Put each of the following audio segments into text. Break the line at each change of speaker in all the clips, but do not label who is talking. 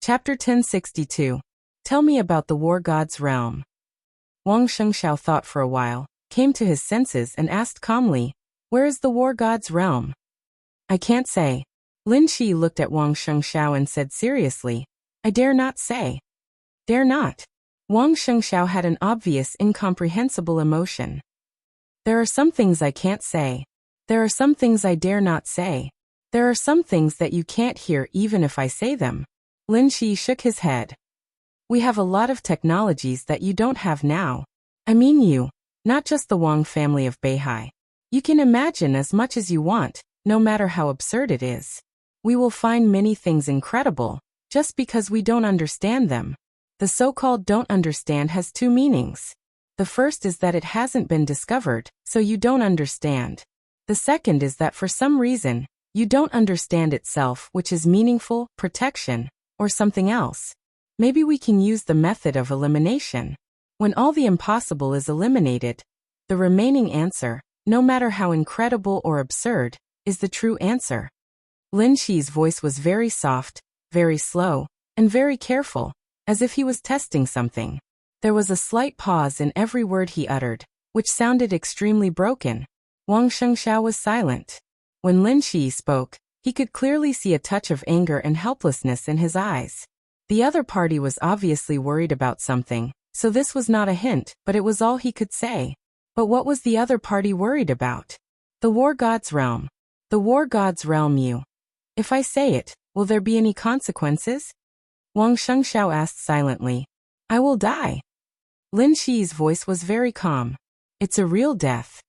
Chapter 1062. Tell me about the War God's realm. Wang Shengxiao thought for a while, came to his senses and asked calmly, "Where is the War God's realm?" "I can't say." Lin Shi looked at Wang Shengxiao and said seriously, "I dare not say." "Dare not?" Wang Shengxiao had an obvious incomprehensible emotion. "There are some things I can't say. There are some things I dare not say. There are some things that you can't hear even if I say them." Lin Shi shook his head. "We have a lot of technologies that you don't have now. I mean you, not just the Wang family of Beihai. You can imagine as much as you want, no matter how absurd it is. We will find many things incredible, just because we don't understand them. The so-called don't understand has two meanings. The first is that it hasn't been discovered, so you don't understand. The second is that for some reason, you don't understand itself, which is meaningful, protection, or something else. Maybe we can use the method of elimination. When all the impossible is eliminated, the remaining answer, no matter how incredible or absurd, is the true answer." Lin Shi's voice was very soft, very slow, and very careful, as if he was testing something. There was a slight pause in every word he uttered, which sounded extremely broken. Wang Shengxiao was silent. When Lin Shi spoke, he could clearly see a touch of anger and helplessness in his eyes. The other party was obviously worried about something, so this was not a hint, but it was all he could say. But what was the other party worried about? The War God's realm. The War God's realm. You. If I say it, will there be any consequences? Wang Shengxiao asked silently. "I will die." Lin Shi's voice was very calm. "It's a real death."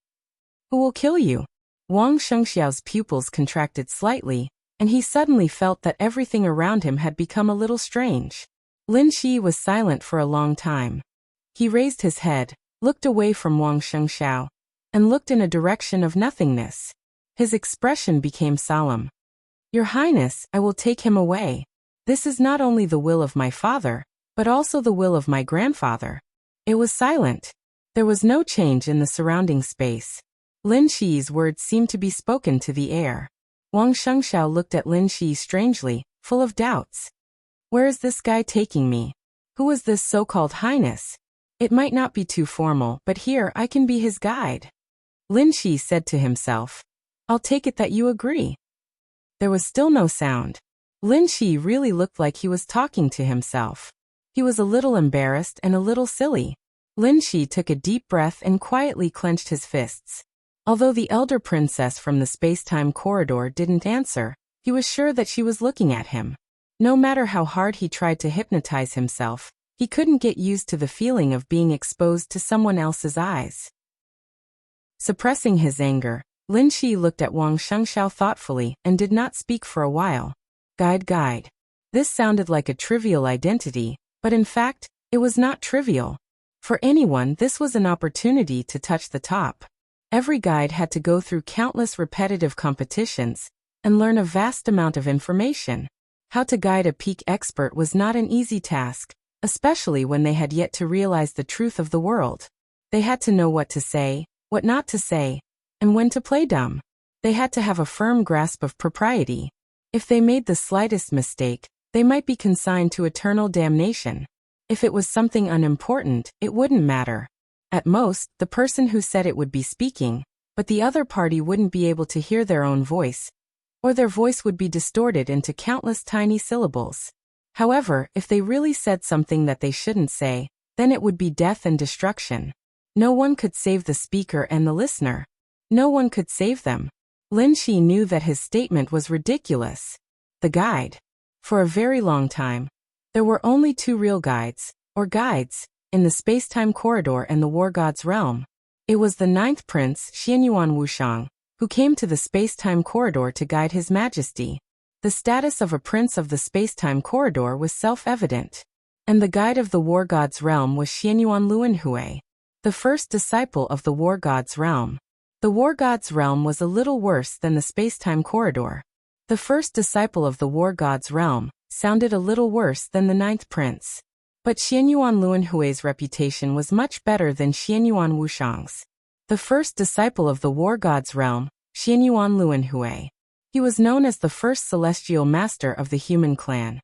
"Who will kill you?" Wang Shengxiao's pupils contracted slightly, and he suddenly felt that everything around him had become a little strange. Lin Shi was silent for a long time. He raised his head, looked away from Wang Shengxiao, and looked in a direction of nothingness. His expression became solemn. "Your Highness, I will take him away. This is not only the will of my father, but also the will of my grandfather." It was silent. There was no change in the surrounding space. Lin Shi's words seemed to be spoken to the air. Wang Shengxiao looked at Lin Shi strangely, full of doubts. "Where is this guy taking me? Who is this so-called highness? It might not be too formal, but here I can be his guide." Lin Shi said to himself, "I'll take it that you agree." There was still no sound. Lin Shi really looked like he was talking to himself. He was a little embarrassed and a little silly. Lin Shi took a deep breath and quietly clenched his fists. Although the elder princess from the space-time corridor didn't answer, he was sure that she was looking at him. No matter how hard he tried to hypnotize himself, he couldn't get used to the feeling of being exposed to someone else's eyes. Suppressing his anger, Lin Shi looked at Wang Shengxiao thoughtfully and did not speak for a while. Guide. This sounded like a trivial identity, but in fact, it was not trivial. For anyone, this was an opportunity to touch the top. Every guide had to go through countless repetitive competitions and learn a vast amount of information. How to guide a peak expert was not an easy task, especially when they had yet to realize the truth of the world. They had to know what to say, what not to say, and when to play dumb. They had to have a firm grasp of propriety. If they made the slightest mistake, they might be consigned to eternal damnation. If it was something unimportant, it wouldn't matter. At most, the person who said it would be speaking, but the other party wouldn't be able to hear their own voice, or their voice would be distorted into countless tiny syllables. However, if they really said something that they shouldn't say, then it would be death and destruction. No one could save the speaker and the listener. No one could save them. Lin Shi knew that his statement was ridiculous. The guide. For a very long time, there were only two real guides, or guides, in the space-time corridor and the War God's realm. It was the 9th Prince, Xianyuan Wuxiang, who came to the space-time corridor to guide His Majesty. The status of a prince of the space-time corridor was self-evident. And the guide of the War God's realm was Xianyuan Luanhui, the first disciple of the War God's realm. The War God's realm was a little worse than the space-time corridor. The first disciple of the War God's realm sounded a little worse than the 9th Prince. But Xianyuan Luanhui's reputation was much better than Xianyuan Wuxiang's. The first disciple of the War God's realm, Xianyuan Luanhui. He was known as the first celestial master of the human clan.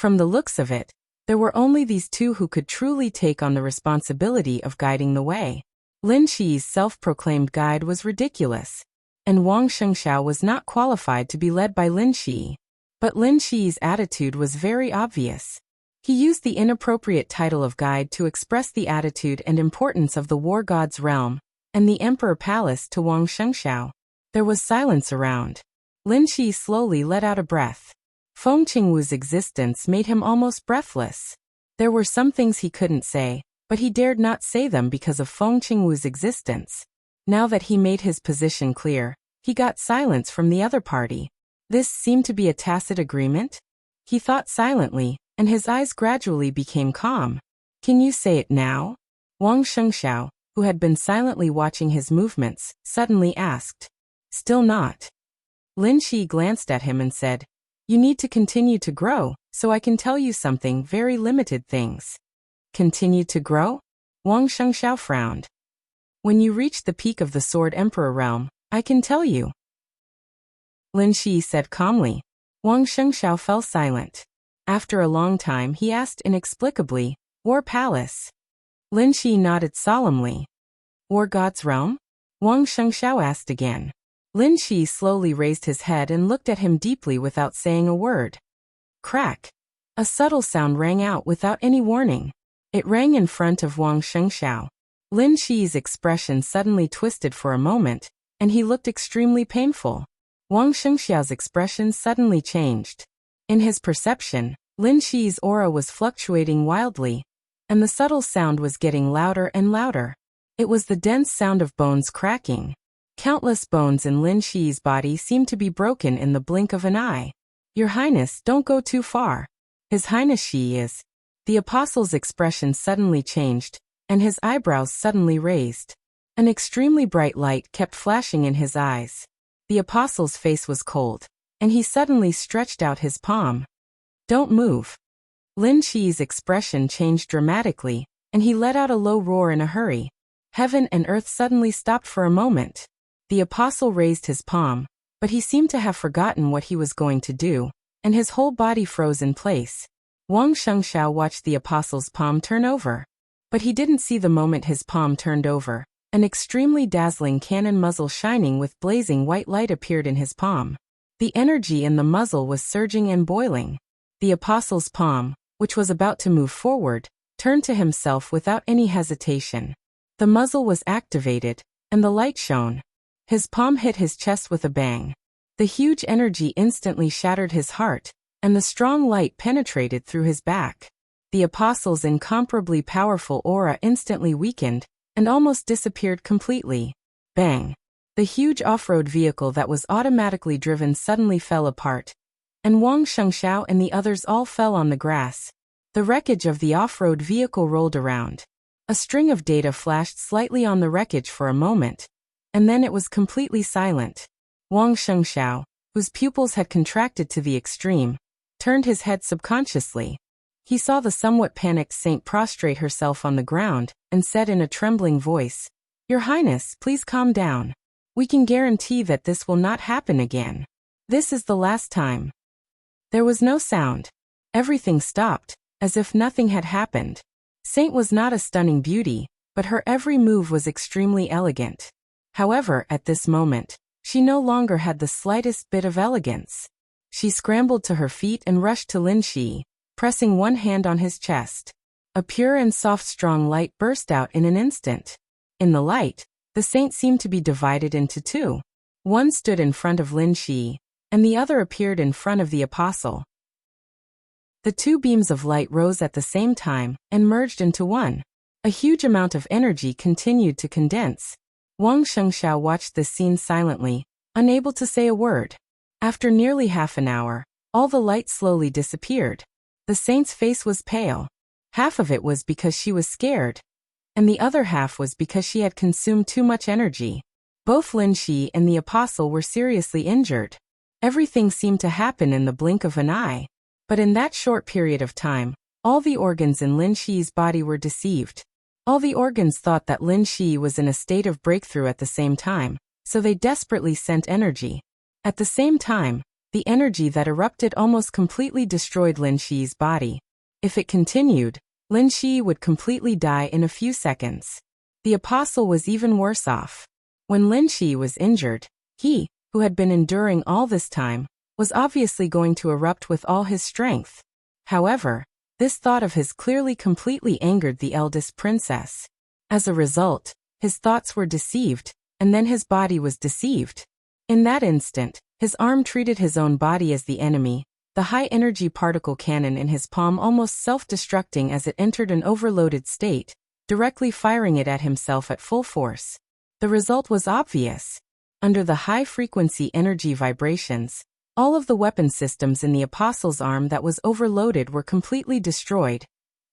From the looks of it, there were only these two who could truly take on the responsibility of guiding the way. Lin Shi's self-proclaimed guide was ridiculous, and Wang Shengxiao was not qualified to be led by Lin Shi. But Lin Shi's attitude was very obvious. He used the inappropriate title of guide to express the attitude and importance of the war god's realm and the emperor palace to Wang Shengxiao. There was silence around. Lin Shi slowly let out a breath. Feng Qingwu's existence made him almost breathless. There were some things he couldn't say, but he dared not say them because of Feng Qingwu's existence. Now that he made his position clear, he got silence from the other party. This seemed to be a tacit agreement? He thought silently, and his eyes gradually became calm. Can you say it now? Wang Shengxiao, who had been silently watching his movements, suddenly asked. Still not. Lin Shi glanced at him and said, You need to continue to grow, so I can tell you something very limited things. Continue to grow? Wang Shengxiao frowned. When you reach the peak of the Sword Emperor realm, I can tell you. Lin Shi said calmly. Wang Shengxiao fell silent. After a long time he asked inexplicably, War Palace? Lin Shi nodded solemnly. War God's realm? Wang Shengxiao asked again. Lin Shi slowly raised his head and looked at him deeply without saying a word. Crack! A subtle sound rang out without any warning. It rang in front of Wang Shengxiao. Lin Shi's expression suddenly twisted for a moment, and he looked extremely painful. Wang Shengxiao's expression suddenly changed. In his perception, Lin Shi's aura was fluctuating wildly, and the subtle sound was getting louder and louder. It was the dense sound of bones cracking. Countless bones in Lin Shi's body seemed to be broken in the blink of an eye. Your Highness, don't go too far. His Highness Shi is. The apostle's expression suddenly changed, and his eyebrows suddenly raised. An extremely bright light kept flashing in his eyes. The apostle's face was cold, and he suddenly stretched out his palm. Don't move. Lin Shi's expression changed dramatically, and he let out a low roar in a hurry. Heaven and earth suddenly stopped for a moment. The apostle raised his palm, but he seemed to have forgotten what he was going to do, and his whole body froze in place. Wang Shengxiao watched the apostle's palm turn over. But he didn't see the moment his palm turned over. An extremely dazzling cannon muzzle shining with blazing white light appeared in his palm. The energy in the muzzle was surging and boiling. The apostle's palm, which was about to move forward, turned to himself without any hesitation. The muzzle was activated, and the light shone. His palm hit his chest with a bang. The huge energy instantly shattered his heart, and the strong light penetrated through his back. The apostle's incomparably powerful aura instantly weakened, and almost disappeared completely. Bang! The huge off-road vehicle that was automatically driven suddenly fell apart, and Wang Shengxiao and the others all fell on the grass. The wreckage of the off-road vehicle rolled around. A string of data flashed slightly on the wreckage for a moment, and then it was completely silent. Wang Shengxiao, whose pupils had contracted to the extreme, turned his head subconsciously. He saw the somewhat panicked saint prostrate herself on the ground, and said in a trembling voice, Your Highness, please calm down. We can guarantee that this will not happen again. This is the last time. There was no sound. Everything stopped, as if nothing had happened. Saint was not a stunning beauty, but her every move was extremely elegant. However, at this moment, she no longer had the slightest bit of elegance. She scrambled to her feet and rushed to Lin Shi, pressing one hand on his chest. A pure and soft strong light burst out in an instant. In the light, the saint seemed to be divided into two. One stood in front of Lin Shi, and the other appeared in front of the apostle. The two beams of light rose at the same time and merged into one. A huge amount of energy continued to condense. Wang Shengxiao watched this scene silently, unable to say a word. After nearly half an hour, all the light slowly disappeared. The saint's face was pale. Half of it was because she was scared, and the other half was because she had consumed too much energy. Both Lin Shi and the apostle were seriously injured. Everything seemed to happen in the blink of an eye. But in that short period of time, all the organs in Lin Shi's body were deceived. All the organs thought that Lin Shi was in a state of breakthrough at the same time, so they desperately sent energy. At the same time, The energy that erupted almost completely destroyed Lin Shi's body. If it continued, Lin Shi would completely die in a few seconds. The apostle was even worse off. When Lin Shi was injured, he, who had been enduring all this time, was obviously going to erupt with all his strength. However, this thought of his clearly completely angered the eldest princess. As a result, his thoughts were deceived, and then his body was deceived. In that instant, his arm treated his own body as the enemy, the high-energy particle cannon in his palm almost self-destructing as it entered an overloaded state, directly firing it at himself at full force. The result was obvious. Under the high-frequency energy vibrations, all of the weapon systems in the apostle's arm that was overloaded were completely destroyed.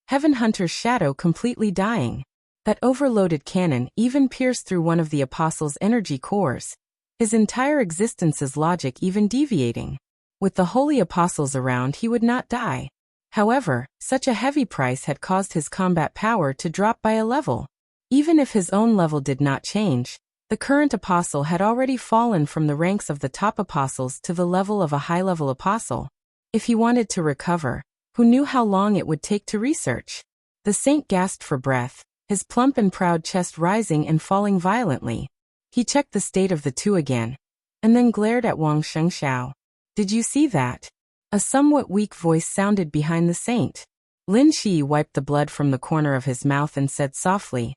Heaven Hunter's shadow completely dying. That overloaded cannon even pierced through one of the apostle's energy cores, his entire existence's logic even deviating. With the holy apostles around, he would not die. However, such a heavy price had caused his combat power to drop by a level. Even if his own level did not change, the current apostle had already fallen from the ranks of the top apostles to the level of a high-level apostle. If he wanted to recover, who knew how long it would take to research? The saint gasped for breath, his plump and proud chest rising and falling violently. He checked the state of the two again, and then glared at Wang Shengxiao. "Did you see that?" A somewhat weak voice sounded behind the saint. Lin Shi wiped the blood from the corner of his mouth and said softly,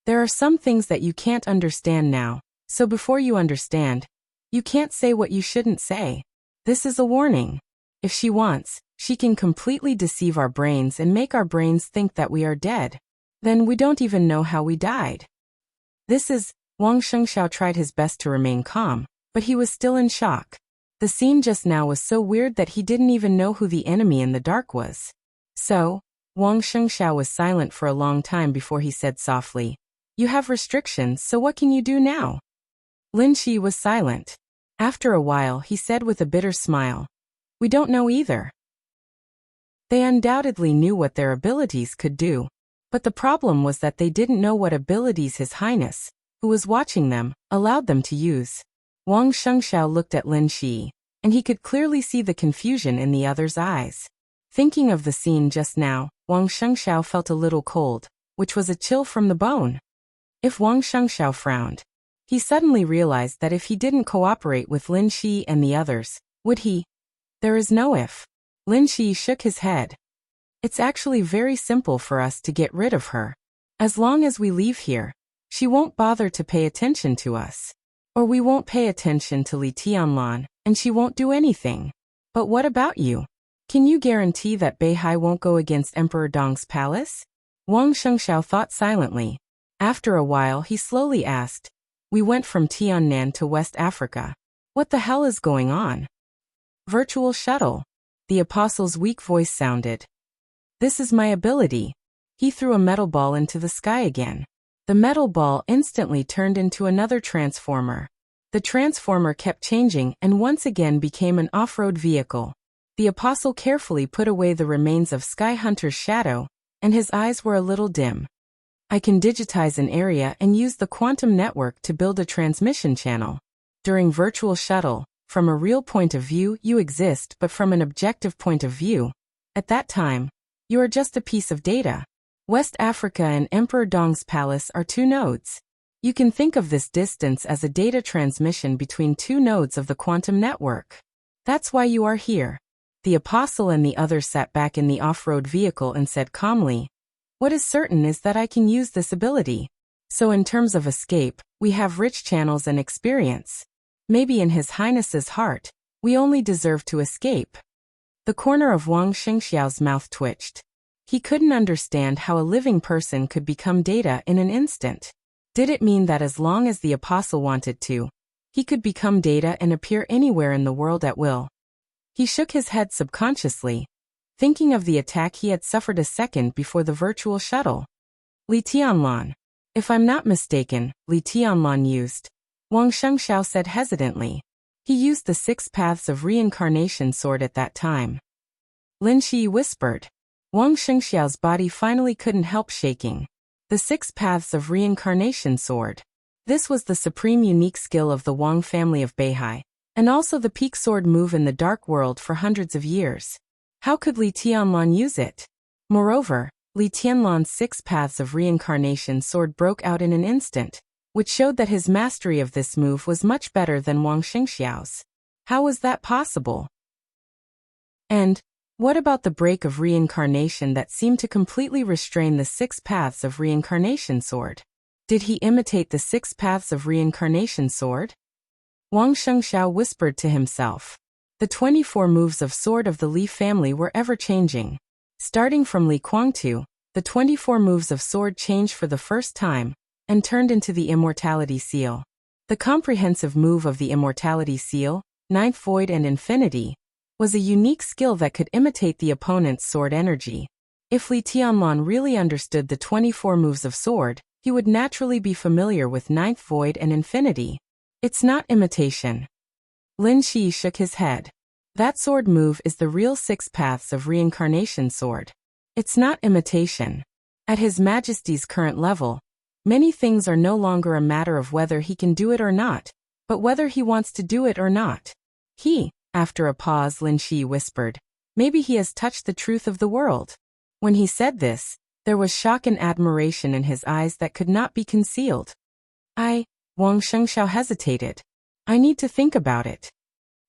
"There are some things that you can't understand now, so before you understand, you can't say what you shouldn't say. This is a warning. If she wants, she can completely deceive our brains and make our brains think that we are dead. Then we don't even know how we died." This is, Wang Shengxiao tried his best to remain calm, but he was still in shock. The scene just now was so weird that he didn't even know who the enemy in the dark was. So, Wang Shengxiao was silent for a long time before he said softly, "You have restrictions, so what can you do now?" Lin Shi was silent. After a while, he said with a bitter smile, "We don't know either." They undoubtedly knew what their abilities could do, but the problem was that they didn't know what abilities His Highness, who was watching them, allowed them to use. Wang Shengxiao looked at Lin Shi, and he could clearly see the confusion in the other's eyes. Thinking of the scene just now, Wang Shengxiao felt a little cold, which was a chill from the bone. If Wang Shengxiao frowned, he suddenly realized that if he didn't cooperate with Lin Shi and the others, would he? There is no if. Lin Shi shook his head. "It's actually very simple for us to get rid of her. As long as we leave here, she won't bother to pay attention to us. Or we won't pay attention to Li Tianlan, and she won't do anything. But what about you? Can you guarantee that Beihai won't go against Emperor Dong's palace?" Wang Shengxiao thought silently. After a while he slowly asked, "We went from Tiannan to West Africa. What the hell is going on?" "Virtual shuttle." The apostle's weak voice sounded. "This is my ability." He threw a metal ball into the sky again. The metal ball instantly turned into another transformer. The transformer kept changing and once again became an off-road vehicle. The apostle carefully put away the remains of Sky Hunter's shadow, and his eyes were a little dim. "I can digitize an area and use the quantum network to build a transmission channel. During virtual shuttle, from a real point of view you exist, but from an objective point of view, at that time, you are just a piece of data. West Africa and Emperor Dong's palace are two nodes. You can think of this distance as a data transmission between two nodes of the quantum network. That's why you are here." The apostle and the others sat back in the off-road vehicle and said calmly, "What is certain is that I can use this ability. So in terms of escape, we have rich channels and experience. Maybe in His Highness's heart, we only deserve to escape." The corner of Wang Shengxiao's mouth twitched. He couldn't understand how a living person could become data in an instant. Did it mean that as long as the apostle wanted to, he could become data and appear anywhere in the world at will? He shook his head subconsciously, thinking of the attack he had suffered a second before the virtual shuttle. "Li Tianlan. If I'm not mistaken, Li Tianlan used," Wang Shengxiao said hesitantly. "He used the 6 paths of reincarnation sword at that time." Lin Shi whispered. Wang Shengxiao's body finally couldn't help shaking. The 6 paths of reincarnation sword. This was the supreme unique skill of the Wang family of Beihai, And also the peak sword move in the dark world for hundreds of years. How could Li Tianlan use it? Moreover, Li Tianlan's 6 paths of reincarnation sword broke out in an instant, which showed that his mastery of this move was much better than Wang Xingxiao's. How was that possible? And what about the break of reincarnation that seemed to completely restrain the 6 paths of reincarnation sword? Did he imitate the 6 paths of reincarnation sword? Wang Shengxiao whispered to himself. The 24 moves of sword of the Li family were ever-changing. Starting from Li Kuangtu, the 24 moves of sword changed for the first time, and turned into the Immortality Seal. The comprehensive move of the Immortality Seal, Ninth Void and Infinity, was a unique skill that could imitate the opponent's sword energy. If Li Tianlan really understood the 24 moves of sword, he would naturally be familiar with Ninth Void and Infinity. It's not imitation. Lin Shi shook his head. That sword move is the real 6 paths of reincarnation sword. It's not imitation. At His Majesty's current level, many things are no longer a matter of whether he can do it or not, but whether he wants to do it or not. After a pause, Lin Shi whispered, maybe he has touched the truth of the world. When he said this, there was shock and admiration in his eyes that could not be concealed. Wang Shengxiao hesitated. I need to think about it.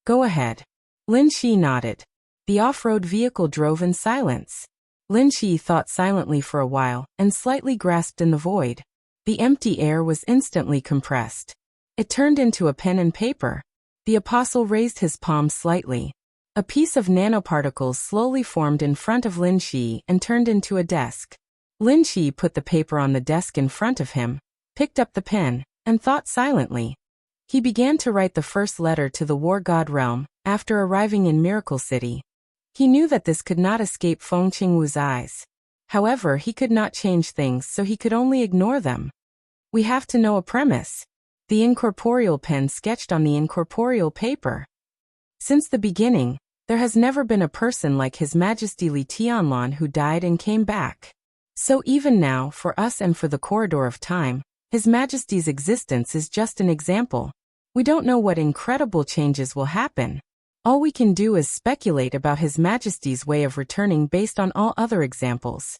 Go ahead. Lin Shi nodded. The off-road vehicle drove in silence. Lin Shi thought silently for a while and slightly grasped in the void. The empty air was instantly compressed. It turned into a pen and paper. The apostle raised his palm slightly. A piece of nanoparticles slowly formed in front of Lin Shi and turned into a desk. Lin Shi put the paper on the desk in front of him, picked up the pen, and thought silently. He began to write the first letter to the War God realm, after arriving in Miracle City. He knew that this could not escape Feng Qingwu's eyes. However, he could not change things, so he could only ignore them. We have to know a premise. The incorporeal pen sketched on the incorporeal paper. Since the beginning, there has never been a person like His Majesty Li Tianlan who died and came back. So even now, for us and for the corridor of time, His Majesty's existence is just an example. We don't know what incredible changes will happen. All we can do is speculate about His Majesty's way of returning based on all other examples.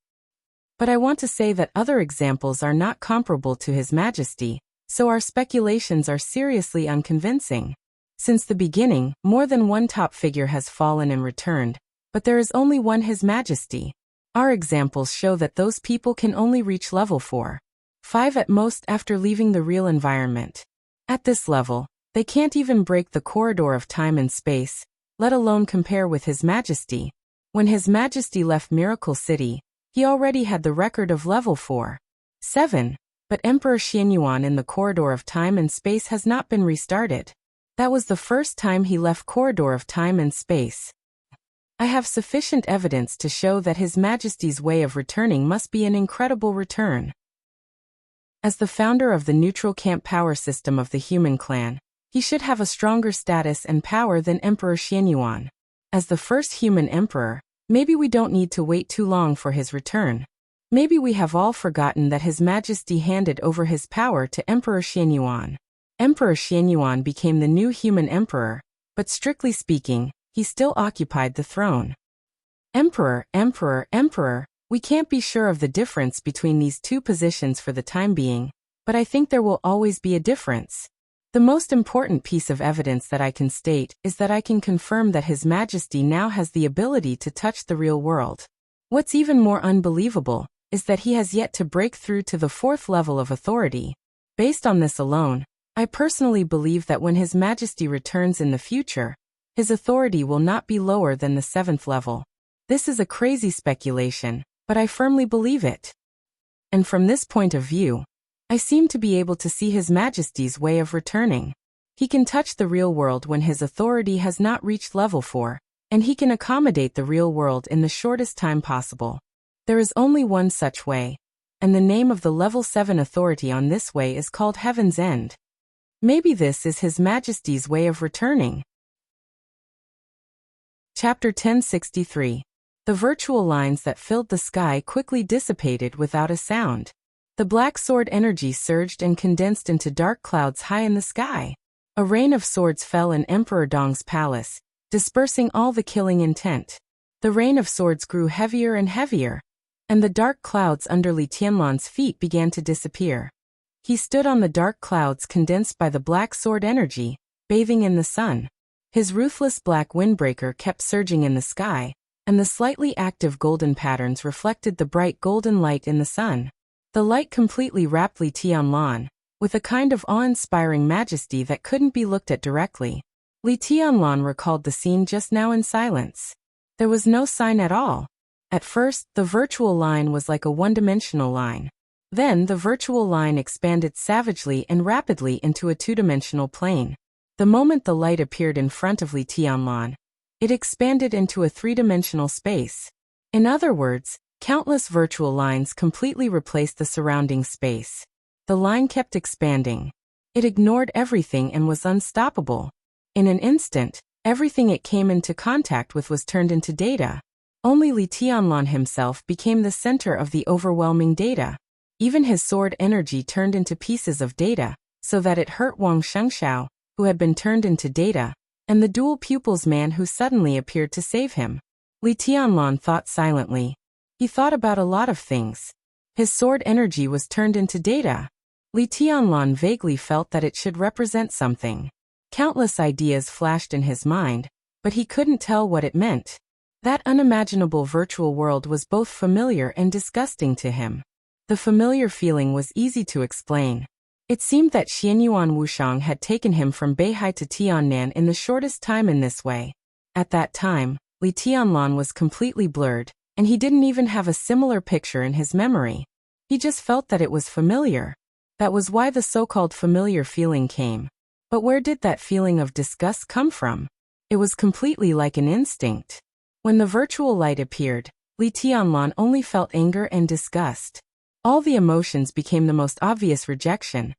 But I want to say that other examples are not comparable to His Majesty, so our speculations are seriously unconvincing. Since the beginning, more than one top figure has fallen and returned, but there is only one His Majesty. Our examples show that those people can only reach level 4, 5 at most after leaving the real environment. At this level, they can't even break the corridor of time and space, let alone compare with His Majesty. When His Majesty left Miracle City, he already had the record of level 4, 7, but Emperor Xianyuan in the corridor of time and space has not been restarted. That was the first time he left corridor of time and space. I have sufficient evidence to show that His Majesty's way of returning must be an incredible return. As the founder of the neutral camp power system of the human clan, he should have a stronger status and power than Emperor Xianyuan. As the first human emperor, maybe we don't need to wait too long for his return. Maybe we have all forgotten that His Majesty handed over his power to Emperor Xianyuan. Emperor Xianyuan became the new human emperor, but strictly speaking, he still occupied the throne. Emperor, we can't be sure of the difference between these two positions for the time being, but I think there will always be a difference. The most important piece of evidence that I can state is that I can confirm that His Majesty now has the ability to touch the real world. What's even more unbelievable is that he has yet to break through to the 4th level of authority. Based on this alone, I personally believe that when His Majesty returns in the future, his authority will not be lower than the 7th level. This is a crazy speculation, but I firmly believe it. And from this point of view, I seem to be able to see His Majesty's way of returning. He can touch the real world when his authority has not reached level 4, and he can accommodate the real world in the shortest time possible. There is only one such way, and the name of the level 7 authority on this way is called Heaven's End. Maybe this is His Majesty's way of returning. Chapter 1063. The virtual lines that filled the sky quickly dissipated without a sound. The black sword energy surged and condensed into dark clouds high in the sky. A rain of swords fell in Emperor Dong's palace, dispersing all the killing intent. The rain of swords grew heavier and heavier, and the dark clouds under Li Tianlan's feet began to disappear. He stood on the dark clouds condensed by the black sword energy, bathing in the sun. His ruthless black windbreaker kept surging in the sky, and the slightly active golden patterns reflected the bright golden light in the sun. The light completely wrapped Li Tianlan, with a kind of awe-inspiring majesty that couldn't be looked at directly. Li Tianlan recalled the scene just now in silence. There was no sign at all. At first, the virtual line was like a one-dimensional line. Then the virtual line expanded savagely and rapidly into a two-dimensional plane. The moment the light appeared in front of Li Tianlan, it expanded into a three-dimensional space. In other words, countless virtual lines completely replaced the surrounding space. The line kept expanding. It ignored everything and was unstoppable. In an instant, everything it came into contact with was turned into data. Only Li Tianlan himself became the center of the overwhelming data. Even his sword energy turned into pieces of data, so that it hurt Wang Shengxiao, who had been turned into data, and the dual pupils man who suddenly appeared to save him. Li Tianlan thought silently. He thought about a lot of things. His sword energy was turned into data. Li Tianlan vaguely felt that it should represent something. Countless ideas flashed in his mind, but he couldn't tell what it meant. That unimaginable virtual world was both familiar and disgusting to him. The familiar feeling was easy to explain. It seemed that Xianyuan Wuxiang had taken him from Beihai to Tiannan in the shortest time in this way. At that time, Li Tianlan was completely blurred, and he didn't even have a similar picture in his memory. He just felt that it was familiar. That was why the so-called familiar feeling came. But where did that feeling of disgust come from? It was completely like an instinct. When the virtual light appeared, Li Tianlan only felt anger and disgust. All the emotions became the most obvious rejection.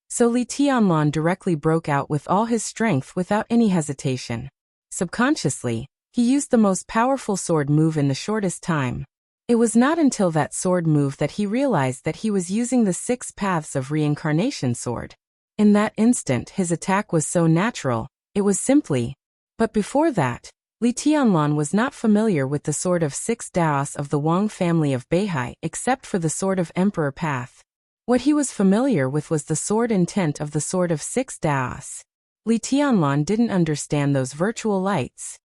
So Li Tianlan directly broke out with all his strength without any hesitation. Subconsciously, he used the most powerful sword move in the shortest time. It was not until that sword move that he realized that he was using the 6 paths of reincarnation sword. In that instant his attack was so natural, it was simply. But before that, Li Tianlan was not familiar with the sword of 6 Daos of the Wang family of Beihai except for the sword of Emperor Path. What he was familiar with was the sword intent of the sword of 6 Daos. Li Tianlan didn't understand those virtual lights.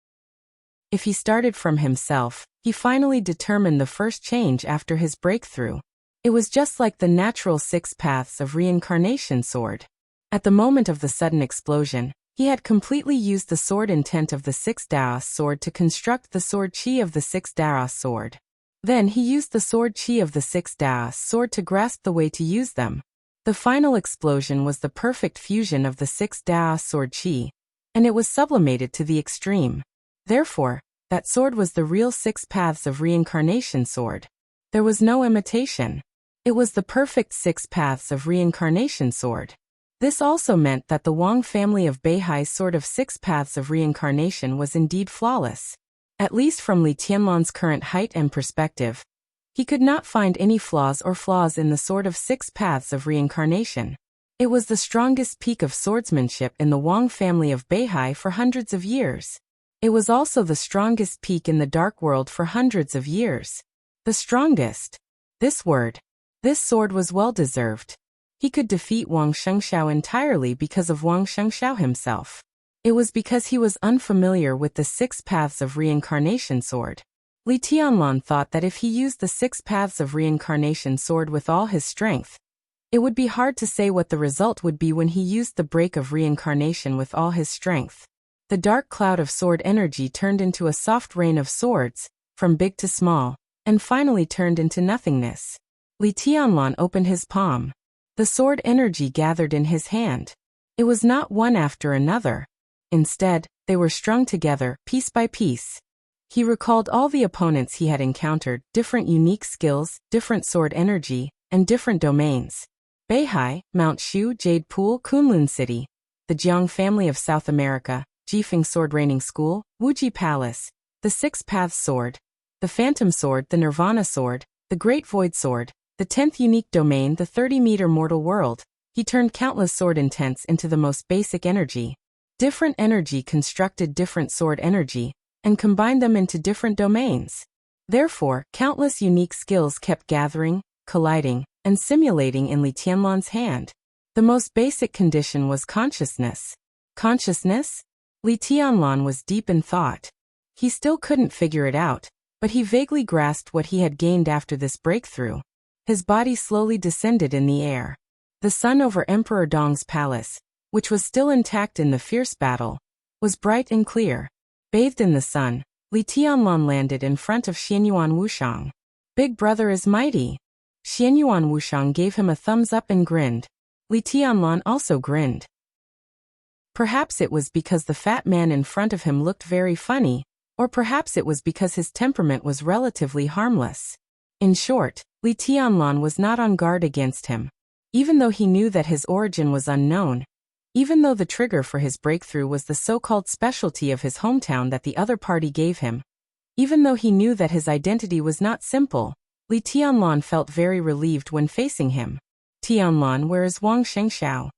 If he started from himself, he finally determined the first change after his breakthrough. It was just like the natural 6 paths of reincarnation sword. At the moment of the sudden explosion, he had completely used the sword intent of the 6 Daos sword to construct the sword chi of the 6 Daos sword. Then he used the sword chi of the 6 Daos sword to grasp the way to use them. The final explosion was the perfect fusion of the 6 Daos sword chi, and it was sublimated to the extreme. Therefore, that sword was the real 6 paths of reincarnation sword. There was no imitation. It was the perfect 6 paths of reincarnation sword. This also meant that the Wang family of Beihai's sword of 6 paths of reincarnation was indeed flawless. At least from Li Tianlan's current height and perspective, he could not find any flaws in the sword of 6 paths of reincarnation. It was the strongest peak of swordsmanship in the Wang family of Beihai for hundreds of years. It was also the strongest peak in the dark world for hundreds of years. The strongest. This sword was well-deserved. He could defeat Wang Shengxiao entirely because of Wang Shengxiao himself. It was because he was unfamiliar with the 6 paths of reincarnation sword. Li Tianlan thought that if he used the 6 paths of reincarnation sword with all his strength, it would be hard to say what the result would be when he used the break of reincarnation with all his strength. The dark cloud of sword energy turned into a soft rain of swords, from big to small, and finally turned into nothingness. Li Tianlan opened his palm. The sword energy gathered in his hand. It was not one after another. Instead, they were strung together, piece by piece. He recalled all the opponents he had encountered, different unique skills, different sword energy, and different domains. Beihai, Mount Shu, Jade Pool, Kunlun City, the Jiang family of South America, Jifeng Sword Raining School, Wuji Palace, the 6 Paths Sword, the Phantom Sword, the Nirvana Sword, the Great Void Sword, the 10th unique domain, the 30-meter mortal world, He turned countless sword intents into the most basic energy. Different energy constructed different sword energy, and combined them into different domains. Therefore, countless unique skills kept gathering, colliding, and simulating in Li Tianlan's hand. The most basic condition was consciousness. Consciousness? Li Tianlan was deep in thought. He still couldn't figure it out, but he vaguely grasped what he had gained after this breakthrough. His body slowly descended in the air. The sun over Emperor Dong's palace, which was still intact in the fierce battle, was bright and clear. Bathed in the sun, Li Tianlan landed in front of Xianyuan Wushang. Big brother is mighty. Xianyuan Wushang gave him a thumbs up and grinned. Li Tianlan also grinned. Perhaps it was because the fat man in front of him looked very funny, or perhaps it was because his temperament was relatively harmless. In short, Li Tianlan was not on guard against him. Even though he knew that his origin was unknown, even though the trigger for his breakthrough was the so-called specialty of his hometown that the other party gave him, even though he knew that his identity was not simple, Li Tianlan felt very relieved when facing him. Tianlan, where is Wang Shengxiao?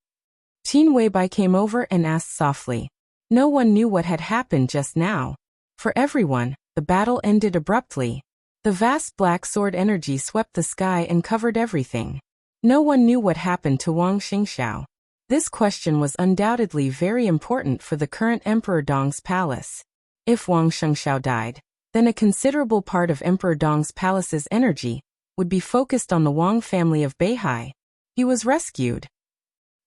Qin Weibai came over and asked softly. No one knew what had happened just now. For everyone, the battle ended abruptly. The vast black sword energy swept the sky and covered everything. No one knew what happened to Wang Shengxiao. This question was undoubtedly very important for the current Emperor Dong's palace. If Wang Shengxiao died, then a considerable part of Emperor Dong's palace's energy would be focused on the Wang family of Beihai. He was rescued.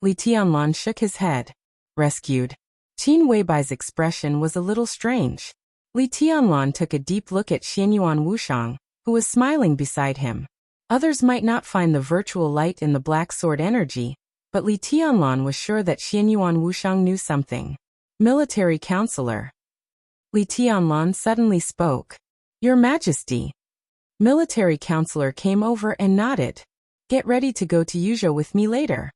Li Tianlan shook his head. Rescued. Qin Weibai's expression was a little strange. Li Tianlan took a deep look at Xianyuan Wushang, who was smiling beside him. Others might not find the virtual light in the black sword energy, but Li Tianlan was sure that Xianyuan Wushang knew something. Military counselor. Li Tianlan suddenly spoke. Your Majesty. Military counselor came over and nodded. Get ready to go to Yuzhou with me later.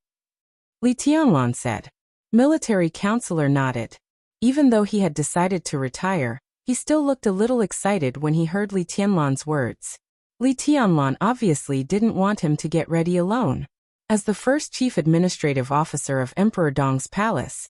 Li Tianlan said. Military counselor nodded. Even though he had decided to retire, he still looked a little excited when he heard Li Tianlan's words. Li Tianlan obviously didn't want him to get ready alone. As the first chief administrative officer of Emperor Dong's palace,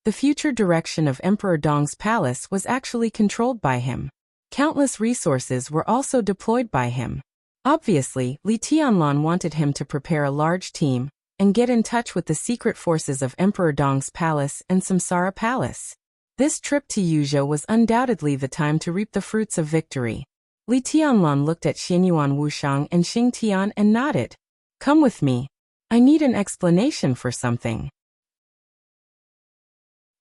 the future direction of Emperor Dong's palace was actually controlled by him. Countless resources were also deployed by him. Obviously, Li Tianlan wanted him to prepare a large team and get in touch with the secret forces of Emperor Dong's palace and Samsara Palace. This trip to Yuzhou was undoubtedly the time to reap the fruits of victory. Li Tianlan looked at Xianyuan Wushang and Xing Tian and nodded. Come with me. I need an explanation for something.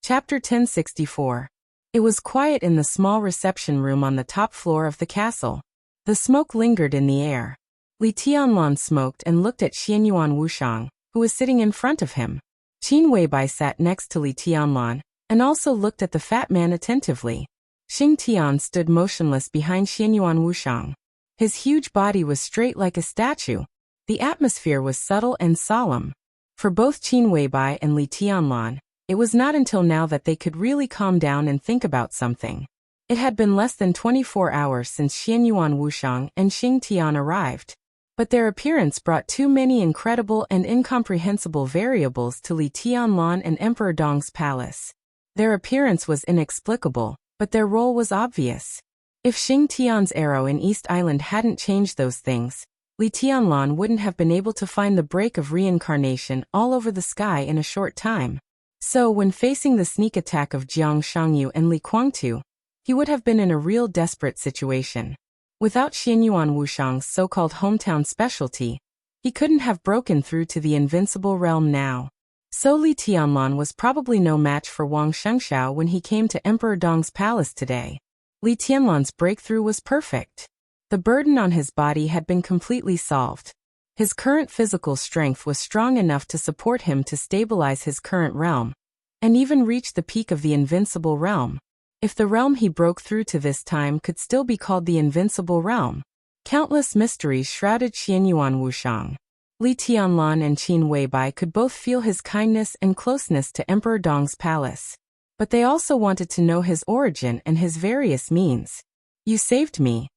Chapter 1064. It was quiet in the small reception room on the top floor of the castle. The smoke lingered in the air. Li Tianlan smoked and looked at Xianyuan Wushang, who was sitting in front of him. Qin Weibai sat next to Li Tianlan, and also looked at the fat man attentively. Xing Tian stood motionless behind Xianyuan Wushang. His huge body was straight like a statue. The atmosphere was subtle and solemn. For both Qin Weibai and Li Tianlan, it was not until now that they could really calm down and think about something. It had been less than 24 hours since Xianyuan Wushang and Xing Tian arrived. But their appearance brought too many incredible and incomprehensible variables to Li Tianlan and Emperor Dong's palace. Their appearance was inexplicable, but their role was obvious. If Xing Tian's arrow in East Island hadn't changed those things, Li Tianlan wouldn't have been able to find the break of reincarnation all over the sky in a short time. So when facing the sneak attack of Jiang Shangyu and Li Guangtu, he would have been in a real desperate situation. Without Xianyuan Wushang's so-called hometown specialty, he couldn't have broken through to the invincible realm now. So Li Tianlan was probably no match for Wang Shengxiao when he came to Emperor Dong's palace today. Li Tianlan's breakthrough was perfect. The burden on his body had been completely solved. His current physical strength was strong enough to support him to stabilize his current realm, and even reach the peak of the invincible realm. If the realm he broke through to this time could still be called the invincible realm. Countless mysteries shrouded Xianyuan Wushang. Li Tianlan and Qin Weibai could both feel his kindness and closeness to Emperor Dong's palace. But they also wanted to know his origin and his various means. You saved me.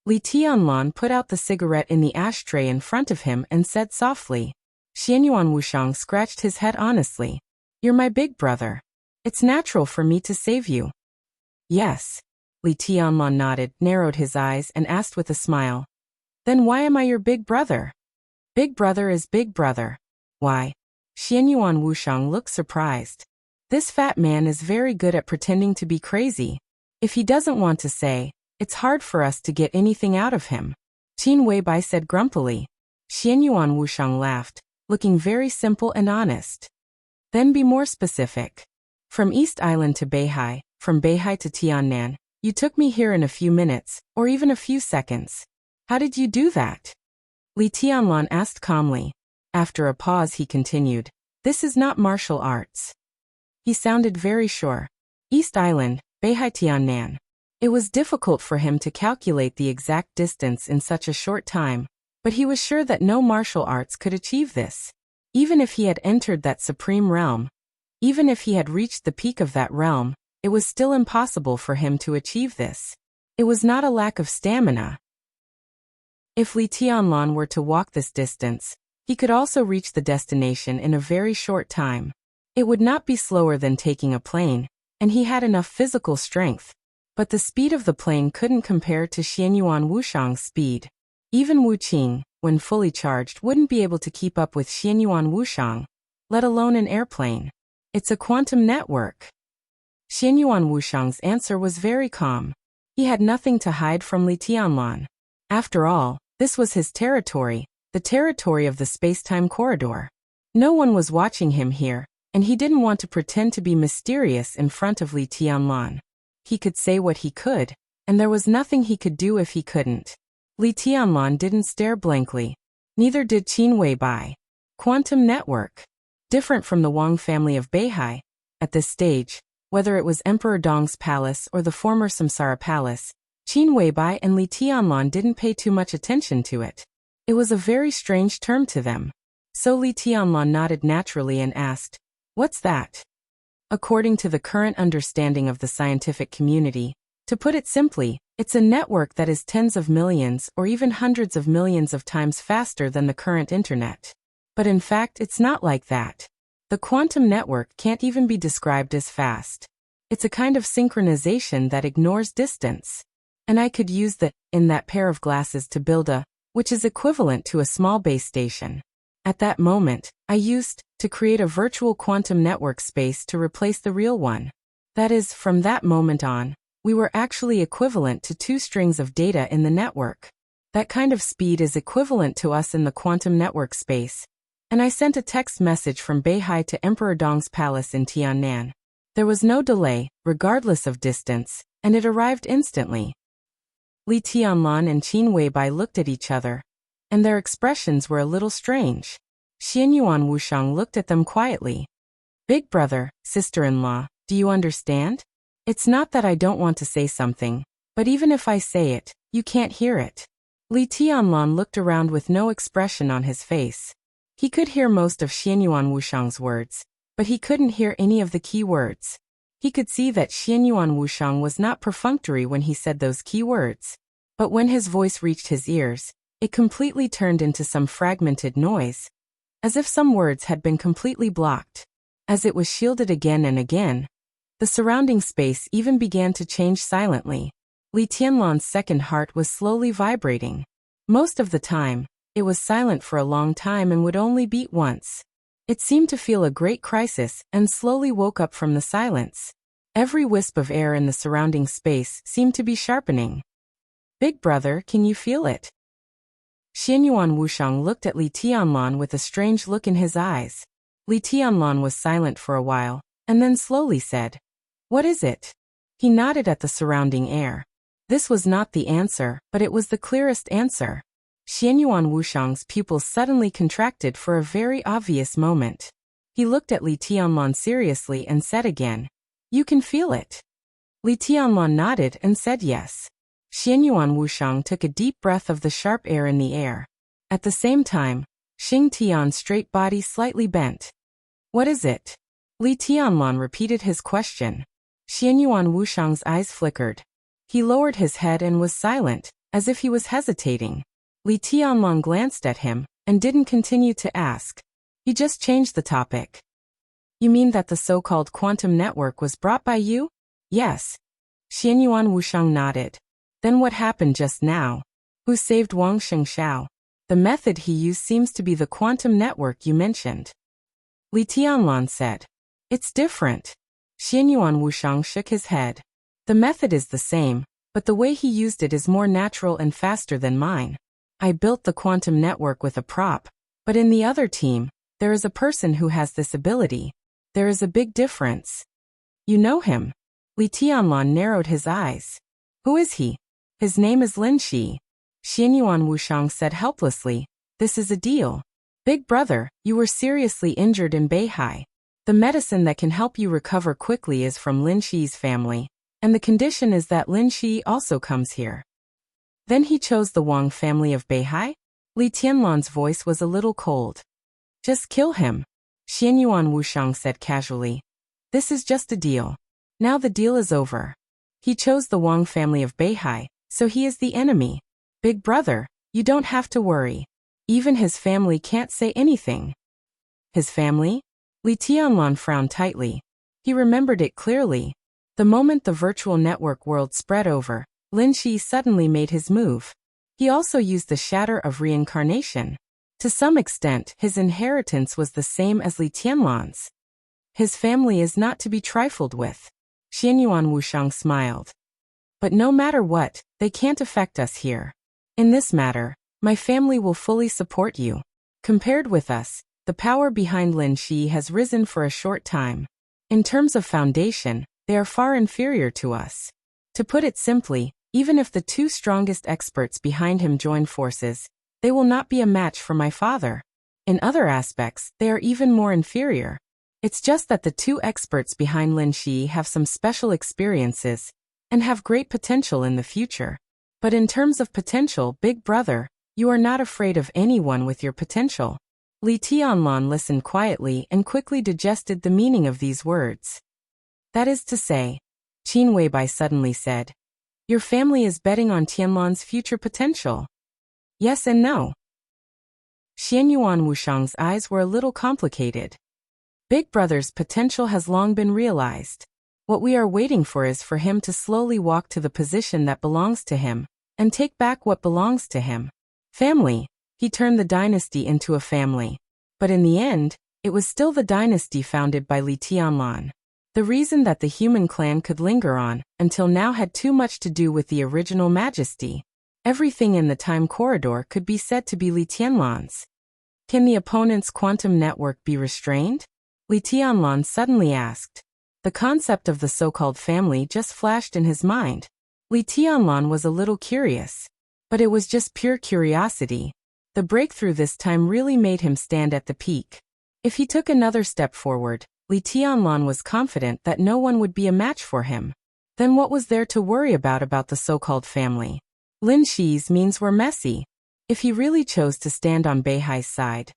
Li Tianlan put out the cigarette in the ashtray in front of him and said softly. Xianyuan Wushang scratched his head honestly. You're my big brother. It's natural for me to save you. Yes. Li Tianlan nodded, narrowed his eyes, and asked with a smile. Then why am I your big brother? Big brother is big brother. Why? Xianyuan Wushang looked surprised. This fat man is very good at pretending to be crazy. If he doesn't want to say, it's hard for us to get anything out of him. Qin Weibai said grumpily. Xianyuan Wushang laughed, looking very simple and honest. Then be more specific. From East Island to Beihai, from Beihai to Tiannan, you took me here in a few minutes, or even a few seconds. How did you do that? Li Tianlan asked calmly. After a pause he continued. This is not martial arts. He sounded very sure. East Island, Beihai Tiannan. It was difficult for him to calculate the exact distance in such a short time, but he was sure that no martial arts could achieve this. Even if he had entered that supreme realm, even if he had reached the peak of that realm, it was still impossible for him to achieve this. It was not a lack of stamina. If Li Tianlan were to walk this distance, he could also reach the destination in a very short time. It would not be slower than taking a plane, and he had enough physical strength. But the speed of the plane couldn't compare to Xianyuan Wushang's speed. Even Wu Qing, when fully charged, wouldn't be able to keep up with Xianyuan Wushang, let alone an airplane. It's a quantum network. Xianyuan Wushang's answer was very calm. He had nothing to hide from Li Tianlan. After all, this was his territory, the territory of the space-time corridor. No one was watching him here, and he didn't want to pretend to be mysterious in front of Li Tianlan. He could say what he could, and there was nothing he could do if he couldn't. Li Tianlan didn't stare blankly. Neither did Qin Weibai. Quantum network. Different from the Wang family of Beihai. At this stage, whether it was Emperor Dong's palace or the former Samsara palace, Qin Weibai and Li Tianlan didn't pay too much attention to it. It was a very strange term to them. So Li Tianlan nodded naturally and asked, "What's that?" According to the current understanding of the scientific community, to put it simply, it's a network that is tens of millions or even hundreds of millions of times faster than the current internet. But in fact, it's not like that. The quantum network can't even be described as fast. It's a kind of synchronization that ignores distance. And I could use the in that pair of glasses to build a, which is equivalent to a small base station. At that moment, I used to create a virtual quantum network space to replace the real one. That is, from that moment on, we were actually equivalent to 2 strings of data in the network. That kind of speed is equivalent to us in the quantum network space. And I sent a text message from Beihai to Emperor Dong's palace in Tiannan. There was no delay, regardless of distance, and it arrived instantly. Li Tianlan and Qin Weibai looked at each other, and their expressions were a little strange. Xianyuan Wushang looked at them quietly. Big brother, sister-in-law, do you understand? It's not that I don't want to say something, but even if I say it, you can't hear it. Li Tianlan looked around with no expression on his face. He could hear most of Xianyuan Wushang's words, but he couldn't hear any of the key words. He could see that Xianyuan Wushang was not perfunctory when he said those key words. But when his voice reached his ears, it completely turned into some fragmented noise, as if some words had been completely blocked. As it was shielded again and again, the surrounding space even began to change silently. Li Tianlan's second heart was slowly vibrating. Most of the time, it was silent for a long time and would only beat once. It seemed to feel a great crisis and slowly woke up from the silence. Every wisp of air in the surrounding space seemed to be sharpening. Big brother, can you feel it? Xianyuan Wushang looked at Li Tianlan with a strange look in his eyes. Li Tianlan was silent for a while, and then slowly said, "What is it?" He nodded at the surrounding air. This was not the answer, but it was the clearest answer. Xianyuan Wushang's pupils suddenly contracted for a very obvious moment. He looked at Li Tianlan seriously and said again, "You can feel it." Li Tianlan nodded and said yes. Xianyuan Wushang took a deep breath of the sharp air in the air. At the same time, Xing Tian's straight body slightly bent. "What is it?" Li Tianlan repeated his question. Xianyuan Wushang's eyes flickered. He lowered his head and was silent, as if he was hesitating. Li Tianlan glanced at him, and didn't continue to ask. He just changed the topic. You mean that the so-called quantum network was brought by you? Yes. Xianyuan Wushang nodded. Then what happened just now? Who saved Wang Shengxiao? The method he used seems to be the quantum network you mentioned. Li Tianlan said. It's different. Xianyuan Wushang shook his head. The method is the same, but the way he used it is more natural and faster than mine. I built the quantum network with a prop, but in the other team, there is a person who has this ability. There is a big difference. You know him? Li Tianlan narrowed his eyes. Who is he? His name is Lin Shi. Xianyuan Wushang said helplessly. This is a deal. Big brother, you were seriously injured in Beihai. The medicine that can help you recover quickly is from Lin Shi's family, and the condition is that Lin Shi also comes here. Then he chose the Wang family of Beihai? Li Tianlan's voice was a little cold. Just kill him. Xianyuan Wushang said casually. This is just a deal. Now the deal is over. He chose the Wang family of Beihai, so he is the enemy. Big brother, you don't have to worry. Even his family can't say anything. His family? Li Tianlan frowned tightly. He remembered it clearly. The moment the virtual network world spread over, Lin Shi suddenly made his move. He also used the shatter of reincarnation. To some extent, his inheritance was the same as Li Tianlan's. His family is not to be trifled with. Xianyuan Wushang smiled. But no matter what, they can't affect us here. In this matter, my family will fully support you. Compared with us, the power behind Lin Shi has risen for a short time. In terms of foundation, they are far inferior to us. To put it simply, even if the two strongest experts behind him join forces, they will not be a match for my father. In other aspects, they are even more inferior. It's just that the two experts behind Lin Shi have some special experiences and have great potential in the future. But in terms of potential, big brother, you are not afraid of anyone with your potential. Li Tianlan listened quietly and quickly digested the meaning of these words. That is to say, Qin Weibai suddenly said, your family is betting on Tianlan's future potential. Yes and no. Xianyuan Wushang's eyes were a little complicated. Big brother's potential has long been realized. What we are waiting for is for him to slowly walk to the position that belongs to him, and take back what belongs to him. Family. He turned the dynasty into a family. But in the end, it was still the dynasty founded by Li Tianlan. The reason that the human clan could linger on, until now, had too much to do with the original majesty. Everything in the time corridor could be said to be Li Tianlan's. Can the opponent's quantum network be restrained? Li Tianlan suddenly asked. The concept of the so-called family just flashed in his mind. Li Tianlan was a little curious. But it was just pure curiosity. The breakthrough this time really made him stand at the peak. If he took another step forward, Li Tianlan was confident that no one would be a match for him. Then what was there to worry about the so-called family? Lin Shi's means were messy. If he really chose to stand on Beihai's side,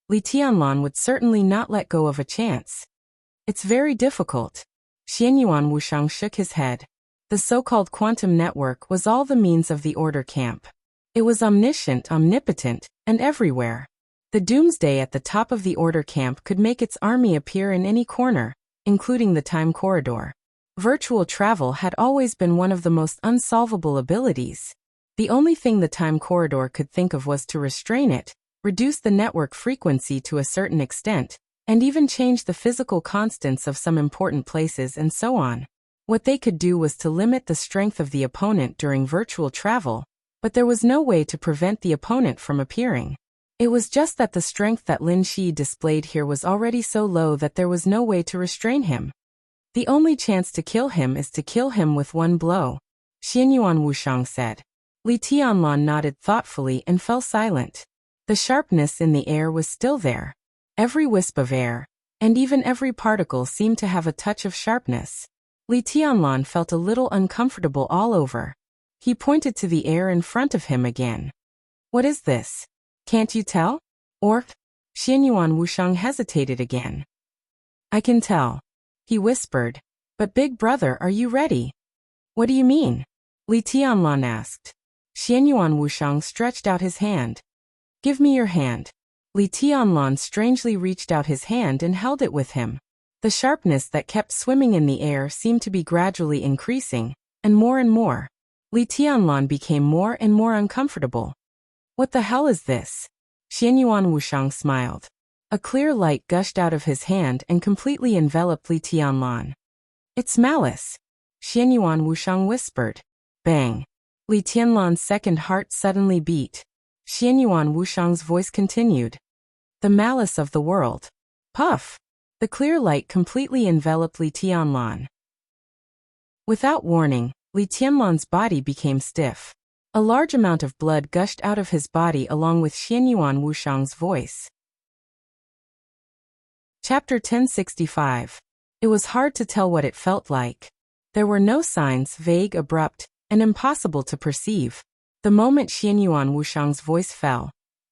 Li Tianlan would certainly not let go of a chance. It's very difficult. Xianyuan Wushang shook his head. The so-called quantum network was all the means of the order camp. It was omniscient, omnipotent, and everywhere. The doomsday at the top of the order camp could make its army appear in any corner, including the time corridor. Virtual travel had always been one of the most unsolvable abilities. The only thing the time corridor could think of was to restrain it, reduce the network frequency to a certain extent, and even change the physical constants of some important places and so on. What they could do was to limit the strength of the opponent during virtual travel, but there was no way to prevent the opponent from appearing. It was just that the strength that Lin Shi displayed here was already so low that there was no way to restrain him. The only chance to kill him is to kill him with one blow, Xianyuan Wushang said. Li Tianlan nodded thoughtfully and fell silent. The sharpness in the air was still there. Every wisp of air, and even every particle, seemed to have a touch of sharpness. Li Tianlan felt a little uncomfortable all over. He pointed to the air in front of him again. What is this? Can't you tell? Or? Xianyuan Wushang hesitated again. I can tell, he whispered. But big brother, are you ready? What do you mean? Li Tianlan asked. Xianyuan Wushang stretched out his hand. Give me your hand. Li Tianlan strangely reached out his hand and held it with him. The sharpness that kept swimming in the air seemed to be gradually increasing, and more. Li Tianlan became more and more uncomfortable. What the hell is this? Xianyuan Wushang smiled. A clear light gushed out of his hand and completely enveloped Li Tianlan. It's malice, Xianyuan Wushang whispered. Bang! Li Tianlan's second heart suddenly beat. Xianyuan Wushang's voice continued. The malice of the world. Puff! The clear light completely enveloped Li Tianlan. Without warning, Li Tianlan's body became stiff. A large amount of blood gushed out of his body along with Xianyuan Wushang's voice. Chapter 1065. It was hard to tell what it felt like. There were no signs, vague, abrupt, and impossible to perceive. The moment Xianyuan Wushang's voice fell,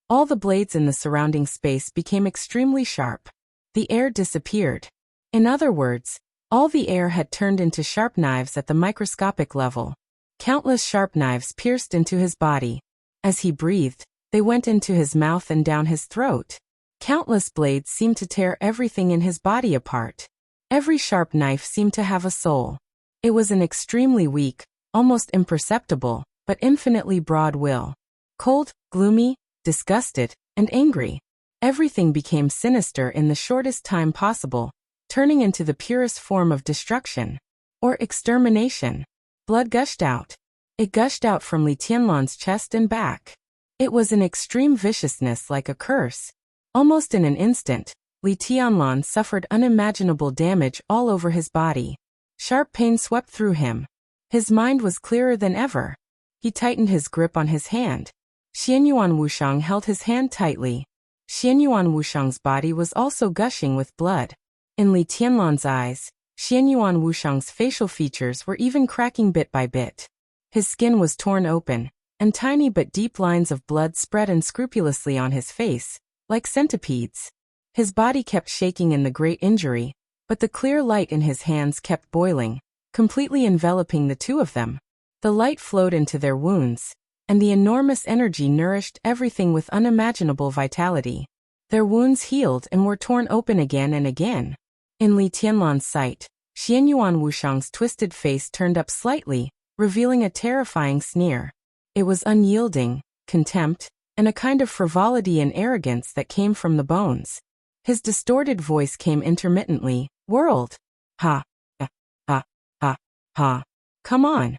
all the blades in the surrounding space became extremely sharp. The air disappeared. In other words, all the air had turned into sharp knives at the microscopic level. Countless sharp knives pierced into his body. As he breathed, they went into his mouth and down his throat. Countless blades seemed to tear everything in his body apart. Every sharp knife seemed to have a soul. It was an extremely weak, almost imperceptible, but infinitely broad will. Cold, gloomy, disgusted, and angry. Everything became sinister in the shortest time possible, turning into the purest form of destruction, or extermination. Blood gushed out. It gushed out from Li Tianlan's chest and back. It was an extreme viciousness like a curse. Almost in an instant, Li Tianlan suffered unimaginable damage all over his body. Sharp pain swept through him. His mind was clearer than ever. He tightened his grip on his hand. Xianyuan Wushang held his hand tightly. Xianyuan Wushang's body was also gushing with blood. In Li Tianlan's eyes, Xianyuan Wushang's facial features were even cracking bit by bit. His skin was torn open, and tiny but deep lines of blood spread unscrupulously on his face, like centipedes. His body kept shaking in the great injury, but the clear light in his hands kept boiling, completely enveloping the two of them. The light flowed into their wounds, and the enormous energy nourished everything with unimaginable vitality. Their wounds healed and were torn open again and again. In Li Tianlan's sight, Xianyuan Wushang's twisted face turned up slightly, revealing a terrifying sneer. It was unyielding, contempt, and a kind of frivolity and arrogance that came from the bones. His distorted voice came intermittently, "World! Ha! Ha! Ha! Ha! Come on!"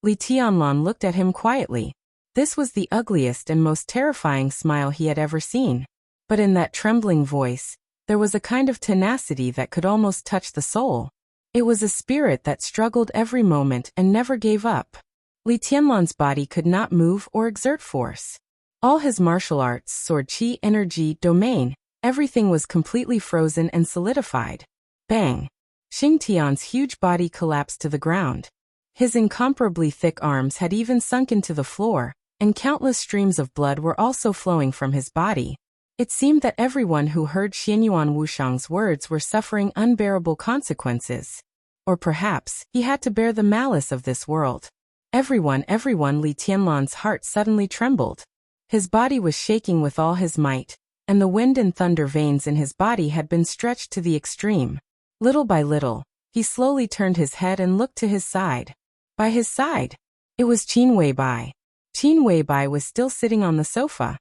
Li Tianlan looked at him quietly. This was the ugliest and most terrifying smile he had ever seen. But in that trembling voice, there was a kind of tenacity that could almost touch the soul. It was a spirit that struggled every moment and never gave up. Li Tianlan's body could not move or exert force. All his martial arts, sword chi, energy, domain, everything was completely frozen and solidified. Bang! Xingtian's huge body collapsed to the ground. His incomparably thick arms had even sunk into the floor, and countless streams of blood were also flowing from his body. It seemed that everyone who heard Xianyuan Wushang's words were suffering unbearable consequences. Or perhaps, he had to bear the malice of this world. Everyone, Li Tianlan's heart suddenly trembled. His body was shaking with all his might, and the wind and thunder veins in his body had been stretched to the extreme. Little by little, he slowly turned his head and looked to his side. By his side, it was Qin Weibai. Qin Weibai was still sitting on the sofa.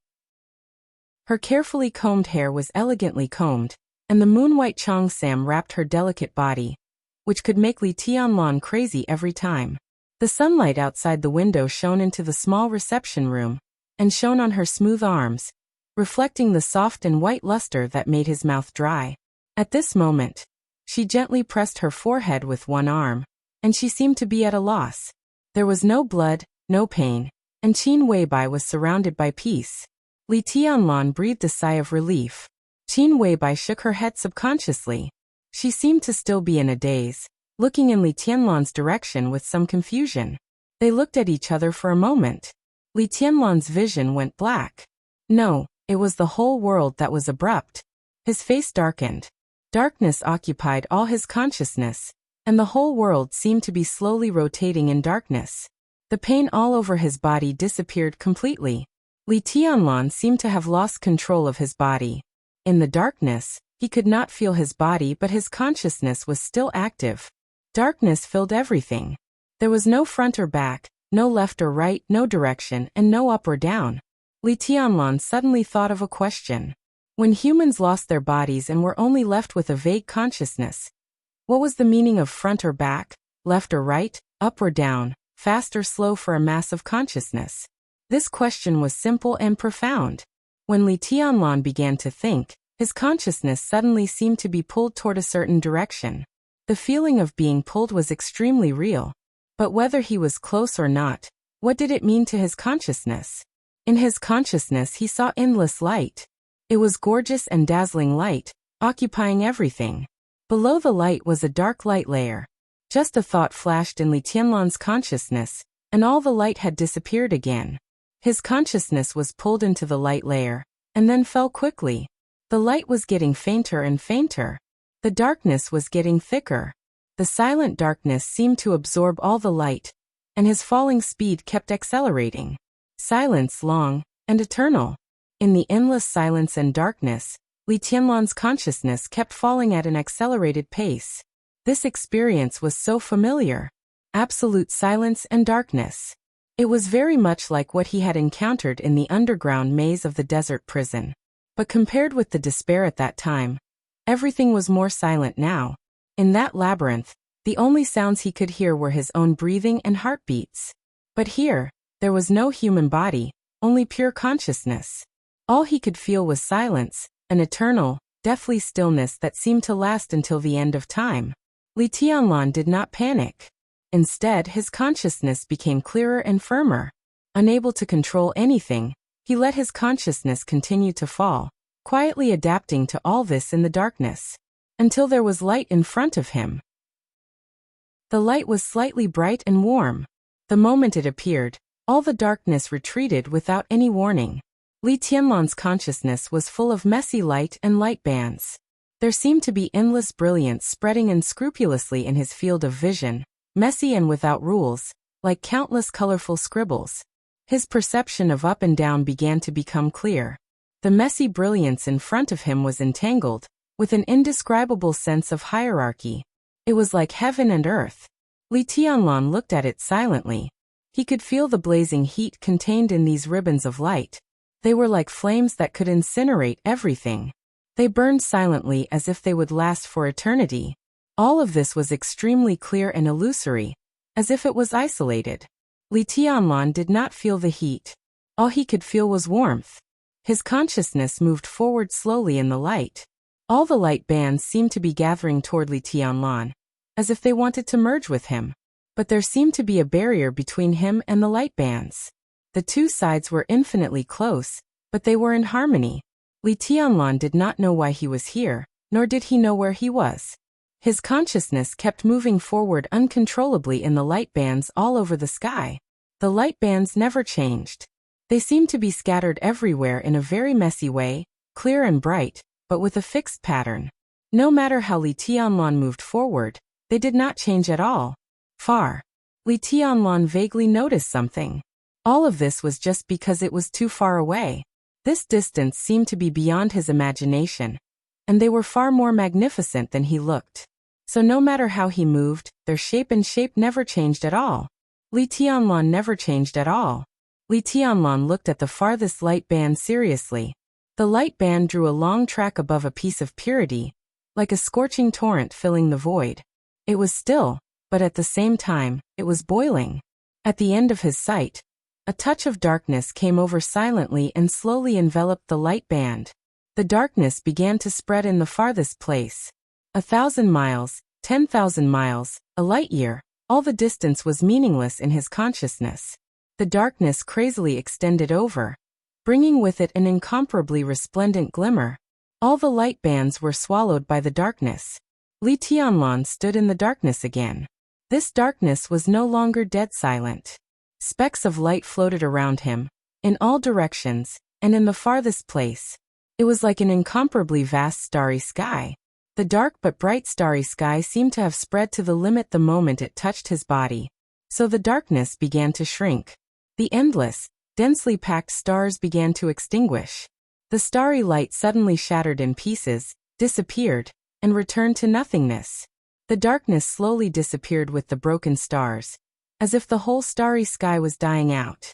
Her carefully combed hair was elegantly combed, and the moon-white cheongsam wrapped her delicate body, which could make Li Tianlan crazy every time. The sunlight outside the window shone into the small reception room, and shone on her smooth arms, reflecting the soft and white luster that made his mouth dry. At this moment, she gently pressed her forehead with one arm, and she seemed to be at a loss. There was no blood, no pain, and Qin Weibai was surrounded by peace. Li Tianlan breathed a sigh of relief. Qin Weibai shook her head subconsciously. She seemed to still be in a daze, looking in Li Tianlan's direction with some confusion. They looked at each other for a moment. Li Tianlan's vision went black. No, it was the whole world that was abrupt. His face darkened. Darkness occupied all his consciousness, and the whole world seemed to be slowly rotating in darkness. The pain all over his body disappeared completely. Li Tianlan seemed to have lost control of his body. In the darkness, he could not feel his body, but his consciousness was still active. Darkness filled everything. There was no front or back, no left or right, no direction, and no up or down. Li Tianlan suddenly thought of a question. When humans lost their bodies and were only left with a vague consciousness, what was the meaning of front or back, left or right, up or down, fast or slow for a mass of consciousness? This question was simple and profound. When Li Tianlan began to think, his consciousness suddenly seemed to be pulled toward a certain direction. The feeling of being pulled was extremely real. But whether he was close or not, what did it mean to his consciousness? In his consciousness he saw endless light. It was gorgeous and dazzling light, occupying everything. Below the light was a dark light layer. Just a thought flashed in Li Tianlan's consciousness, and all the light had disappeared again. His consciousness was pulled into the light layer, and then fell quickly. The light was getting fainter and fainter. The darkness was getting thicker. The silent darkness seemed to absorb all the light, and his falling speed kept accelerating. Silence long and eternal. In the endless silence and darkness, Li Tianlan's consciousness kept falling at an accelerated pace. This experience was so familiar. Absolute silence and darkness. It was very much like what he had encountered in the underground maze of the desert prison. But compared with the despair at that time, everything was more silent now. In that labyrinth, the only sounds he could hear were his own breathing and heartbeats. But here, there was no human body, only pure consciousness. All he could feel was silence, an eternal, deathly stillness that seemed to last until the end of time. Li Tianlan did not panic. Instead, his consciousness became clearer and firmer. Unable to control anything, he let his consciousness continue to fall, quietly adapting to all this in the darkness, until there was light in front of him. The light was slightly bright and warm. The moment it appeared, all the darkness retreated without any warning. Li Tianlan's consciousness was full of messy light and light bands. There seemed to be endless brilliance spreading unscrupulously in his field of vision, messy and without rules, like countless colorful scribbles. His perception of up and down began to become clear. The messy brilliance in front of him was entangled, with an indescribable sense of hierarchy. It was like heaven and earth. Li Tianlan looked at it silently. He could feel the blazing heat contained in these ribbons of light. They were like flames that could incinerate everything. They burned silently as if they would last for eternity. All of this was extremely clear and illusory, as if it was isolated. Li Tianlan did not feel the heat. All he could feel was warmth. His consciousness moved forward slowly in the light. All the light bands seemed to be gathering toward Li Tianlan, as if they wanted to merge with him. But there seemed to be a barrier between him and the light bands. The two sides were infinitely close, but they were in harmony. Li Tianlan did not know why he was here, nor did he know where he was. His consciousness kept moving forward uncontrollably in the light bands all over the sky. The light bands never changed. They seemed to be scattered everywhere in a very messy way, clear and bright, but with a fixed pattern. No matter how Li Tianlan moved forward, they did not change at all. Far. Li Tianlan vaguely noticed something. All of this was just because it was too far away. This distance seemed to be beyond his imagination, and they were far more magnificent than he looked. So no matter how he moved, their shape never changed at all. Li Tianlan never changed at all. Li Tianlan looked at the farthest light band seriously. The light band drew a long track above a piece of purity, like a scorching torrent filling the void. It was still, but at the same time, it was boiling. At the end of his sight, a touch of darkness came over silently and slowly enveloped the light band. The darkness began to spread in the farthest place. 1,000 miles, 10,000 miles, a light year, all the distance was meaningless in his consciousness. The darkness crazily extended over, bringing with it an incomparably resplendent glimmer. All the light bands were swallowed by the darkness. Li Tianlan stood in the darkness again. This darkness was no longer dead silent. Specks of light floated around him, in all directions, and in the farthest place. It was like an incomparably vast starry sky. The dark but bright starry sky seemed to have spread to the limit the moment it touched his body. So the darkness began to shrink. The endless, densely packed stars began to extinguish. The starry light suddenly shattered in pieces, disappeared, and returned to nothingness. The darkness slowly disappeared with the broken stars, as if the whole starry sky was dying out.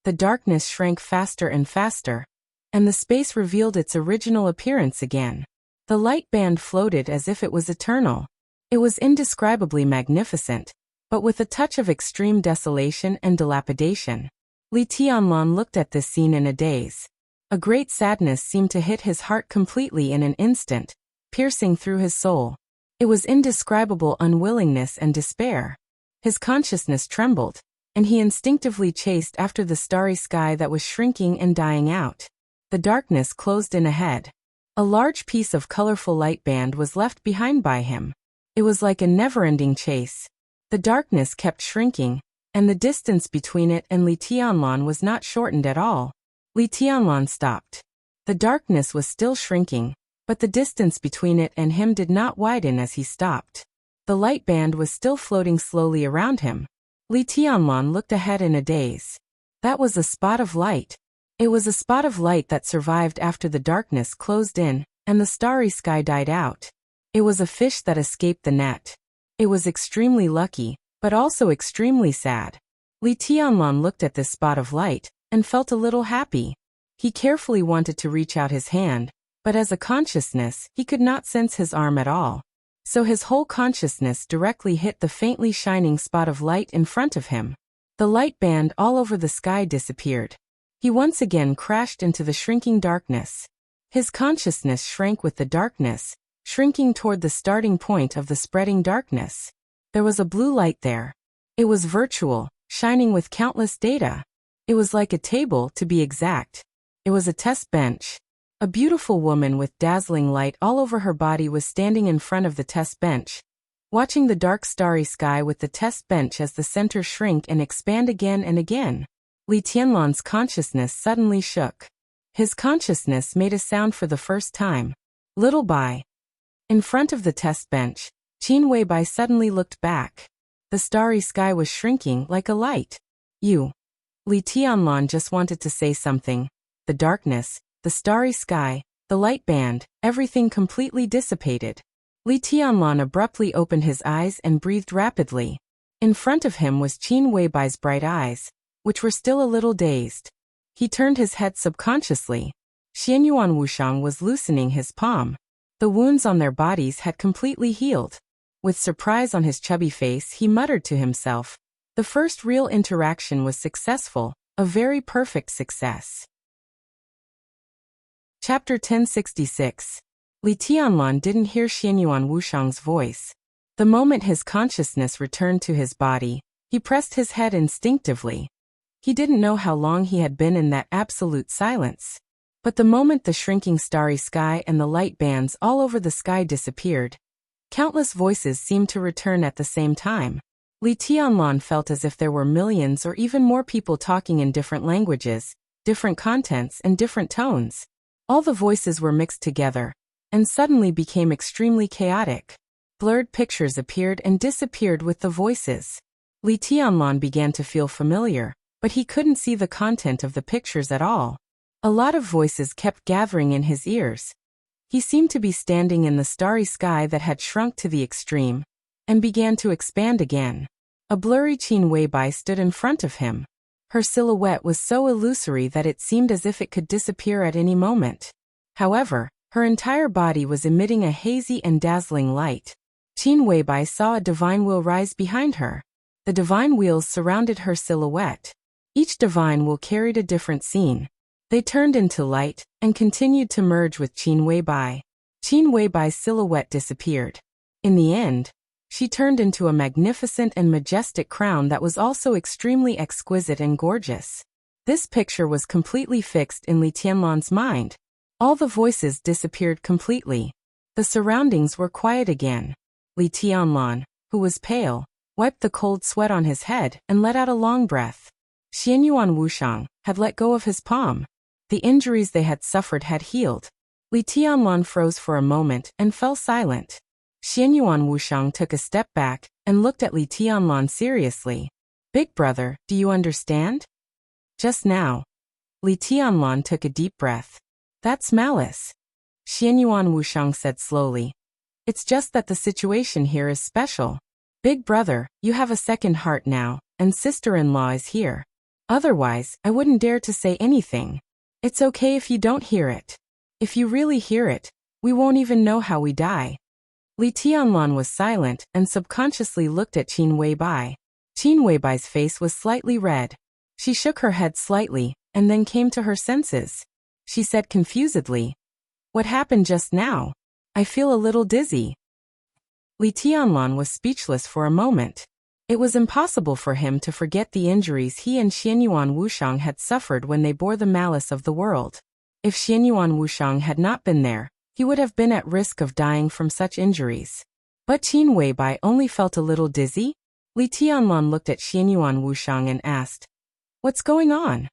The darkness shrank faster and faster, and the space revealed its original appearance again. The light band floated as if it was eternal. It was indescribably magnificent, but with a touch of extreme desolation and dilapidation. Li Tianlan looked at this scene in a daze. A great sadness seemed to hit his heart completely in an instant, piercing through his soul. It was indescribable unwillingness and despair. His consciousness trembled, and he instinctively chased after the starry sky that was shrinking and dying out. The darkness closed in ahead. A large piece of colorful light band was left behind by him. It was like a never-ending chase. The darkness kept shrinking, and the distance between it and Li Tianlan was not shortened at all. Li Tianlan stopped. The darkness was still shrinking, but the distance between it and him did not widen as he stopped. The light band was still floating slowly around him. Li Tianlan looked ahead in a daze. That was a spot of light. It was a spot of light that survived after the darkness closed in, and the starry sky died out. It was a fish that escaped the net. It was extremely lucky, but also extremely sad. Li Tianlan looked at this spot of light, and felt a little happy. He carefully wanted to reach out his hand, but as a consciousness, he could not sense his arm at all. So his whole consciousness directly hit the faintly shining spot of light in front of him. The light band all over the sky disappeared. He once again crashed into the shrinking darkness. His consciousness shrank with the darkness, shrinking toward the starting point of the spreading darkness. There was a blue light there. It was virtual, shining with countless data. It was like a table, to be exact. It was a test bench. A beautiful woman with dazzling light all over her body was standing in front of the test bench, watching the dark starry sky with the test bench as the center shrink and expand again and again. Li Tianlan's consciousness suddenly shook. His consciousness made a sound for the first time. Little Bai. In front of the test bench, Qin Weibai suddenly looked back. The starry sky was shrinking like a light. Li Tianlan just wanted to say something. The darkness, the starry sky, the light band, everything completely dissipated. Li Tianlan abruptly opened his eyes and breathed rapidly. In front of him was Qin Weibai's bright eyes, which were still a little dazed. He turned his head subconsciously. Xianyuan Wuxiang was loosening his palm. The wounds on their bodies had completely healed. With surprise on his chubby face, he muttered to himself. The first real interaction was successful, a very perfect success. Chapter 1066. Li Tianlan didn't hear Xianyuan Wuxiang's voice. The moment his consciousness returned to his body, he pressed his head instinctively. He didn't know how long he had been in that absolute silence. But the moment the shrinking starry sky and the light bands all over the sky disappeared, countless voices seemed to return at the same time. Li Tianlan felt as if there were millions or even more people talking in different languages, different contents, and different tones. All the voices were mixed together, and suddenly became extremely chaotic. Blurred pictures appeared and disappeared with the voices. Li Tianlan began to feel familiar, but he couldn't see the content of the pictures at all. A lot of voices kept gathering in his ears. He seemed to be standing in the starry sky that had shrunk to the extreme, and began to expand again. A blurry Qin Weibai stood in front of him. Her silhouette was so illusory that it seemed as if it could disappear at any moment. However, her entire body was emitting a hazy and dazzling light. Qin Weibai saw a divine wheel rise behind her. The divine wheels surrounded her silhouette. Each divine wheel carried a different scene. They turned into light, and continued to merge with Qin Weibai. Qin Weibai's silhouette disappeared. In the end, she turned into a magnificent and majestic crown that was also extremely exquisite and gorgeous. This picture was completely fixed in Li Tianlan's mind. All the voices disappeared completely. The surroundings were quiet again. Li Tianlan, who was pale, wiped the cold sweat on his head and let out a long breath. Xianyuan Wuxiang had let go of his palm. The injuries they had suffered had healed. Li Tianlan froze for a moment and fell silent. Xianyuan Wuxiang took a step back and looked at Li Tianlan seriously. "Big brother, do you understand?" Just now. Li Tianlan took a deep breath. That's malice. Xianyuan Wushang said slowly. It's just that the situation here is special. Big brother, you have a second heart now, and sister-in-law is here. Otherwise, I wouldn't dare to say anything. It's okay if you don't hear it. If you really hear it, we won't even know how we die. Li Tianlan was silent and subconsciously looked at Qin Weibai. Qin Weibai's face was slightly red. She shook her head slightly, and then came to her senses. She said confusedly, "What happened just now? I feel a little dizzy." Li Tianlan was speechless for a moment. It was impossible for him to forget the injuries he and Xianyuan Wushang had suffered when they bore the malice of the world. If Xianyuan Wushang had not been there, he would have been at risk of dying from such injuries. But Qin Weibai only felt a little dizzy? Li Tianlan looked at Xianyuan Wushang and asked, "What's going on?"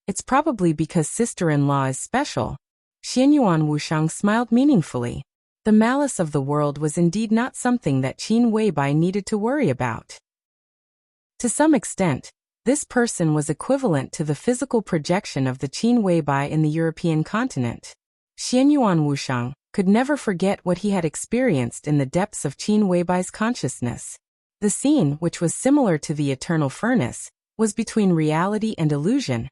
"It's probably because sister-in-law is special." Xianyuan Wushang smiled meaningfully. The malice of the world was indeed not something that Qin Weibai needed to worry about. To some extent, this person was equivalent to the physical projection of the Qin Weibai in the European continent. Xianyuan Wushang could never forget what he had experienced in the depths of Qin Weibai's consciousness. The scene, which was similar to the eternal furnace, was between reality and illusion,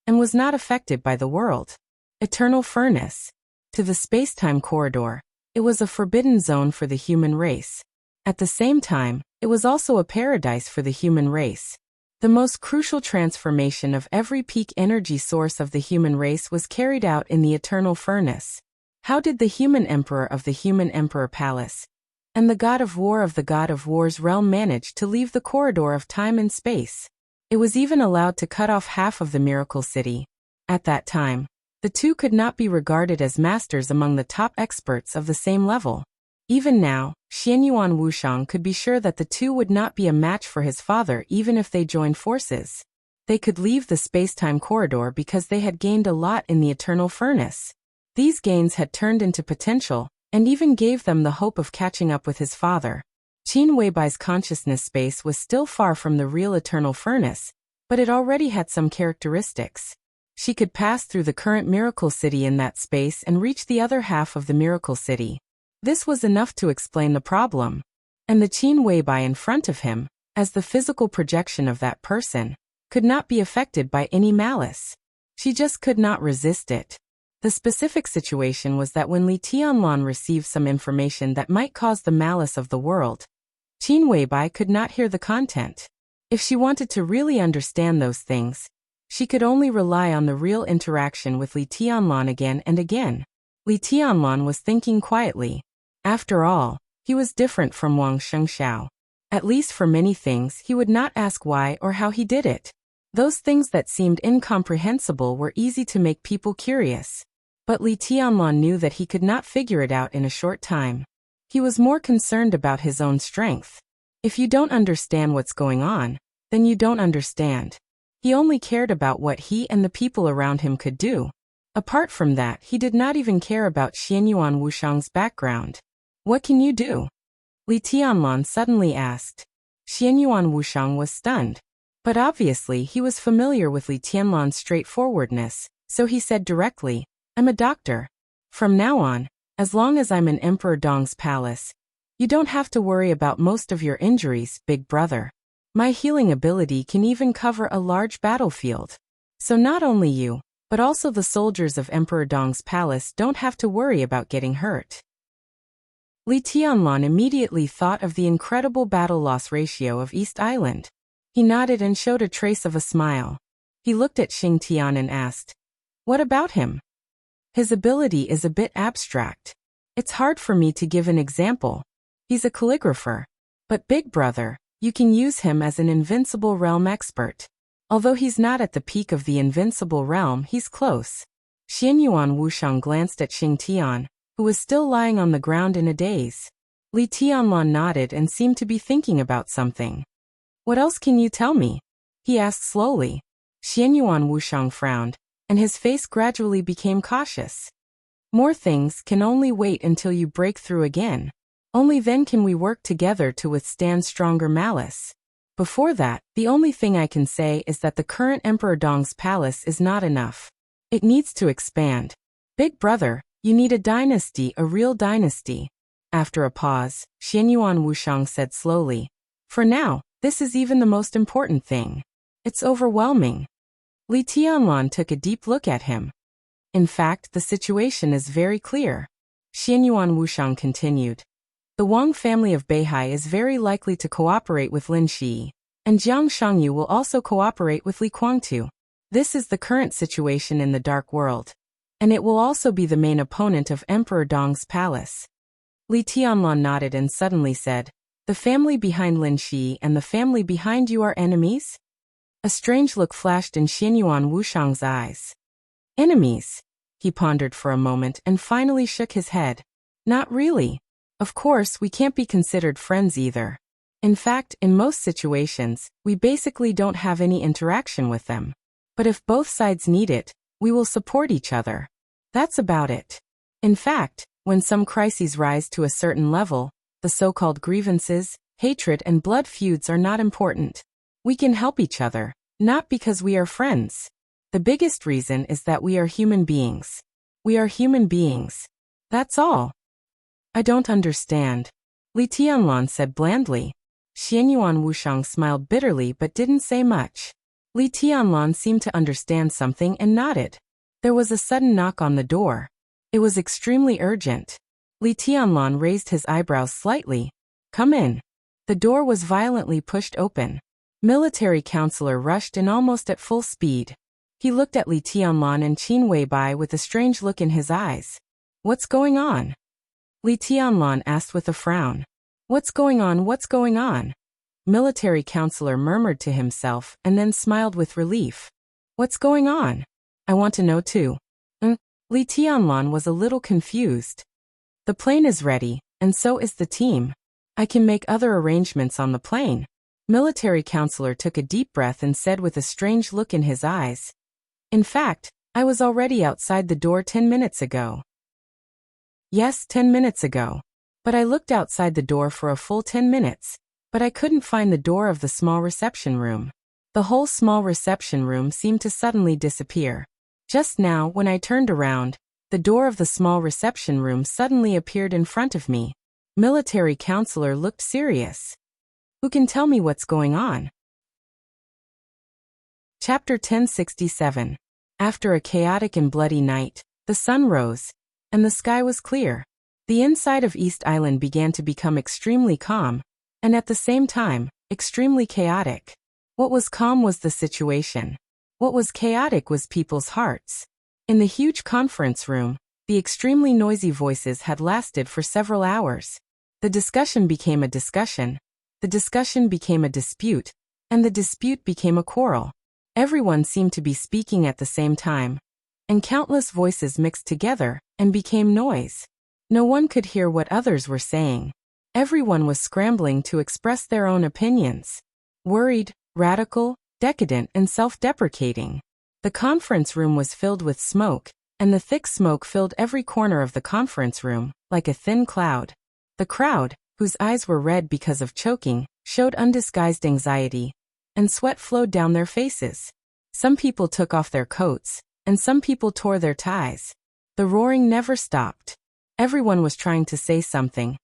and was not affected by the world. Eternal furnace. To the space-time corridor, it was a forbidden zone for the human race. At the same time, it was also a paradise for the human race. The most crucial transformation of every peak energy source of the human race was carried out in the eternal furnace. How did the human emperor of the human emperor palace and the god of war of the god of war's realm manage to leave the corridor of time and space? It was even allowed to cut off half of the miracle city. At that time, the two could not be regarded as masters among the top experts of the same level. Even now, Xianyuan Wushang could be sure that the two would not be a match for his father even if they joined forces. They could leave the space-time corridor because they had gained a lot in the eternal furnace. These gains had turned into potential, and even gave them the hope of catching up with his father. Qin Weibai's consciousness space was still far from the real eternal furnace, but it already had some characteristics. She could pass through the current miracle city in that space and reach the other half of the miracle city. This was enough to explain the problem. And the Qin Weibai in front of him, as the physical projection of that person, could not be affected by any malice. She just could not resist it. The specific situation was that when Li Tianlan received some information that might cause the malice of the world, Qin Weibai could not hear the content. If she wanted to really understand those things, she could only rely on the real interaction with Li Tianlan again and again. Li Tianlan was thinking quietly. After all, he was different from Wang Shengxiao. At least for many things he would not ask why or how he did it. Those things that seemed incomprehensible were easy to make people curious. But Li Tianlan knew that he could not figure it out in a short time. He was more concerned about his own strength. If you don't understand what's going on, then you don't understand. He only cared about what he and the people around him could do. Apart from that, he did not even care about Xianyuan Wushang's background. "What can you do?" Li Tianlan suddenly asked. Xianyuan Wushang was stunned. But obviously he was familiar with Li Tianlan's straightforwardness, so he said directly, "I'm a doctor. From now on, as long as I'm in Emperor Dong's palace, you don't have to worry about most of your injuries, big brother. My healing ability can even cover a large battlefield. So not only you, but also the soldiers of Emperor Dong's palace don't have to worry about getting hurt." Li Tianlan immediately thought of the incredible battle loss ratio of East Island. He nodded and showed a trace of a smile. He looked at Xing Tian and asked, "What about him?" "His ability is a bit abstract. It's hard for me to give an example. He's a calligrapher. But big brother, you can use him as an invincible realm expert. Although he's not at the peak of the invincible realm, he's close." Xianyuan Wushang glanced at Xing Tian, who was still lying on the ground in a daze. Li Tianlan nodded and seemed to be thinking about something. "What else can you tell me?" he asked slowly. Xianyuan Wushang frowned, and his face gradually became cautious. "More things can only wait until you break through again. Only then can we work together to withstand stronger malice." Before that, the only thing I can say is that the current Emperor Dong's palace is not enough. It needs to expand. Big brother, you need a dynasty, a real dynasty. After a pause, Xianyuan Wushang said slowly. For now, this is even the most important thing. It's overwhelming. Li Tianlan took a deep look at him. In fact, the situation is very clear. Xianyuan Wushang continued. The Wang family of Beihai is very likely to cooperate with Lin Shi, and Jiang Shangyu will also cooperate with Li Kuangtu. This is the current situation in the Dark World, and it will also be the main opponent of Emperor Dong's palace. Li Tianlan nodded and suddenly said, the family behind Lin Shi and the family behind you are enemies? A strange look flashed in Xianyuan Wushang's eyes. Enemies? He pondered for a moment and finally shook his head. Not really. Of course, we can't be considered friends either. In fact, in most situations, we basically don't have any interaction with them. But if both sides need it, we will support each other. That's about it. In fact, when some crises rise to a certain level, the so-called grievances, hatred and blood feuds are not important. We can help each other, not because we are friends. The biggest reason is that we are human beings. We are human beings. That's all. I don't understand. Li Tianlan said blandly. Xianyuan Wushang smiled bitterly but didn't say much. Li Tianlan seemed to understand something and nodded. There was a sudden knock on the door. It was extremely urgent. Li Tianlan raised his eyebrows slightly. Come in. The door was violently pushed open. Military counselor rushed in almost at full speed. He looked at Li Tianlan and Qin Weibai with a strange look in his eyes. What's going on? Li Tianlan asked with a frown. What's going on? What's going on? Military counselor murmured to himself and then smiled with relief. What's going on? I want to know too. Li Tianlan was a little confused. The plane is ready, and so is the team. I can make other arrangements on the plane. Military counselor took a deep breath and said with a strange look in his eyes. In fact, I was already outside the door 10 minutes ago. Yes, 10 minutes ago. But I looked outside the door for a full 10 minutes, but I couldn't find the door of the small reception room. The whole small reception room seemed to suddenly disappear. Just now, when I turned around, the door of the small reception room suddenly appeared in front of me. Military counselor looked serious. Who can tell me what's going on? Chapter 1067. After a chaotic and bloody night, the sun rose, and the sky was clear. The inside of East Island began to become extremely calm, and at the same time, extremely chaotic. What was calm was the situation. What was chaotic was people's hearts. In the huge conference room, the extremely noisy voices had lasted for several hours. The discussion became a discussion. The discussion became a dispute, and the dispute became a quarrel. Everyone seemed to be speaking at the same time, and countless voices mixed together and became noise. No one could hear what others were saying. Everyone was scrambling to express their own opinions. Worried, radical, decadent, and self-deprecating. The conference room was filled with smoke, and the thick smoke filled every corner of the conference room, like a thin cloud. The crowd, whose eyes were red because of choking, showed undisguised anxiety, and sweat flowed down their faces. Some people took off their coats, and some people tore their ties. The roaring never stopped. Everyone was trying to say something,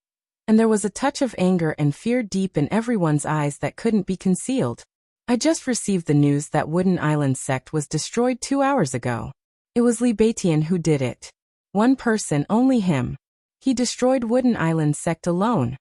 and there was a touch of anger and fear deep in everyone's eyes that couldn't be concealed. I just received the news that Wooden Island sect was destroyed 2 hours ago. It was Li Beitian who did it. One person, only him. He destroyed Wooden Island sect alone.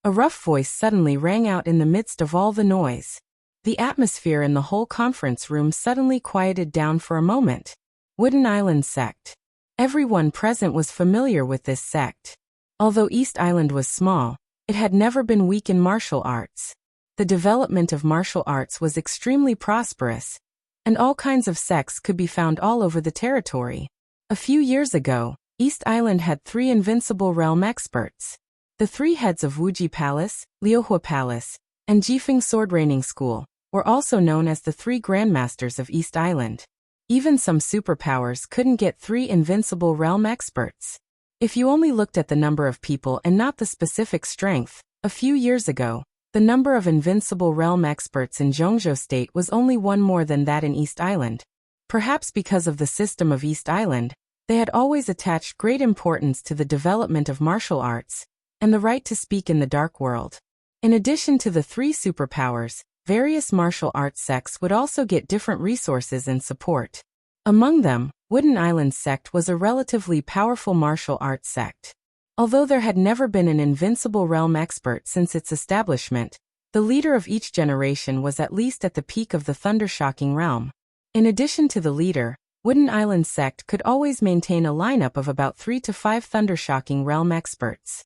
A rough voice suddenly rang out in the midst of all the noise. The atmosphere in the whole conference room suddenly quieted down for a moment. Wooden Island sect. Everyone present was familiar with this sect. Although East Island was small, it had never been weak in martial arts. The development of martial arts was extremely prosperous, and all kinds of sects could be found all over the territory. A few years ago, East Island had 3 invincible realm experts. The 3 heads of Wuji Palace, Liuhua Palace, and Jifeng Sword Training School were also known as the 3 grandmasters of East Island. Even some superpowers couldn't get 3 invincible realm experts. If you only looked at the number of people and not the specific strength, a few years ago, The number of invincible realm experts in Zhongzhou State was only one more than that in East Island. Perhaps because of the system of East Island, they had always attached great importance to the development of martial arts and the right to speak in the dark world. In addition to the 3 superpowers, various martial arts sects would also get different resources and support. Among them, Wooden Island sect was a relatively powerful martial arts sect. Although there had never been an invincible realm expert since its establishment, the leader of each generation was at least at the peak of the thundershocking realm. In addition to the leader, Wooden Island sect could always maintain a lineup of about 3 to 5 thundershocking realm experts.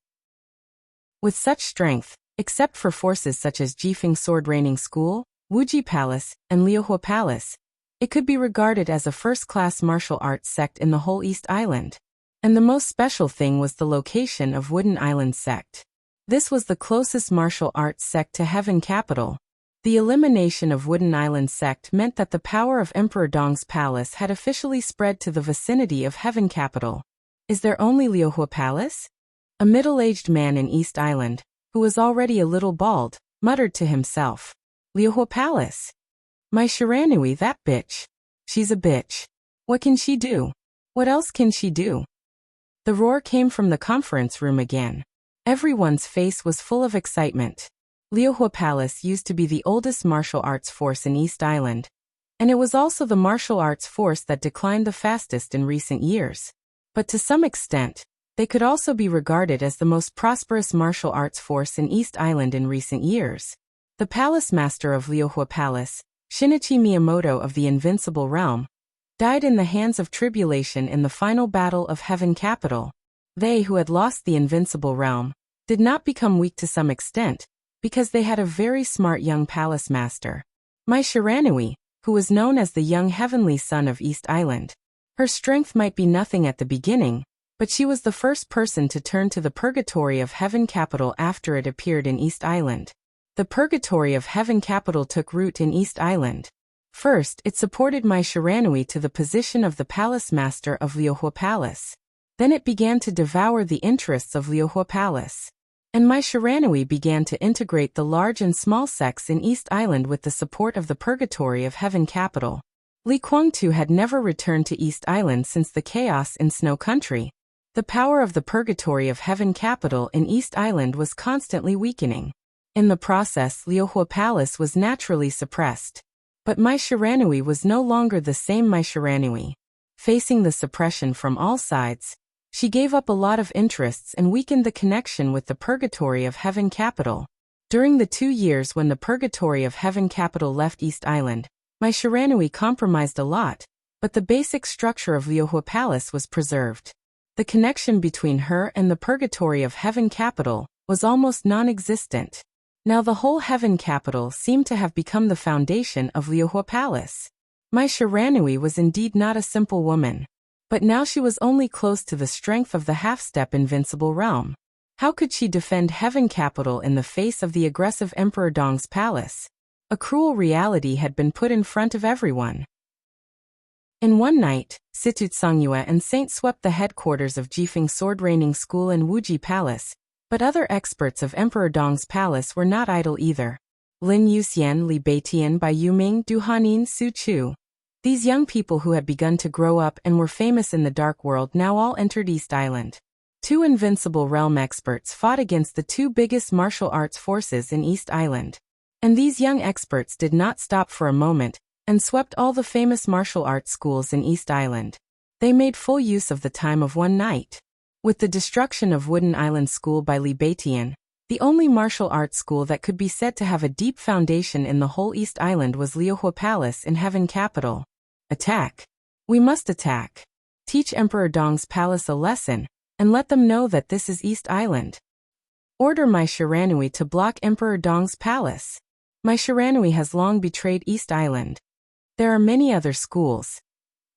With such strength, except for forces such as Jifeng Sword Raining School, Wuji Palace, and Liuhua Palace, it could be regarded as a first-class martial arts sect in the whole East Island. And the most special thing was the location of Wooden Island sect. This was the closest martial arts sect to Heaven Capital. The elimination of Wooden Island sect meant that the power of Emperor Dong's palace had officially spread to the vicinity of Heaven Capital. Is there only Liuhua Palace? A middle-aged man in East Island, who was already a little bald, muttered to himself. Liuhua Palace? My Shiranui, that bitch. She's a bitch. What can she do? What else can she do? The roar came from the conference room again. Everyone's face was full of excitement. Liuhua Palace used to be the oldest martial arts force in East Island, and it was also the martial arts force that declined the fastest in recent years. But to some extent, they could also be regarded as the most prosperous martial arts force in East Island in recent years. The palace master of Liuhua Palace, Shinichi Miyamoto of the Invincible Realm, died in the hands of tribulation in the final battle of Heaven Capital. They who had lost the Invincible Realm did not become weak to some extent, because they had a very smart young palace master, Mai Shiranui, who was known as the young heavenly son of East Island. Her strength might be nothing at the beginning, but she was the first person to turn to the Purgatory of Heaven Capital after it appeared in East Island. The Purgatory of Heaven Capital took root in East Island. First, it supported Mai Shiranui to the position of the palace master of Liuhua Palace. Then it began to devour the interests of Liuhua Palace. And Mai Shiranui began to integrate the large and small sects in East Island with the support of the Purgatory of Heaven Capital. Li Kuangtu had never returned to East Island since the chaos in Snow Country. The power of the Purgatory of Heaven Capital in East Island was constantly weakening. In the process, Liuhua Palace was naturally suppressed. But Mai Shiranui was no longer the same Mai Shiranui. Facing the suppression from all sides, she gave up a lot of interests and weakened the connection with the Purgatory of Heaven Capital. During the 2 years when the Purgatory of Heaven Capital left East Island, Mai Shiranui compromised a lot, but the basic structure of Liuhua Palace was preserved. The connection between her and the Purgatory of Heaven Capital was almost non-existent. Now the whole Heaven Capital seemed to have become the foundation of Liuhua Palace. Mai Shiranui was indeed not a simple woman. But now she was only close to the strength of the half-step Invincible Realm. How could she defend Heaven Capital in the face of the aggressive Emperor Dong's palace? A cruel reality had been put in front of everyone. In one night, Situt Songyue and Saint swept the headquarters of Jifeng Sword Raining School and Wuji Palace. But other experts of Emperor Dong's palace were not idle either. Lin Yuxian, Li Beitian, Bai Yuming, Du Hanin, Su Chu. These young people who had begun to grow up and were famous in the dark world now all entered East Island. 2 invincible realm experts fought against the 2 biggest martial arts forces in East Island. And these young experts did not stop for a moment, and swept all the famous martial arts schools in East Island. They made full use of the time of one night. With the destruction of Wooden Island School by Li Beitian, the only martial arts school that could be said to have a deep foundation in the whole East Island was Liuhua Palace in Heaven Capital. Attack. We must attack. Teach Emperor Dong's palace a lesson, and let them know that this is East Island. Order Mai Shiranui to block Emperor Dong's palace. Mai Shiranui has long betrayed East Island. There are many other schools.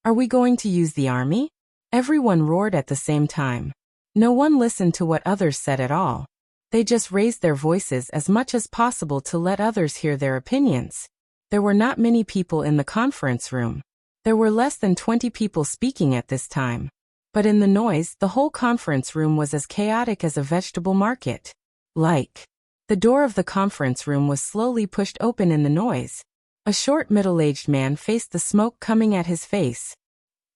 Are we going to use the army? Everyone roared at the same time. No one listened to what others said at all. They just raised their voices as much as possible to let others hear their opinions. There were not many people in the conference room. There were less than 20 people speaking at this time. But in the noise, the whole conference room was as chaotic as a vegetable market. The door of the conference room was slowly pushed open in the noise. A short middle-aged man faced the smoke coming at his face.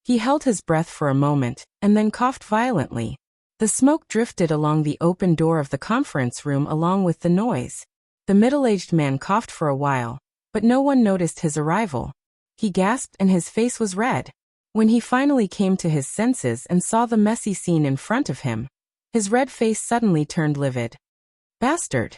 He held his breath for a moment, and then coughed violently. The smoke drifted along the open door of the conference room along with the noise. The middle-aged man coughed for a while, but no one noticed his arrival. He gasped and his face was red. When he finally came to his senses and saw the messy scene in front of him, his red face suddenly turned livid. "Bastard!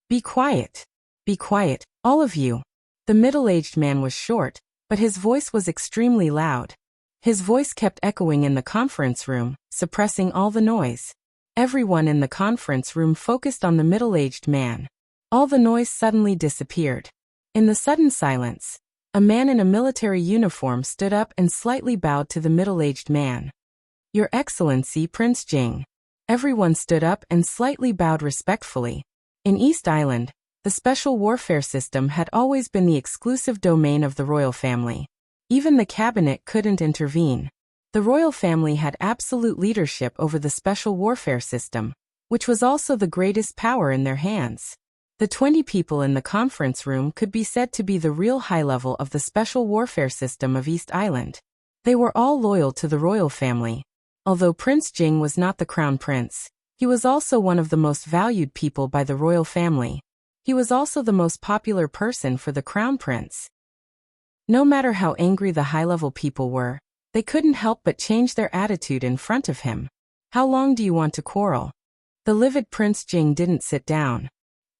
Be quiet. Be quiet, all of you." The middle-aged man was short, but his voice was extremely loud. His voice kept echoing in the conference room, suppressing all the noise. Everyone in the conference room focused on the middle-aged man. All the noise suddenly disappeared. In the sudden silence, a man in a military uniform stood up and slightly bowed to the middle-aged man. "Your Excellency, Prince Jing." Everyone stood up and slightly bowed respectfully. In East Island, the special warfare system had always been the exclusive domain of the royal family. Even the cabinet couldn't intervene. The royal family had absolute leadership over the special warfare system, which was also the greatest power in their hands. The 20 people in the conference room could be said to be the real high level of the special warfare system of East Island. They were all loyal to the royal family. Although Prince Jing was not the crown prince, he was also one of the most valued people by the royal family. He was also the most popular person for the crown prince. No matter how angry the high-level people were, they couldn't help but change their attitude in front of him. "How long do you want to quarrel?" The livid Prince Jing didn't sit down.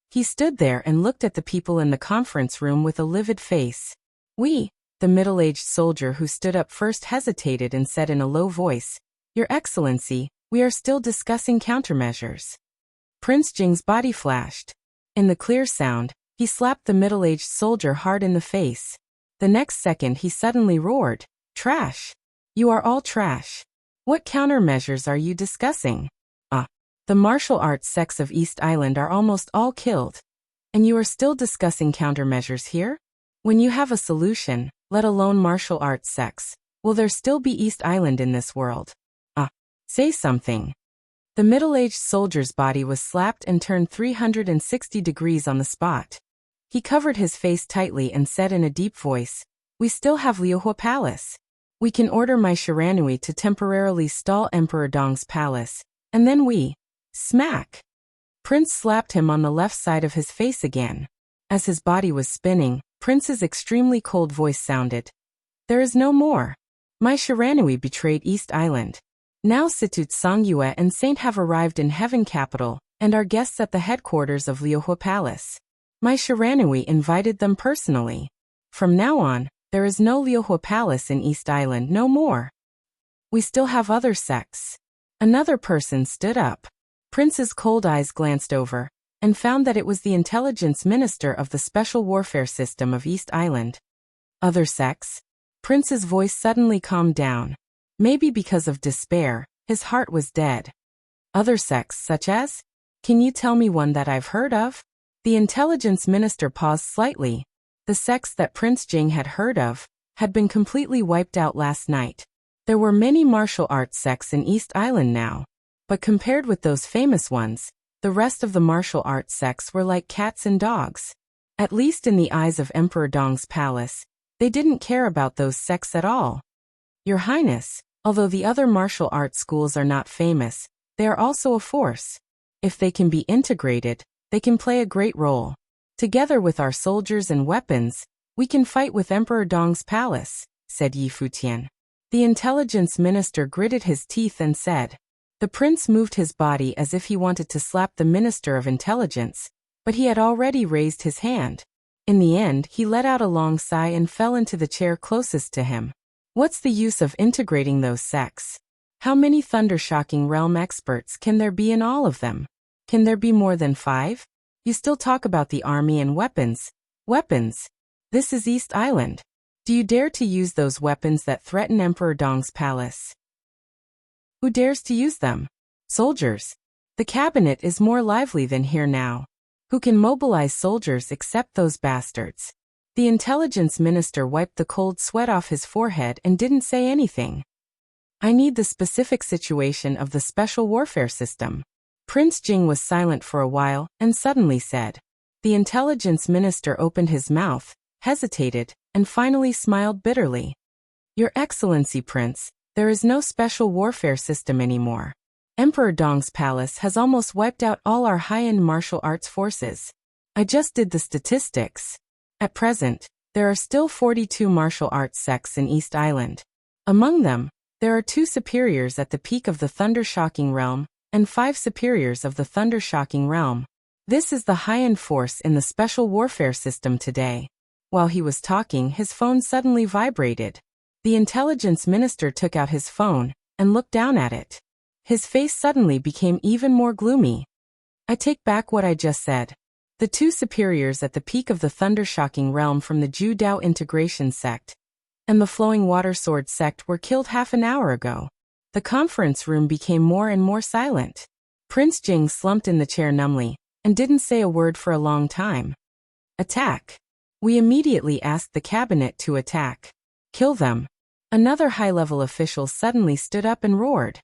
He stood there and looked at the people in the conference room with a livid face. The middle-aged soldier who stood up first hesitated and said in a low voice, "Your Excellency, we are still discussing countermeasures." Prince Jing's body flashed. In the clear sound, he slapped the middle-aged soldier hard in the face. The next second he suddenly roared, "Trash! You are all trash. What countermeasures are you discussing? The martial arts sects of East Island are almost all killed. And you are still discussing countermeasures here? When you have a solution, let alone martial arts sects, will there still be East Island in this world? Say something." The middle-aged soldier's body was slapped and turned 360 degrees on the spot. He covered his face tightly and said in a deep voice, "We still have Liuhua Palace. We can order my Shiranui to temporarily stall Emperor Dong's palace, and then we..." Smack! Prince slapped him on the left side of his face again. As his body was spinning, Prince's extremely cold voice sounded, "There is no more. My Shiranui betrayed East Island. Now Situt Songyue and Saint have arrived in Heaven Capital, and are guests at the headquarters of Liuhua Palace. My Shiranui invited them personally. From now on, there is no Liuhua Palace in East Island no more. We still have other sects." Another person stood up. Prince's cold eyes glanced over, and found that it was the intelligence minister of the special warfare system of East Island. "Other sects?" Prince's voice suddenly calmed down. Maybe because of despair, his heart was dead. "Other sects such as? Can you tell me one that I've heard of?" The intelligence minister paused slightly. The sects that Prince Jing had heard of had been completely wiped out last night. There were many martial arts sects in East Island now, but compared with those famous ones, the rest of the martial arts sects were like cats and dogs. At least in the eyes of Emperor Dong's palace, they didn't care about those sects at all. "Your Highness, although the other martial arts schools are not famous, they are also a force. If they can be integrated, they can play a great role. Together with our soldiers and weapons, we can fight with Emperor Dong's palace," said Yi Futian. The intelligence minister gritted his teeth and said. The prince moved his body as if he wanted to slap the minister of intelligence, but he had already raised his hand. In the end, he let out a long sigh and fell into the chair closest to him. What's the use of integrating those sects? How many thunder-shocking realm experts can there be in all of them? Can there be more than 5? You still talk about the army and weapons. Weapons? This is East Island. Do you dare to use those weapons that threaten Emperor Dong's palace? Who dares to use them? Soldiers. The cabinet is more lively than here now. Who can mobilize soldiers except those bastards? The intelligence minister wiped the cold sweat off his forehead and didn't say anything. I need the specific situation of the special warfare system. Prince Jing was silent for a while and suddenly said. The intelligence minister opened his mouth, hesitated, and finally smiled bitterly. Your Excellency, Prince, there is no special warfare system anymore. Emperor Dong's palace has almost wiped out all our high-end martial arts forces. I just did the statistics. At present, there are still 42 martial arts sects in East Island. Among them, there are 2 superiors at the peak of the Thunder-Shocking Realm, and 5 superiors of the Thunder-Shocking Realm. This is the high-end force in the special warfare system today. While he was talking, his phone suddenly vibrated. The intelligence minister took out his phone and looked down at it. His face suddenly became even more gloomy. I take back what I just said. The 2 superiors at the peak of the Thunder-Shocking Realm from the Ju Dao Integration Sect and the Flowing Water Sword Sect were killed half an hour ago. The conference room became more and more silent. Prince Jing slumped in the chair numbly and didn't say a word for a long time. Attack. We immediately asked the cabinet to attack. Kill them. Another high-level official suddenly stood up and roared.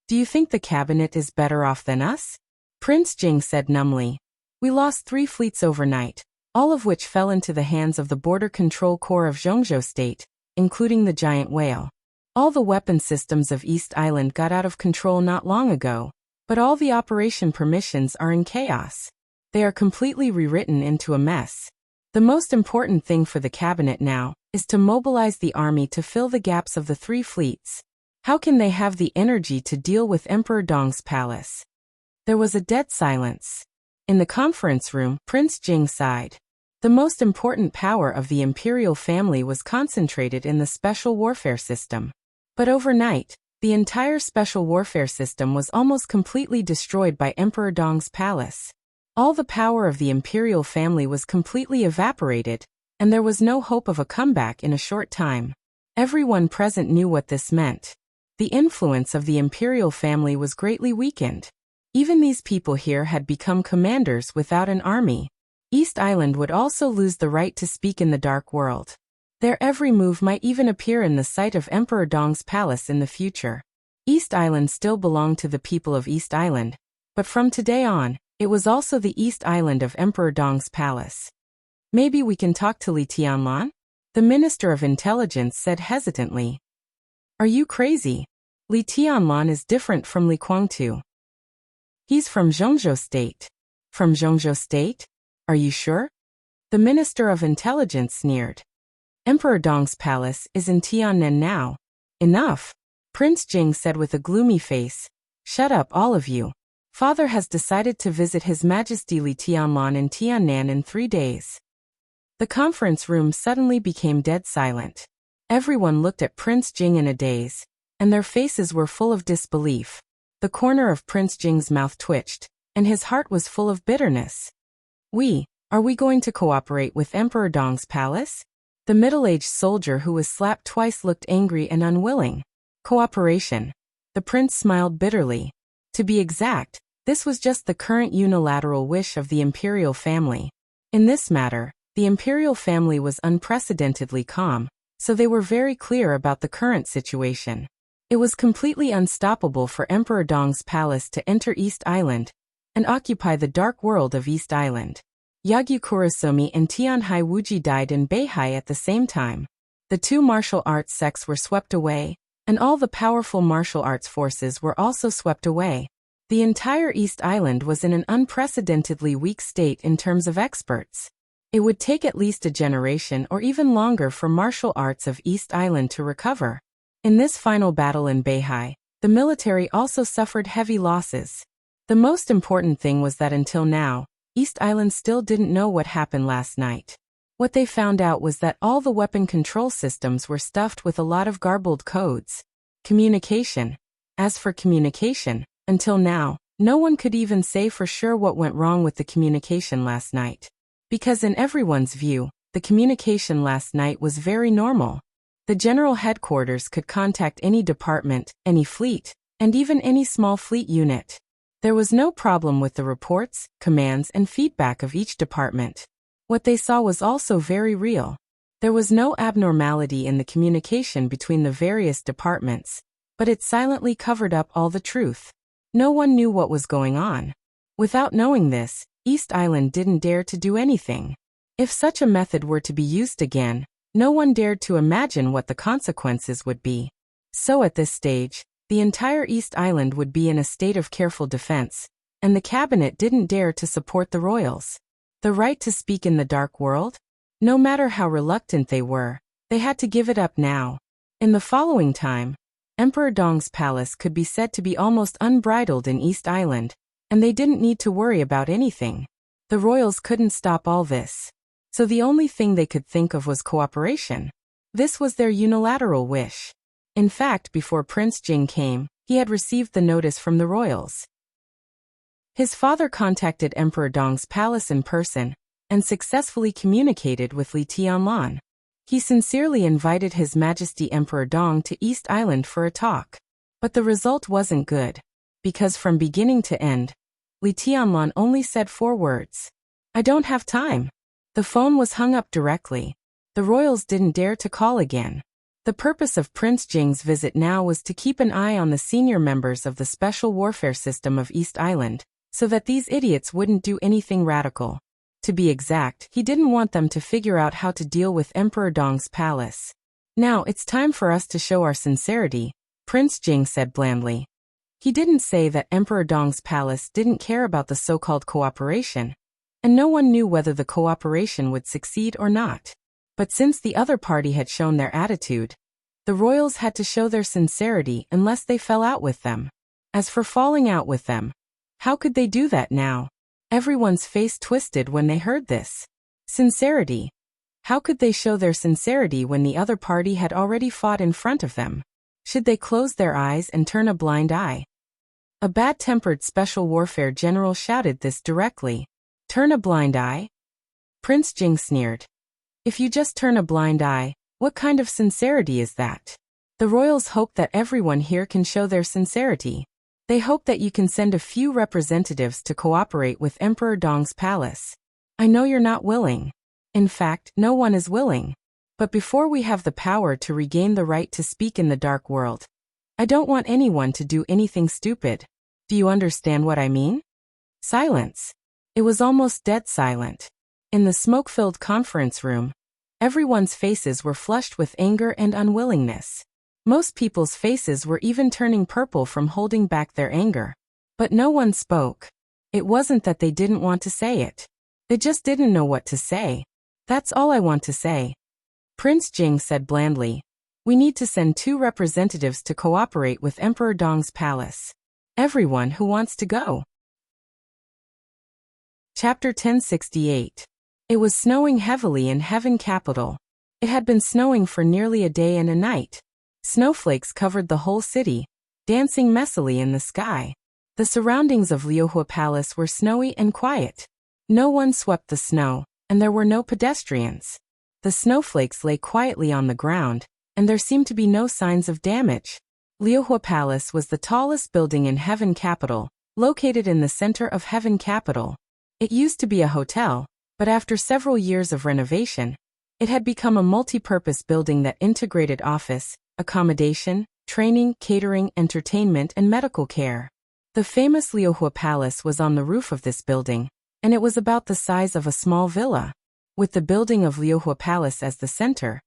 Do you think the cabinet is better off than us? Prince Jing said numbly. We lost 3 fleets overnight, all of which fell into the hands of the Border Control Corps of Zhongzhou State, including the giant whale. All the weapon systems of East Island got out of control not long ago, but all the operation permissions are in chaos. They are completely rewritten into a mess. The most important thing for the cabinet now is to mobilize the army to fill the gaps of the 3 fleets. How can they have the energy to deal with Emperor Dong's palace? There was a dead silence. In the conference room, Prince Jing sighed. The most important power of the imperial family was concentrated in the special warfare system. But overnight, the entire special warfare system was almost completely destroyed by Emperor Dong's palace. All the power of the imperial family was completely evaporated, and there was no hope of a comeback in a short time. Everyone present knew what this meant. The influence of the imperial family was greatly weakened. Even these people here had become commanders without an army. East Island would also lose the right to speak in the dark world. Their every move might even appear in the sight of Emperor Dong's palace in the future. East Island still belonged to the people of East Island, but from today on, it was also the East Island of Emperor Dong's palace. Maybe we can talk to Li Tianlan? The Minister of Intelligence said hesitantly. Are you crazy? Li Tianlan is different from Li Guangtu. He's from Zhongzhou State. From Zhongzhou State? Are you sure? The Minister of Intelligence sneered. Emperor Dong's palace is in Tiannan now. Enough, Prince Jing said with a gloomy face. Shut up, all of you. Father has decided to visit His Majesty Li Tianlan in Tiannan in 3 days. The conference room suddenly became dead silent. Everyone looked at Prince Jing in a daze, and their faces were full of disbelief. The corner of Prince Jing's mouth twitched, and his heart was full of bitterness. Are we going to cooperate with Emperor Dong's palace? The middle-aged soldier who was slapped twice looked angry and unwilling. Cooperation. The prince smiled bitterly. To be exact, this was just the current unilateral wish of the imperial family. In this matter, the imperial family was unprecedentedly calm, so they were very clear about the current situation. It was completely unstoppable for Emperor Dong's palace to enter East Island and occupy the dark world of East Island. Yagyu Kurosomi and Tianhai Wuji died in Beihai at the same time. The 2 martial arts sects were swept away, and all the powerful martial arts forces were also swept away. The entire East Island was in an unprecedentedly weak state in terms of experts. It would take at least a generation or even longer for martial arts of East Island to recover. In this final battle in Beihai, the military also suffered heavy losses. The most important thing was that until now, East Island still didn't know what happened last night. What they found out was that all the weapon control systems were stuffed with a lot of garbled codes. Communication. As for communication, until now, no one could even say for sure what went wrong with the communication last night. Because in everyone's view, the communication last night was very normal. The general headquarters could contact any department, any fleet, and even any small fleet unit. There was no problem with the reports, commands, and feedback of each department. What they saw was also very real. There was no abnormality in the communication between the various departments, but it silently covered up all the truth. No one knew what was going on. Without knowing this, East Island didn't dare to do anything. If such a method were to be used again, no one dared to imagine what the consequences would be. So at this stage, the entire East Island would be in a state of careful defense, and the cabinet didn't dare to support the royals. The right to speak in the dark world? No matter how reluctant they were, they had to give it up now. In the following time, Emperor Dong's palace could be said to be almost unbridled in East Island, and they didn't need to worry about anything. The royals couldn't stop all this. So the only thing they could think of was cooperation. This was their unilateral wish. In fact, before Prince Jing came, he had received the notice from the royals. His father contacted Emperor Dong's palace in person and successfully communicated with Li Tianlan. He sincerely invited His Majesty Emperor Dong to East Island for a talk. But the result wasn't good, because from beginning to end, Li Tianlan only said 4 words. "I don't have time." The phone was hung up directly. The royals didn't dare to call again. The purpose of Prince Jing's visit now was to keep an eye on the senior members of the special warfare system of East Island, so that these idiots wouldn't do anything radical. To be exact, he didn't want them to figure out how to deal with Emperor Dong's palace. "Now it's time for us to show our sincerity," Prince Jing said blandly. He didn't say that Emperor Dong's palace didn't care about the so-called cooperation, and no one knew whether the cooperation would succeed or not. But since the other party had shown their attitude, the royals had to show their sincerity unless they fell out with them. As for falling out with them, how could they do that now? Everyone's face twisted when they heard this. Sincerity. How could they show their sincerity when the other party had already fought in front of them? Should they close their eyes and turn a blind eye? A bad-tempered special warfare general shouted this directly. "Turn a blind eye?" Prince Jing sneered. "If you just turn a blind eye, what kind of sincerity is that? The royals hope that everyone here can show their sincerity. They hope that you can send a few representatives to cooperate with Emperor Dong's palace. I know you're not willing. In fact, no one is willing. But before we have the power to regain the right to speak in the dark world, I don't want anyone to do anything stupid. Do you understand what I mean?" Silence. It was almost dead silent. In the smoke-filled conference room, everyone's faces were flushed with anger and unwillingness. Most people's faces were even turning purple from holding back their anger. But no one spoke. It wasn't that they didn't want to say it. They just didn't know what to say. "That's all I want to say." Prince Jing said blandly, "We need to send 2 representatives to cooperate with Emperor Dong's palace. Everyone who wants to go." Chapter 1068. It was snowing heavily in Heaven Capital. It had been snowing for nearly a day and a night. Snowflakes covered the whole city, dancing messily in the sky. The surroundings of Liuhua Palace were snowy and quiet. No one swept the snow, and there were no pedestrians. The snowflakes lay quietly on the ground, and there seemed to be no signs of damage. Liuhua Palace was the tallest building in Heaven Capital, located in the center of Heaven Capital. It used to be a hotel, but after several years of renovation, it had become a multi-purpose building that integrated office, accommodation, training, catering, entertainment, and medical care. The famous Liuhua Palace was on the roof of this building, and it was about the size of a small villa. With the building of Liuhua Palace as the center,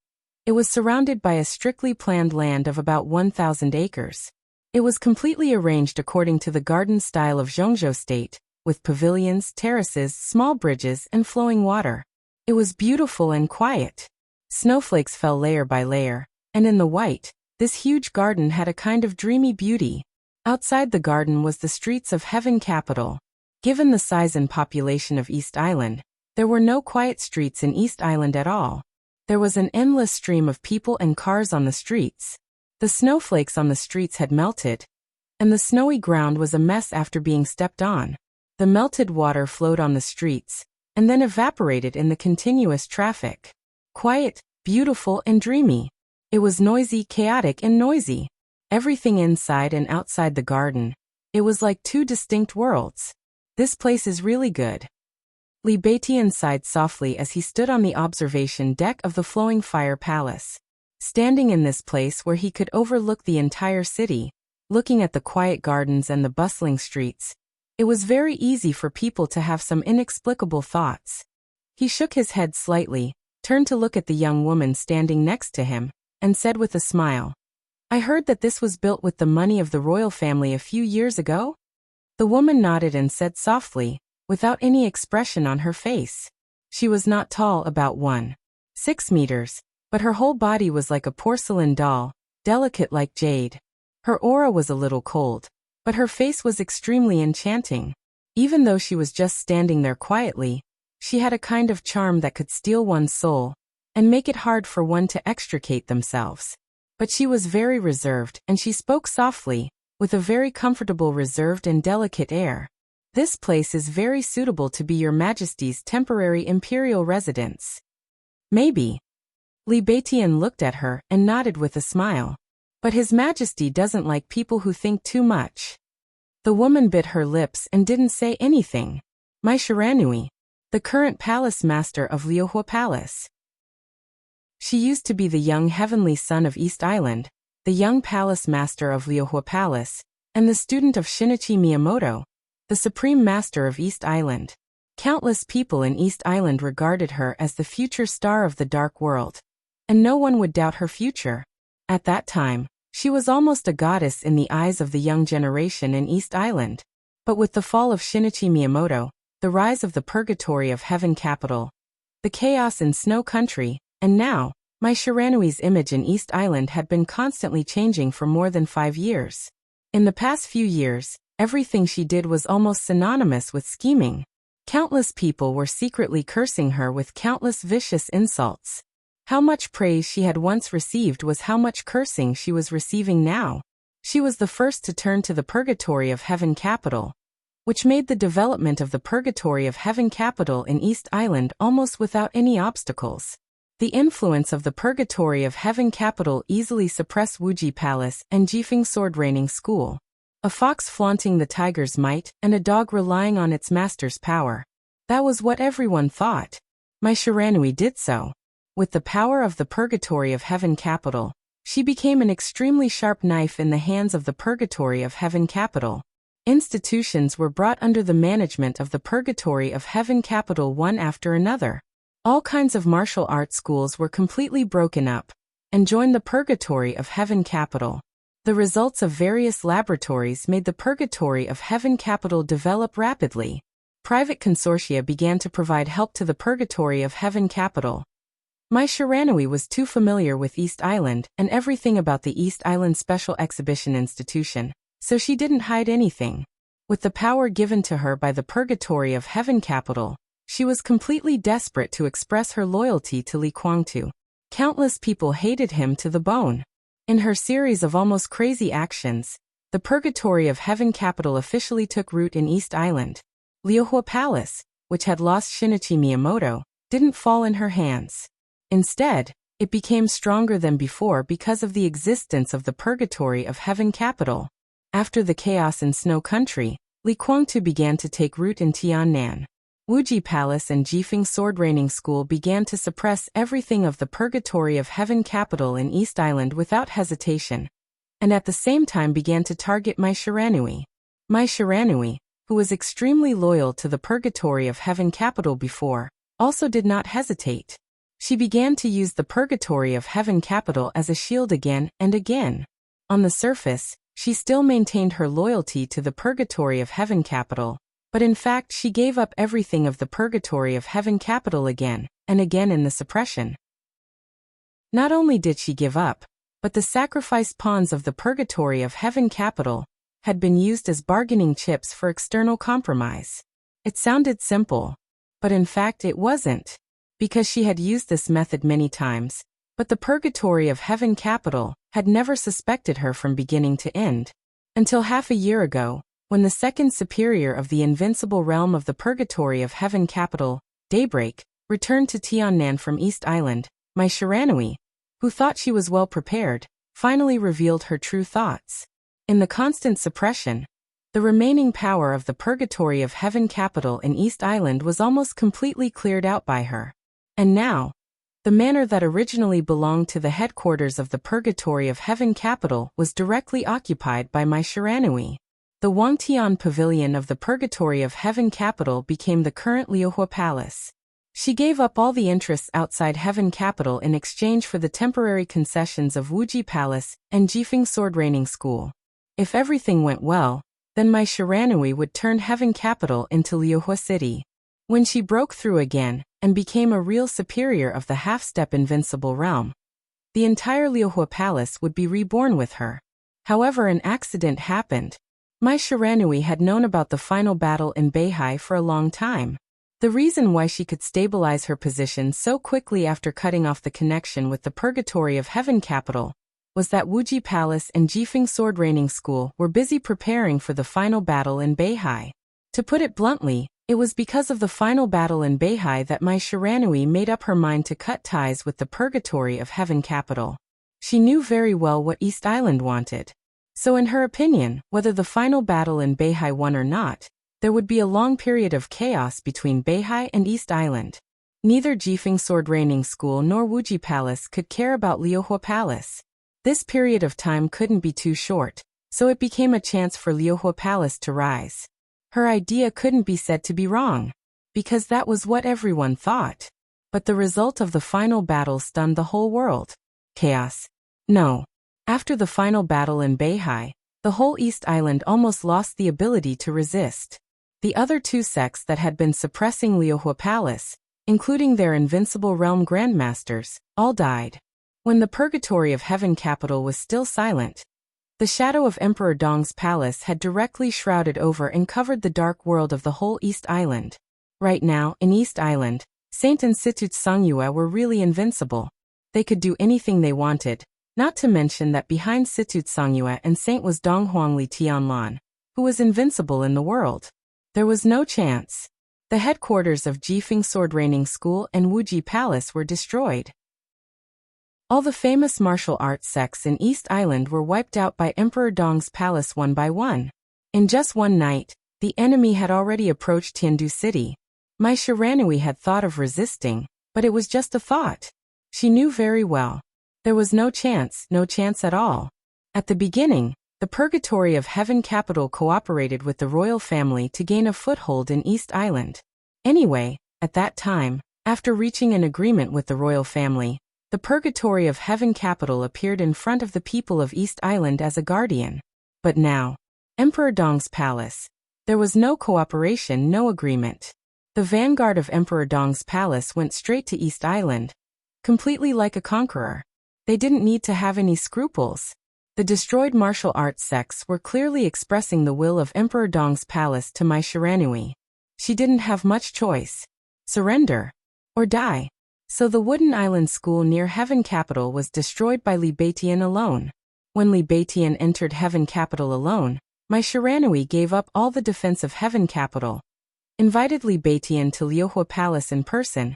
it was surrounded by a strictly planned land of about 1,000 acres. It was completely arranged according to the garden style of Zhongzhou State, with pavilions, terraces, small bridges, and flowing water. It was beautiful and quiet. Snowflakes fell layer by layer, and in the white, this huge garden had a kind of dreamy beauty. Outside the garden was the streets of Heaven Capital. Given the size and population of East Island, there were no quiet streets in East Island at all. There was an endless stream of people and cars on the streets. The snowflakes on the streets had melted, and the snowy ground was a mess after being stepped on. The melted water flowed on the streets, and then evaporated in the continuous traffic. Quiet, beautiful, and dreamy. It was noisy, chaotic, and noisy. Everything inside and outside the garden. It was like 2 distinct worlds. "This place is really good." Li Beitian sighed softly as he stood on the observation deck of the Flowing Fire Palace. Standing in this place where he could overlook the entire city, Looking at the quiet gardens and the bustling streets, it was very easy for people to have some inexplicable thoughts. He shook his head slightly, turned to look at the young woman standing next to him, and said with a smile, "I heard that this was built with the money of the royal family a few years ago?" The woman nodded and said softly, without any expression on her face. She was not tall, about 1.6 meters, but her whole body was like a porcelain doll, delicate like jade. Her aura was a little cold, but her face was extremely enchanting. Even though she was just standing there quietly, she had a kind of charm that could steal one's soul and make it hard for one to extricate themselves. But she was very reserved, and she spoke softly, with a very comfortable, reserved and delicate air. "This place is very suitable to be your Majesty's temporary imperial residence." "Maybe." Li Beitian looked at her and nodded with a smile. "But His Majesty doesn't like people who think too much." The woman bit her lips and didn't say anything. "My Shiranui, the current palace master of Liuhua Palace. She used to be the young heavenly son of East Island, the young palace master of Liuhua Palace, and the student of Shinichi Miyamoto, the supreme master of East Island. Countless people in East Island regarded her as the future star of the dark world, and no one would doubt her future. At that time, she was almost a goddess in the eyes of the young generation in East Island. But with the fall of Shinichi Miyamoto, the rise of the purgatory of Heaven Capital, the chaos in Snow Country, and now, my Shiranui's image in East Island had been constantly changing for more than 5 years. In the past few years, everything she did was almost synonymous with scheming. Countless people were secretly cursing her with countless vicious insults. How much praise she had once received was how much cursing she was receiving now. She was the first to turn to the purgatory of Heaven Capital, which made the development of the purgatory of Heaven Capital in East Island almost without any obstacles. The influence of the purgatory of Heaven Capital easily suppressed Wuji Palace and Jifeng Sword Raining School. A fox flaunting the tiger's might and a dog relying on its master's power. That was what everyone thought. My Shiranui did so. With the power of the purgatory of Heaven Capital, she became an extremely sharp knife in the hands of the purgatory of Heaven Capital. Institutions were brought under the management of the purgatory of Heaven Capital one after another. All kinds of martial arts schools were completely broken up and joined the purgatory of Heaven Capital. The results of various laboratories made the purgatory of Heaven Capital develop rapidly. Private consortia began to provide help to the purgatory of Heaven Capital. My Shiranui was too familiar with East Island and everything about the East Island Special Exhibition Institution, so she didn't hide anything. With the power given to her by the purgatory of Heaven Capital, she was completely desperate to express her loyalty to Li Kuangtu. Countless people hated him to the bone. In her series of almost crazy actions, the purgatory of Heaven Capital officially took root in East Island. Liuhua Palace, which had lost Shinichi Miyamoto, didn't fall in her hands. Instead, it became stronger than before because of the existence of the purgatory of Heaven Capital. After the chaos in Snow Country, Li Kuangtu began to take root in Tiannan. Wuji Palace and Jifeng Sword Raining School began to suppress everything of the purgatory of Heaven Capital in East Island without hesitation, and at the same time began to target my Shiranui. My Shiranui, who was extremely loyal to the purgatory of Heaven Capital before, also did not hesitate. She began to use the purgatory of Heaven Capital as a shield again and again. On the surface, she still maintained her loyalty to the purgatory of Heaven Capital, but in fact she gave up everything of the purgatory of Heaven Capital again and again in the suppression. Not only did she give up, but the sacrificed pawns of the purgatory of Heaven Capital had been used as bargaining chips for external compromise. It sounded simple, but in fact it wasn't, because she had used this method many times, but the purgatory of Heaven Capital had never suspected her from beginning to end. Until half a year ago, when the second superior of the invincible realm of the purgatory of Heaven Capital, Daybreak, returned to Tiannan from East Island, my Shiranui, who thought she was well prepared, finally revealed her true thoughts. In the constant suppression, the remaining power of the purgatory of Heaven Capital in East Island was almost completely cleared out by her. And now, The manor that originally belonged to the headquarters of the Purgatory of Heaven capital was directly occupied by my Shiranui. The Wangtian Pavilion of the Purgatory of Heaven capital became the current Liuhua Palace. She gave up all the interests outside Heaven capital in exchange for the temporary concessions of Wuji Palace and Jifeng Sword Training School. If everything went well, then my Shiranui would turn Heaven capital into Liuhua City. When she broke through again and became a real superior of the half-step invincible realm, the entire Liuhua Palace would be reborn with her. However, an accident happened. My Shiranui had known about the final battle in Beihai for a long time. The reason why she could stabilize her position so quickly after cutting off the connection with the Purgatory of Heaven capital was that Wuji Palace and Jifeng Sword Training School were busy preparing for the final battle in Beihai. To put it bluntly, it was because of the final battle in Beihai that my Shiranui made up her mind to cut ties with the Purgatory of Heaven capital. She knew very well what East Island wanted. So in her opinion, whether the final battle in Beihai won or not, there would be a long period of chaos between Beihai and East Island. Neither Jifeng Sword Training School nor Wuji Palace could care about Liuhua Palace. This period of time couldn't be too short, so it became a chance for Liuhua Palace to rise. Her idea couldn't be said to be wrong, because that was what everyone thought. But the result of the final battle stunned the whole world. Chaos. No. After the final battle in Beihai, the whole East Island almost lost the ability to resist. The other two sects that had been suppressing Liuhua Palace, including their invincible realm grandmasters, all died. When the Purgatory of Heaven capital was still silent, the shadow of Emperor Dong's palace had directly shrouded over and covered the dark world of the whole East Island. Right now, in East Island, Saint and Situt Songyue were really invincible. They could do anything they wanted, not to mention that behind Situt Songyue and Saint was Donghuang Li Tianlan, who was invincible in the world. There was no chance. The headquarters of Jifeng Sword Training School and Wuji Palace were destroyed. All the famous martial arts sects in East Island were wiped out by Emperor Dong's palace one by one. In just one night, the enemy had already approached Tiandu City. My Shiranui had thought of resisting, but it was just a thought. She knew very well. There was no chance at all. At the beginning, the Purgatory of Heaven capital cooperated with the royal family to gain a foothold in East Island. Anyway, at that time, after reaching an agreement with the royal family, the Purgatory of Heaven capital appeared in front of the people of East Island as a guardian. But now, Emperor Dong's palace, there was no cooperation, no agreement. The vanguard of Emperor Dong's palace went straight to East Island, completely like a conqueror. They didn't need to have any scruples. The destroyed martial arts sects were clearly expressing the will of Emperor Dong's palace to my Shiranui. She didn't have much choice. Surrender. Or die. So the Wooden Island School near Heaven capital was destroyed by Li Beitian alone. When Li Beitian entered Heaven capital alone, my Shiranui gave up all the defense of Heaven capital, invited Li Beitian to Liuhua Palace in person,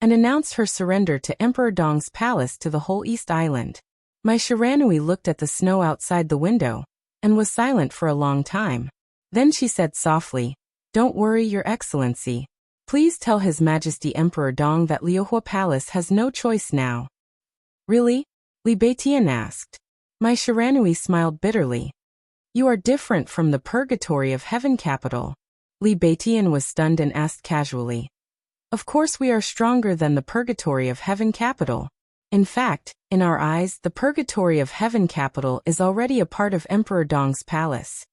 and announced her surrender to Emperor Dong's palace to the whole East Island. My Shiranui looked at the snow outside the window, and was silent for a long time. Then she said softly, "Don't worry, Your Excellency. Please tell His Majesty Emperor Dong that Liuhua Palace has no choice now." "Really?" Li Beitian asked. My Shiranui smiled bitterly. "You are different from the Purgatory of Heaven capital." Li Beitian was stunned and asked casually. "Of course we are stronger than the Purgatory of Heaven capital. In fact, in our eyes, the Purgatory of Heaven capital is already a part of Emperor Dong's palace."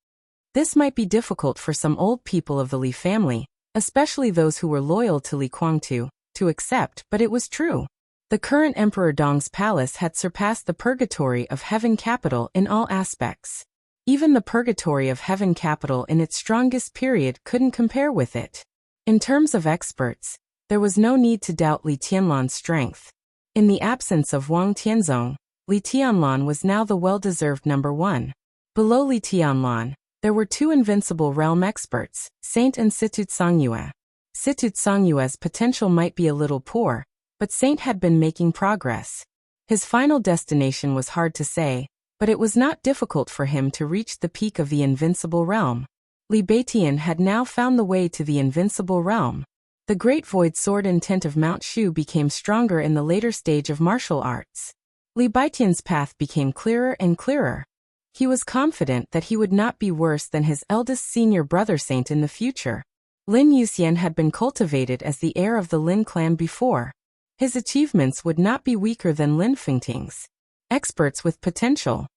This might be difficult for some old people of the Li family, especially those who were loyal to Li Kuangtu, to accept, but it was true. The current Emperor Dong's palace had surpassed the Purgatory of Heaven capital in all aspects. Even the Purgatory of Heaven capital in its strongest period couldn't compare with it. In terms of experts, there was no need to doubt Li Tianlan's strength. In the absence of Wang Tianzong, Li Tianlan was now the well-deserved number one. Below Li Tianlan, there were two invincible realm experts, Saint and Situt Songyue. Situt Songyue's potential might be a little poor, but Saint had been making progress. His final destination was hard to say, but it was not difficult for him to reach the peak of the invincible realm. Li Beitian had now found the way to the invincible realm. The great void sword intent of Mount Shu became stronger in the later stage of martial arts. Li Baitian's path became clearer and clearer. He was confident that he would not be worse than his eldest senior brother saint in the future. Lin Yuxian had been cultivated as the heir of the Lin clan before. His achievements would not be weaker than Lin Fengting's. Experts with potential.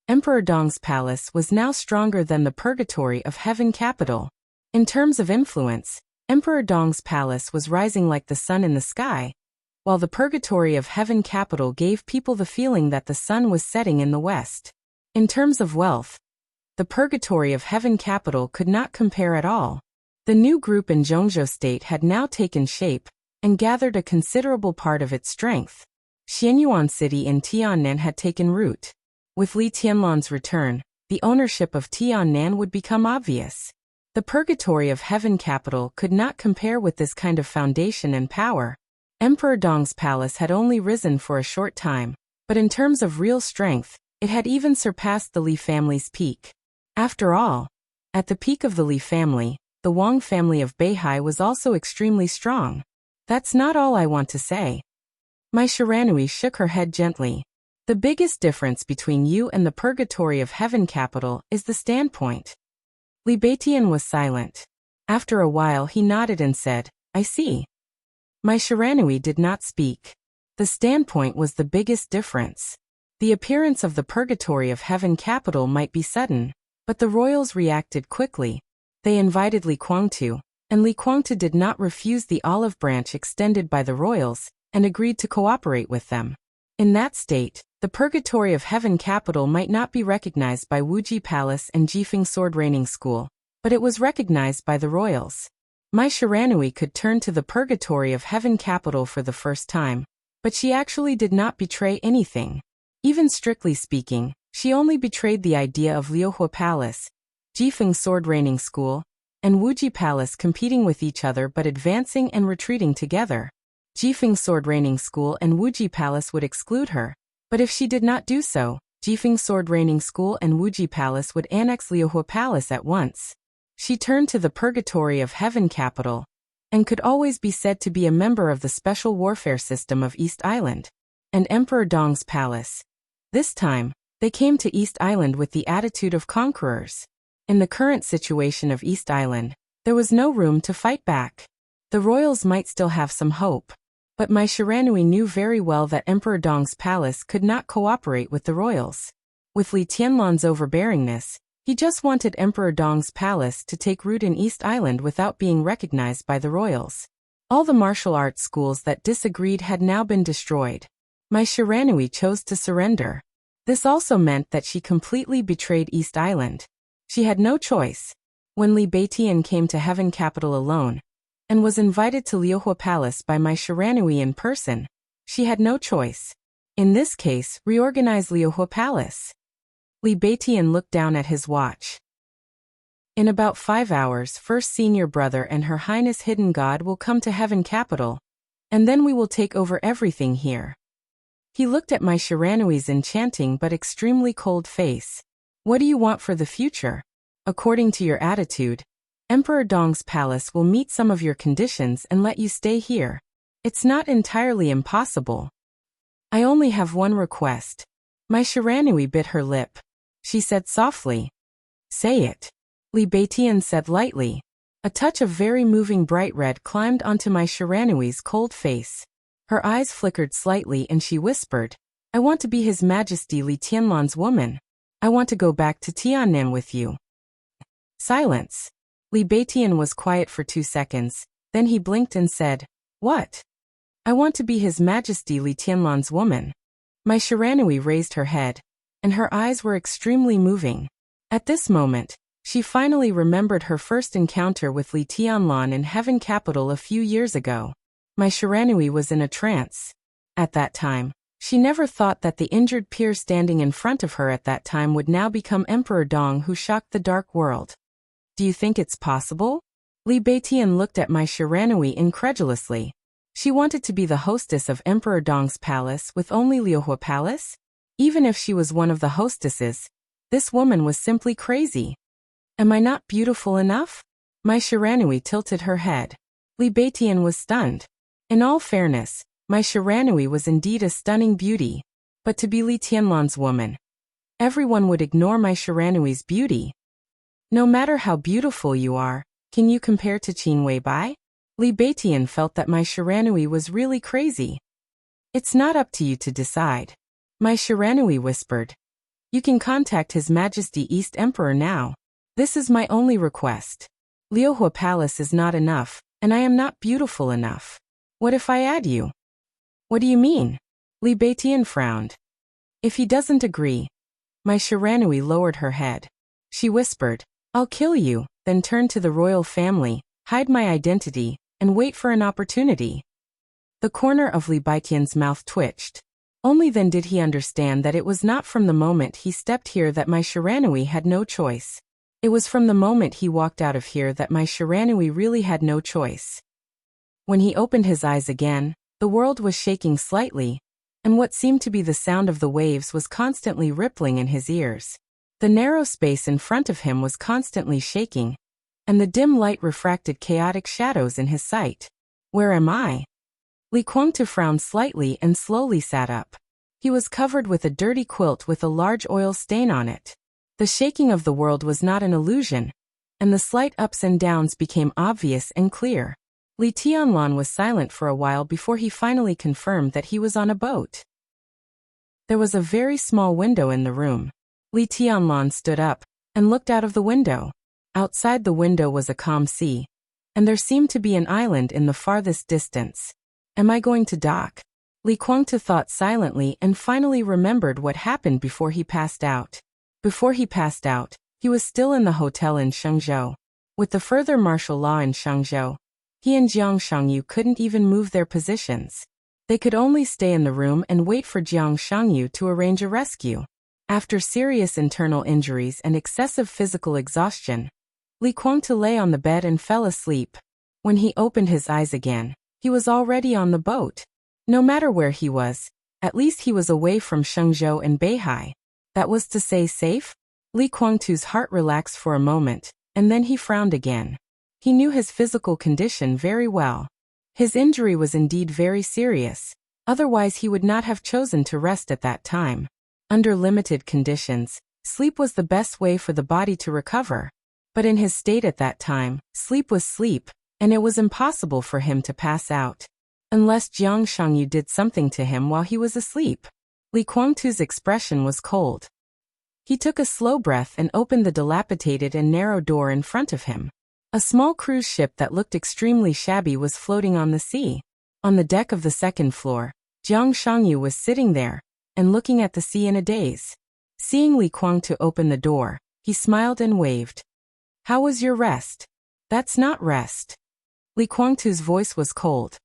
Emperor Dong's palace was now stronger than the purgatory of heaven capital. In terms of influence, Emperor Dong's palace was rising like the sun in the sky, while the purgatory of heaven capital gave people the feeling that the sun was setting in the west. In terms of wealth, the purgatory of heaven capital could not compare at all. The new group in Zhongzhou state had now taken shape and gathered a considerable part of its strength. Xianyuan city in Tiannan had taken root. With Li Tianlan's return, the ownership of Tiannan would become obvious. The purgatory of heaven capital could not compare with this kind of foundation and power. Emperor Dong's palace had only risen for a short time, but in terms of real strength, it had even surpassed the Li family's peak. After all, at the peak of the Li family, the Wang family of Beihai was also extremely strong. That's not all I want to say. Mai Shiranui shook her head gently. The biggest difference between you and the purgatory of heaven capital is the standpoint. Li Baitian was silent. After a while he nodded and said, I see. Mai Shiranui did not speak. The standpoint was the biggest difference. The appearance of the purgatory of heaven capital might be sudden, but the royals reacted quickly. They invited Li Guangtu, and Li Guangtu did not refuse the olive branch extended by the royals, and agreed to cooperate with them. In that state, the purgatory of heaven capital might not be recognized by Wuji Palace and Jifeng Sword Training School, but it was recognized by the royals. Mai Shiranui could turn to the purgatory of heaven capital for the first time, but she actually did not betray anything. Even strictly speaking, she only betrayed the idea of Liuhua Palace, Jifeng Sword Training School, and Wuji Palace competing with each other but advancing and retreating together. Jifeng Sword Training School and Wuji Palace would exclude her, but if she did not do so, Jifeng Sword Training School and Wuji Palace would annex Liuhua Palace at once. She turned to the purgatory of heaven capital, and could always be said to be a member of the special warfare system of East Island, and Emperor Dong's palace. This time, they came to East Island with the attitude of conquerors. In the current situation of East Island, there was no room to fight back. The royals might still have some hope, but Mai Shiranui knew very well that Emperor Dong's palace could not cooperate with the royals. With Li Tianlan's overbearingness, he just wanted Emperor Dong's palace to take root in East Island without being recognized by the royals. All the martial arts schools that disagreed had now been destroyed. Mai Shiranui chose to surrender. This also meant that she completely betrayed East Island. She had no choice. When Li Baitian came to Heaven Capital alone, and was invited to Liuhua Palace by Mai Shiranui in person, she had no choice. In this case, reorganize Liuhua Palace. Li Baitian looked down at his watch. In about 5 hours, First Senior Brother and Her Highness Hidden God will come to Heaven Capital, and then we will take over everything here. He looked at Mai Shiranui's enchanting but extremely cold face. What do you want for the future? According to your attitude, Emperor Dong's palace will meet some of your conditions and let you stay here. It's not entirely impossible. I only have one request. Mai Shiranui bit her lip. She said softly. Say it. Li Baitian said lightly. A touch of very moving bright red climbed onto Mai Shiranui's cold face. Her eyes flickered slightly and she whispered, I want to be His Majesty Li Tianlan's woman. I want to go back to Tiannan with you. Silence. Li Baitian was quiet for 2 seconds, then he blinked and said, What? I want to be His Majesty Li Tianlan's woman. Mai Shiranui raised her head, and her eyes were extremely moving. At this moment, she finally remembered her first encounter with Li Tianlan in Heaven Capital a few years ago. Mai Shiranui was in a trance. At that time, she never thought that the injured peer standing in front of her at that time would now become Emperor Dong, who shocked the dark world. Do you think it's possible? Li Baitian looked at Mai Shiranui incredulously. She wanted to be the hostess of Emperor Dong's palace with only Liuhua Palace? Even if she was one of the hostesses, this woman was simply crazy. Am I not beautiful enough? Mai Shiranui tilted her head. Li Beitian was stunned. In all fairness, my Shiranui was indeed a stunning beauty. But to be Li Tianlan's woman, everyone would ignore my Shiranui's beauty. No matter how beautiful you are, can you compare to Qin Weibai? Li Beitian felt that my Shiranui was really crazy. It's not up to you to decide. My Shiranui whispered. You can contact His Majesty East Emperor now. This is my only request. Liuhua Palace is not enough, and I am not beautiful enough. What if I add you? What do you mean? Li Beitian frowned. If he doesn't agree. My Shiranui lowered her head. She whispered, I'll kill you, then turn to the royal family, hide my identity, and wait for an opportunity. The corner of Li Beitian's mouth twitched. Only then did he understand that it was not from the moment he stepped here that my Shiranui had no choice. It was from the moment he walked out of here that my Shiranui really had no choice. When he opened his eyes again, the world was shaking slightly, and what seemed to be the sound of the waves was constantly rippling in his ears. The narrow space in front of him was constantly shaking, and the dim light refracted chaotic shadows in his sight. Where am I? Li Guangtu frowned slightly and slowly sat up. He was covered with a dirty quilt with a large oil stain on it. The shaking of the world was not an illusion, and the slight ups and downs became obvious and clear. Li Tianlan was silent for a while before he finally confirmed that he was on a boat. There was a very small window in the room. Li Tianlan stood up and looked out of the window. Outside the window was a calm sea, and there seemed to be an island in the farthest distance. Am I going to dock? Li Guangtu thought silently and finally remembered what happened before he passed out. Before he passed out, he was still in the hotel in Shenzhou. With the further martial law in Shenzhou, he and Jiang Shangyu couldn't even move their positions. They could only stay in the room and wait for Jiang Shangyu to arrange a rescue. After serious internal injuries and excessive physical exhaustion, Li Guangtu lay on the bed and fell asleep. When he opened his eyes again, he was already on the boat. No matter where he was, at least he was away from Shenzhou and Beihai. That was to say safe? Li Guangtu's heart relaxed for a moment, and then he frowned again. He knew his physical condition very well. His injury was indeed very serious, otherwise he would not have chosen to rest at that time. Under limited conditions, sleep was the best way for the body to recover. But in his state at that time, sleep was sleep, and it was impossible for him to pass out. Unless Jiang Shangyu did something to him while he was asleep. Li Guangtu's expression was cold. He took a slow breath and opened the dilapidated and narrow door in front of him. A small cruise ship that looked extremely shabby was floating on the sea. On the deck of the second floor, Jiang Shangyu was sitting there and looking at the sea in a daze. Seeing Li Guangtu open the door, he smiled and waved. How was your rest? That's not rest. Li Guangtu's voice was cold.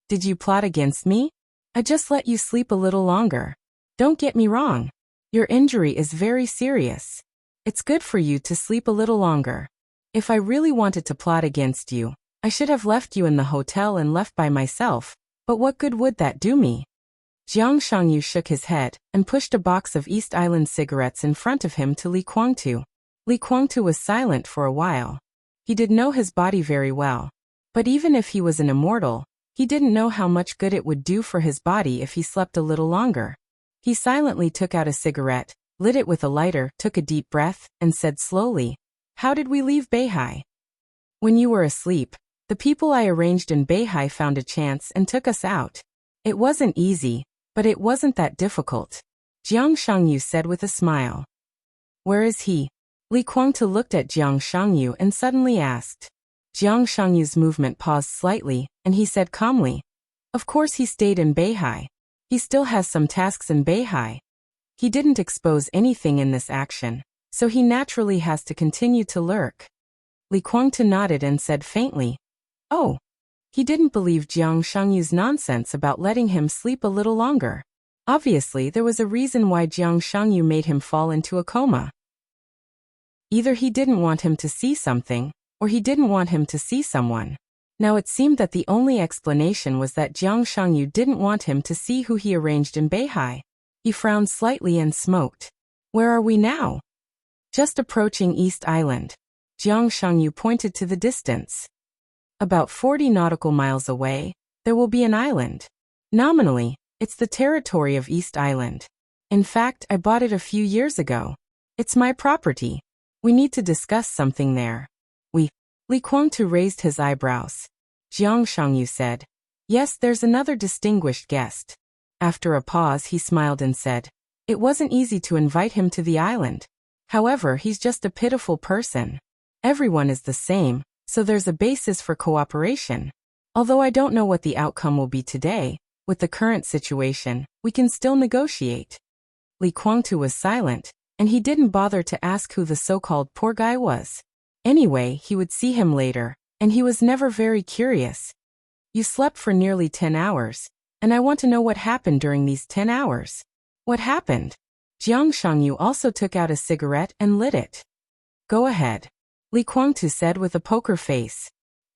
Did you plot against me? I just let you sleep a little longer. Don't get me wrong. Your injury is very serious. It's good for you to sleep a little longer. If I really wanted to plot against you, I should have left you in the hotel and left by myself, but what good would that do me? Jiang Shangyu shook his head and pushed a box of East Island cigarettes in front of him to Li Guangtu. Li Guangtu was silent for a while. He did know his body very well. But even if he was an immortal, he didn't know how much good it would do for his body if he slept a little longer. He silently took out a cigarette, lit it with a lighter, took a deep breath, and said slowly, How did we leave Beihai? When you were asleep, the people I arranged in Beihai found a chance and took us out. It wasn't easy, but it wasn't that difficult. Jiang Shangyu said with a smile. Where is he? Li Guangtu looked at Jiang Shangyu and suddenly asked. Jiang Shangyu's movement paused slightly, and he said calmly, Of course he stayed in Beihai. He still has some tasks in Beihai. He didn't expose anything in this action, so he naturally has to continue to lurk. Li Guangtu nodded and said faintly, Oh. He didn't believe Jiang Shangyu's nonsense about letting him sleep a little longer. Obviously there was a reason why Jiang Shangyu made him fall into a coma. Either he didn't want him to see something, or he didn't want him to see someone. Now it seemed that the only explanation was that Jiang Shangyu didn't want him to see who he arranged in Beihai. He frowned slightly and smoked. Where are we now? Just approaching East Island. Jiang Shangyu pointed to the distance. About 40 nautical miles away, there will be an island. Nominally, it's the territory of East Island. In fact, I bought it a few years ago. It's my property. We need to discuss something there. Li Kuangtu raised his eyebrows. Jiang Shangyu said, "Yes, there's another distinguished guest." After a pause, he smiled and said, "It wasn't easy to invite him to the island. However, he's just a pitiful person. Everyone is the same, so there's a basis for cooperation. Although I don't know what the outcome will be today, with the current situation, we can still negotiate." Li Kuangtu was silent, and he didn't bother to ask who the so-called poor guy was. Anyway, he would see him later, and he was never very curious. "You slept for nearly 10 hours, and I want to know what happened during these 10 hours. What happened?" Jiang Shangyu also took out a cigarette and lit it. "Go ahead," Li Kuangtu said with a poker face.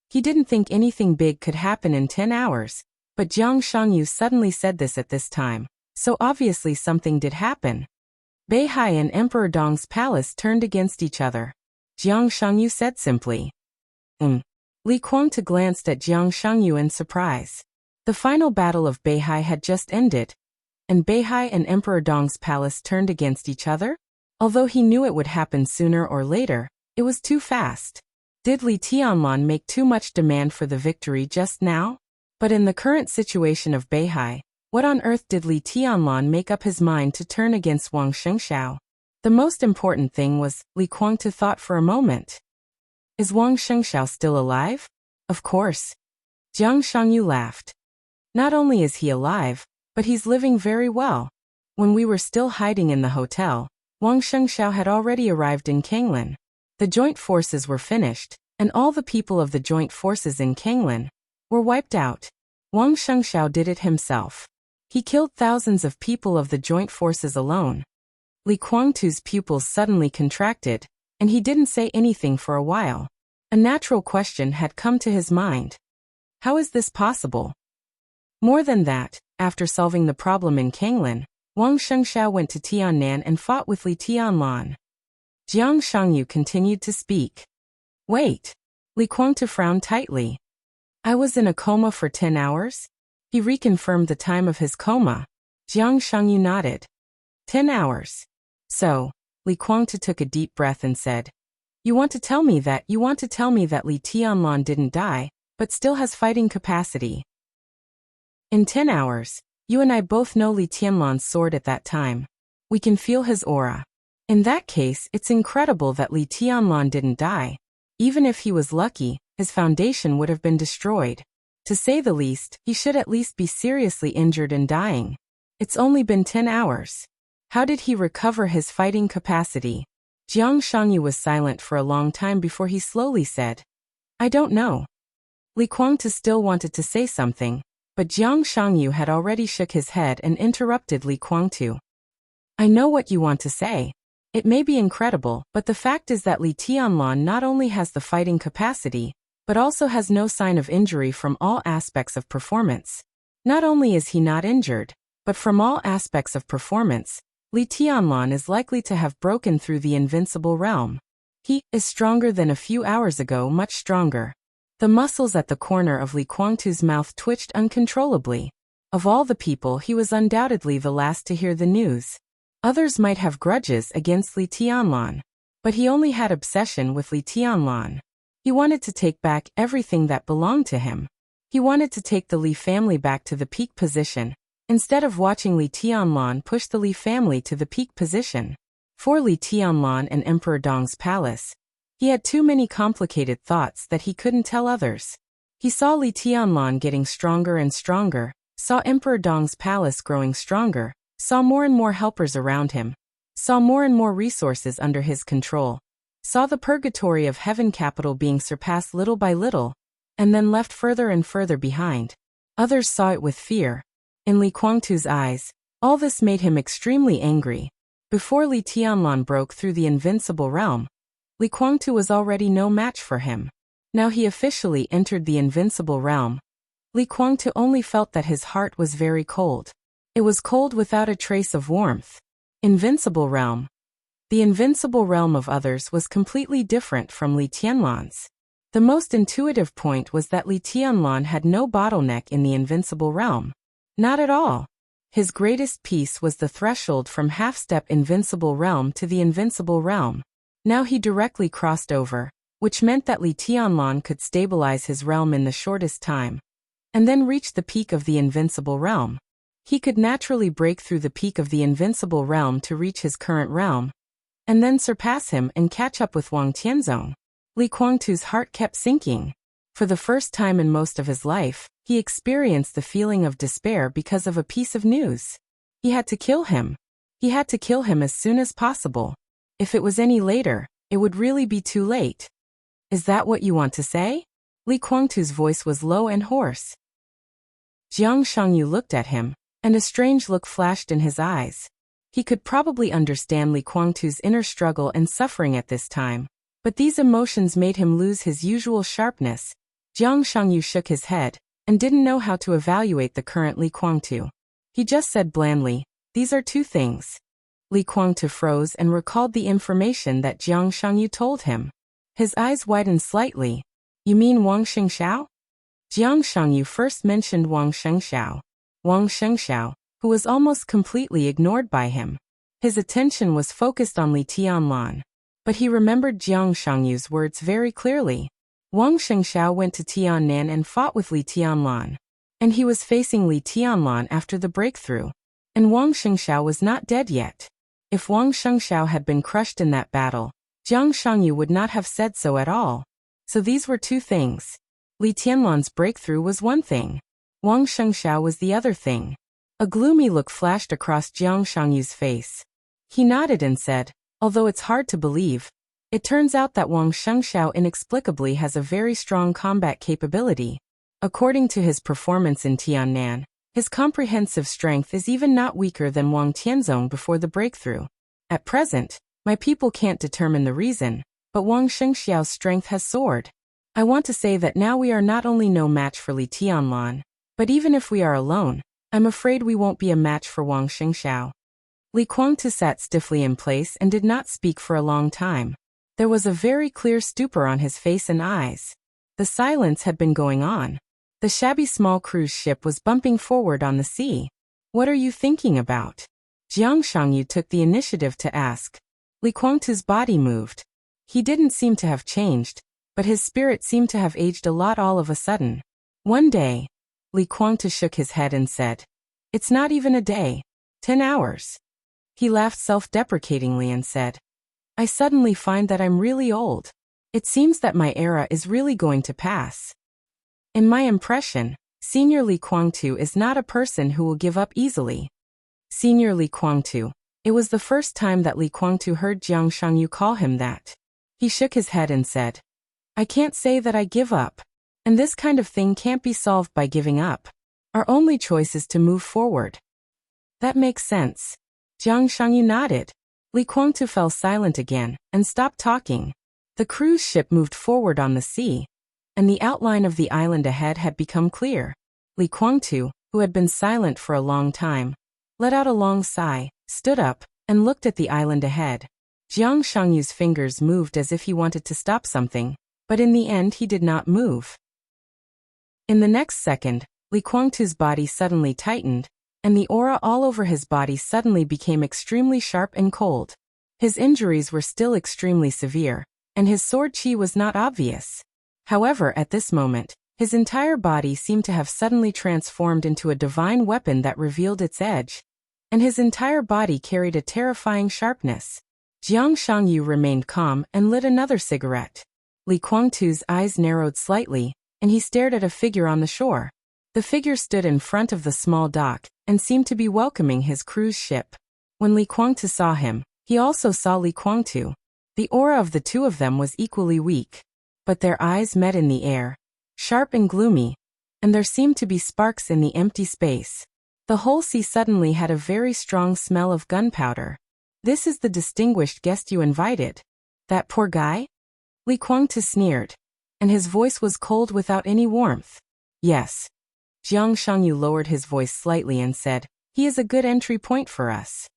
He didn't think anything big could happen in 10 hours, but Jiang Shangyu suddenly said this at this time, so obviously something did happen. Beihai and Emperor Dong's palace turned against each other. Jiang Shangyu said simply. Li Kuangtu glanced at Jiang Shangyu in surprise. The final battle of Beihai had just ended, and Beihai and Emperor Dong's palace turned against each other? Although he knew it would happen sooner or later, it was too fast. Did Li Tianlan make too much demand for the victory just now? But in the current situation of Beihai, what on earth did Li Tianlan make up his mind to turn against Wang Shengxiao? The most important thing was, Li Kuangtu thought for a moment. Is Wang Shengxiao still alive? Of course. Jiang Shangyu laughed. Not only is he alive, but he's living very well. When we were still hiding in the hotel, Wang Shengxiao had already arrived in Kanglan. The joint forces were finished, and all the people of the joint forces in Kanglan were wiped out. Wang Shengxiao did it himself. He killed thousands of people of the joint forces alone. Li Kuangtu's pupils suddenly contracted, and he didn't say anything for a while. A natural question had come to his mind. How is this possible? More than that, after solving the problem in Kanglan, Wang Shengxiao went to Tiannan and fought with Li Tianlan. Jiang Shangyu continued to speak. Wait. Li Kuangtu frowned tightly. I was in a coma for 10 hours? He reconfirmed the time of his coma. Jiang Shangyu nodded. 10 hours. So, Li Kuangtu took a deep breath and said, You want to tell me that Li Tianlan didn't die, but still has fighting capacity. In 10 hours, you and I both know Li Tianlan's sword at that time. We can feel his aura. In that case, it's incredible that Li Tianlan didn't die. Even if he was lucky, his foundation would have been destroyed. To say the least, he should at least be seriously injured and dying. It's only been 10 hours. How did he recover his fighting capacity? Jiang Shangyu was silent for a long time before he slowly said, I don't know. Li Kuangtu still wanted to say something, but Jiang Shangyu had already shook his head and interrupted Li Kuangtu. I know what you want to say. It may be incredible, but the fact is that Li Tianlan not only has the fighting capacity, but also has no sign of injury from all aspects of performance. Not only is he not injured, but from all aspects of performance, Li Tianlan is likely to have broken through the invincible realm. He is stronger than a few hours ago, much stronger. The muscles at the corner of Li Kuangtu's mouth twitched uncontrollably. Of all the people, he was undoubtedly the last to hear the news. Others might have grudges against Li Tianlan, but he only had obsession with Li Tianlan. He wanted to take back everything that belonged to him. He wanted to take the Li family back to the peak position, instead of watching Li Tianlan push the Li family to the peak position. For Li Tianlan and Emperor Dong's palace, he had too many complicated thoughts that he couldn't tell others. He saw Li Tianlan getting stronger and stronger, saw Emperor Dong's palace growing stronger, saw more and more helpers around him, saw more and more resources under his control, saw the purgatory of heaven capital being surpassed little by little, and then left further and further behind. Others saw it with fear. In Li Kuangtu's eyes, all this made him extremely angry. Before Li Tianlan broke through the invincible realm, Li Kuangtu was already no match for him. Now he officially entered the invincible realm. Li Kuangtu only felt that his heart was very cold. It was cold without a trace of warmth. Invincible realm. The invincible realm of others was completely different from Li Tianlan's. The most intuitive point was that Li Tianlan had no bottleneck in the invincible realm. Not at all. His greatest piece was the threshold from half-step invincible realm to the invincible realm. Now he directly crossed over, which meant that Li Tianlan could stabilize his realm in the shortest time, and then reach the peak of the invincible realm. He could naturally break through the peak of the invincible realm to reach his current realm, and then surpass him and catch up with Wang Tianzong. Li Guangtu's heart kept sinking. For the first time in most of his life, he experienced the feeling of despair because of a piece of news. He had to kill him. He had to kill him as soon as possible. If it was any later, it would really be too late. Is that what you want to say? Li Guangtu's voice was low and hoarse. Jiang Shangyu looked at him, and a strange look flashed in his eyes. He could probably understand Li Guangtu's inner struggle and suffering at this time, but these emotions made him lose his usual sharpness. Jiang Shangyu shook his head, and didn't know how to evaluate the current Li Guangtu. He just said blandly, "These are two things." Li Guangtu froze and recalled the information that Jiang Shangyu told him. His eyes widened slightly. "You mean Wang Xingxiao?" Jiang Shangyu first mentioned Wang Shengxiao, who was almost completely ignored by him. His attention was focused on Li Tianlan. But he remembered Jiang Shangyu's words very clearly. Wang Shengxiao went to Tiannan and fought with Li Tianlan. And he was facing Li Tianlan after the breakthrough. And Wang Shengxiao was not dead yet. If Wang Shengxiao had been crushed in that battle, Jiang Shangyu would not have said so at all. So these were two things. Li Tianlan's breakthrough was one thing. Wang Shengxiao was the other thing. A gloomy look flashed across Jiang Shangyu's face. He nodded and said, "Although it's hard to believe, it turns out that Wang Shengxiao inexplicably has a very strong combat capability. According to his performance in Tiannan, his comprehensive strength is even not weaker than Wang Tianzong before the breakthrough. At present, my people can't determine the reason, but Wang Shengxiao's strength has soared. I want to say that now we are not only no match for Li Tianlan, but even if we are alone, I'm afraid we won't be a match for Wang Shengxiao." Li Guangtu sat stiffly in place and did not speak for a long time. There was a very clear stupor on his face and eyes. The silence had been going on. The shabby small cruise ship was bumping forward on the sea. "What are you thinking about?" Jiang Shangyu took the initiative to ask. Li Guangtu's body moved. He didn't seem to have changed, but his spirit seemed to have aged a lot all of a sudden. "One day." Li Guangtu shook his head and said, "It's not even a day. 10 hours. He laughed self-deprecatingly and said, "I suddenly find that I'm really old. It seems that my era is really going to pass." In my impression, Senior Li Guangtu is not a person who will give up easily. Senior Li Guangtu. It was the first time that Li Guangtu heard Jiang Shangyu call him that. He shook his head and said, "I can't say that I give up. And this kind of thing can't be solved by giving up. Our only choice is to move forward." "That makes sense." Jiang Shangyu nodded. Li Guangtu fell silent again and stopped talking. The cruise ship moved forward on the sea, and the outline of the island ahead had become clear. Li Guangtu, who had been silent for a long time, let out a long sigh, stood up, and looked at the island ahead. Jiang Shangyu's fingers moved as if he wanted to stop something, but in the end he did not move. In the next second, Li Guangtu's body suddenly tightened, and the aura all over his body suddenly became extremely sharp and cold. His injuries were still extremely severe, and his sword chi was not obvious. However, at this moment, his entire body seemed to have suddenly transformed into a divine weapon that revealed its edge, and his entire body carried a terrifying sharpness. Jiang Shangyu remained calm and lit another cigarette. Li Guangtu's eyes narrowed slightly, and he stared at a figure on the shore. The figure stood in front of the small dock and seemed to be welcoming his cruise ship. When Li Guangtu saw him, he also saw Li Guangtu. The aura of the two of them was equally weak, but their eyes met in the air, sharp and gloomy, and there seemed to be sparks in the empty space. The whole sea suddenly had a very strong smell of gunpowder. "This is the distinguished guest you invited. That poor guy?" Li Guangtu sneered, and his voice was cold without any warmth. "Yes." Jiang Shangyu lowered his voice slightly and said, "He is a good entry point for us."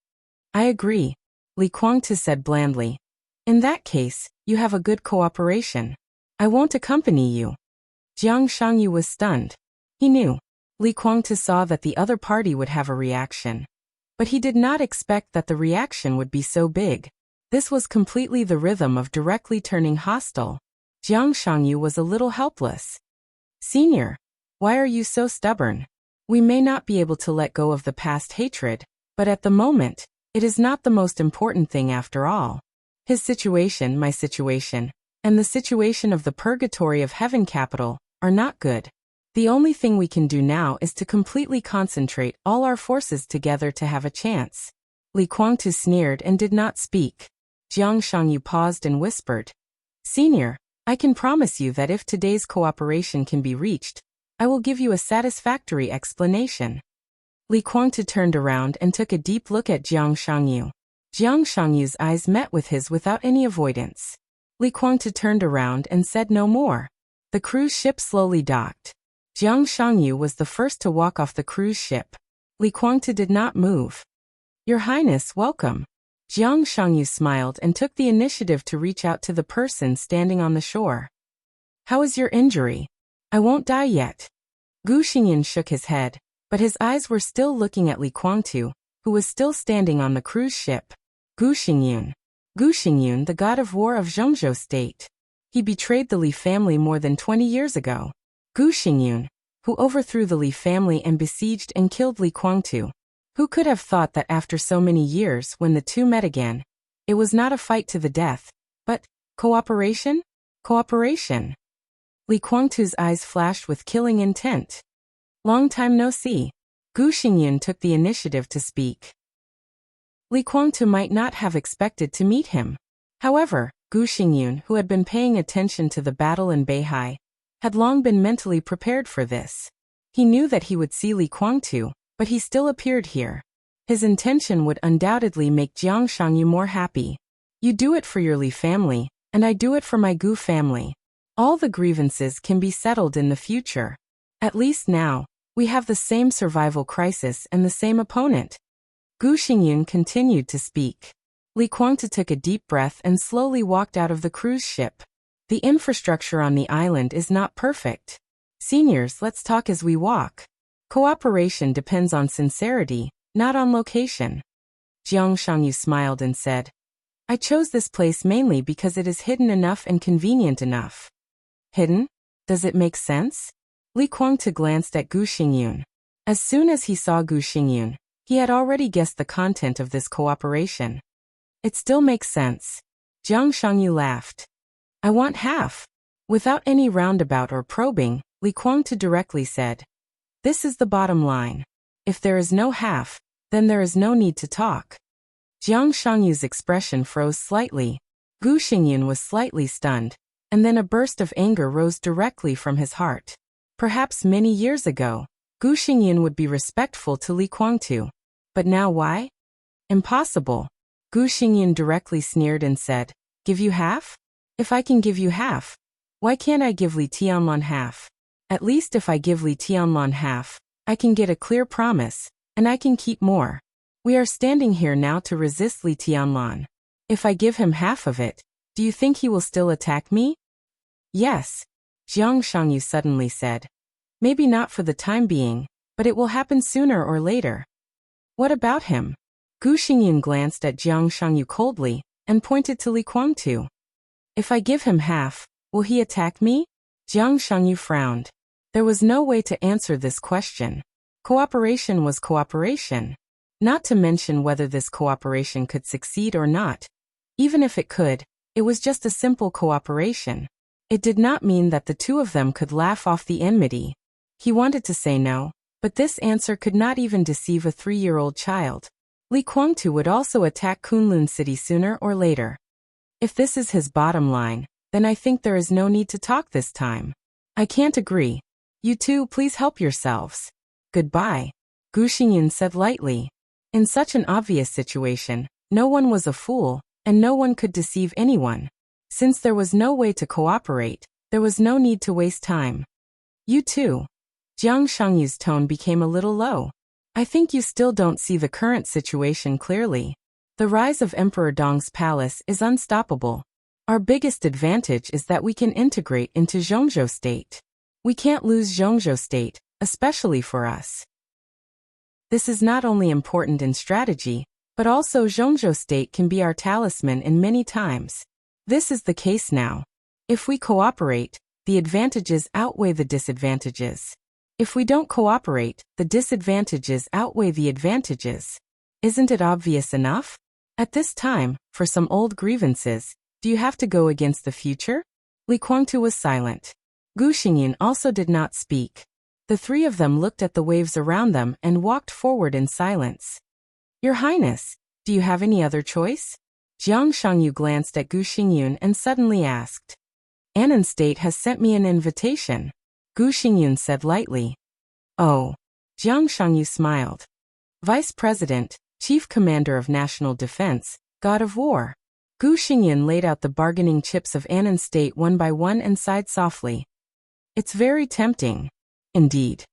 "I agree," Li Guangtu said blandly. "In that case, you have a good cooperation." I won't accompany you. Jiang Shangyu was stunned. He knew. Li Guangtu saw that the other party would have a reaction. But he did not expect that the reaction would be so big. This was completely the rhythm of directly turning hostile. Jiang Shangyu was a little helpless. Senior, why are you so stubborn? We may not be able to let go of the past hatred, but at the moment, it is not the most important thing after all. His situation, my situation, and the situation of the purgatory of heaven capital, are not good. The only thing we can do now is to completely concentrate all our forces together to have a chance. Li Guangtu sneered and did not speak. Jiang Shangyu paused and whispered, Senior, I can promise you that if today's cooperation can be reached, I will give you a satisfactory explanation. Li Guangtu turned around and took a deep look at Jiang Shangyu. Jiang Shangyu's eyes met with his without any avoidance. Li Guangtu turned around and said no more. The cruise ship slowly docked. Jiang Shangyu was the first to walk off the cruise ship. Li Guangtu did not move. Your Highness, welcome. Jiang Shangyu smiled and took the initiative to reach out to the person standing on the shore. How is your injury? I won't die yet. Gu Xingyan shook his head, but his eyes were still looking at Li Guangtu, who was still standing on the cruise ship. Gu Xingyan, the god of war of Zhengzhou state. He betrayed the Li family more than 20 years ago. Gu Xingyan, who overthrew the Li family and besieged and killed Li Guangtu. Who could have thought that after so many years when the two met again, it was not a fight to the death, but cooperation? Cooperation. Li Guangtu's eyes flashed with killing intent. Long time no see. Gu Xingyan took the initiative to speak. Li Guangtu might not have expected to meet him. However, Gu Xingyan, who had been paying attention to the battle in Beihai, had long been mentally prepared for this. He knew that he would see Li Guangtu, but he still appeared here. His intention would undoubtedly make Jiang Shangyu more happy. You do it for your Li family, and I do it for my Gu family. All the grievances can be settled in the future. At least now, we have the same survival crisis and the same opponent. Gu Xingyan continued to speak. Li Guangtu took a deep breath and slowly walked out of the cruise ship. The infrastructure on the island is not perfect. Seniors, let's talk as we walk. Cooperation depends on sincerity, not on location. Jiang Shangyu smiled and said, I chose this place mainly because it is hidden enough and convenient enough. Hidden? Does it make sense? Li Guangtu glanced at Gu Xingyan. As soon as he saw Gu Xingyan, he had already guessed the content of this cooperation. It still makes sense. Jiang Shangyu laughed. I want half. Without any roundabout or probing, Li Guangtu directly said, This is the bottom line. If there is no half, then there is no need to talk. Jiang Shangyu's expression froze slightly. Gu Xingyan was slightly stunned, and then a burst of anger rose directly from his heart. Perhaps many years ago, Gu Xingyan would be respectful to Li Guangtu. But now why? Impossible. Gu Xingyan directly sneered and said, Give you half? If I can give you half, why can't I give Li Tianlan half? At least if I give Li Tianlan half, I can get a clear promise, and I can keep more. We are standing here now to resist Li Tianlan. If I give him half of it, do you think he will still attack me? Yes. Jiang Shangyu suddenly said. Maybe not for the time being, but it will happen sooner or later. What about him? Gu Xingyan glanced at Jiang Shangyu coldly, and pointed to Li Guangtu. If I give him half, will he attack me? Jiang Shangyu frowned. There was no way to answer this question. Cooperation was cooperation. Not to mention whether this cooperation could succeed or not. Even if it could, it was just a simple cooperation. It did not mean that the two of them could laugh off the enmity. He wanted to say no, but this answer could not even deceive a 3-year-old child. Li Guangtu would also attack Kunlun City sooner or later. If this is his bottom line, then I think there is no need to talk this time. I can't agree. You two, please help yourselves. Goodbye. Gu Xingyan said lightly. In such an obvious situation, no one was a fool, and no one could deceive anyone. Since there was no way to cooperate, there was no need to waste time. You too. Jiang Shangyu's tone became a little low. I think you still don't see the current situation clearly. The rise of Emperor Dong's palace is unstoppable. Our biggest advantage is that we can integrate into Zhongzhou state. We can't lose Zhongzhou state, especially for us. This is not only important in strategy, but also Zhongzhou state can be our talisman in many times. This is the case now. If we cooperate, the advantages outweigh the disadvantages. If we don't cooperate, the disadvantages outweigh the advantages. Isn't it obvious enough? At this time, for some old grievances, do you have to go against the future? Li Guangtu was silent. Gu Xingyin also did not speak. The three of them looked at the waves around them and walked forward in silence. Your Highness, do you have any other choice? Jiang Shangyu glanced at Gu Xingyin and suddenly asked. Anan State has sent me an invitation. Gu Xingyin said lightly. Oh. Jiang Shangyu smiled. Vice President, Chief Commander of National Defense, God of War. Gu Xingyin laid out the bargaining chips of Anan State one by one and sighed softly. It's very tempting. Indeed.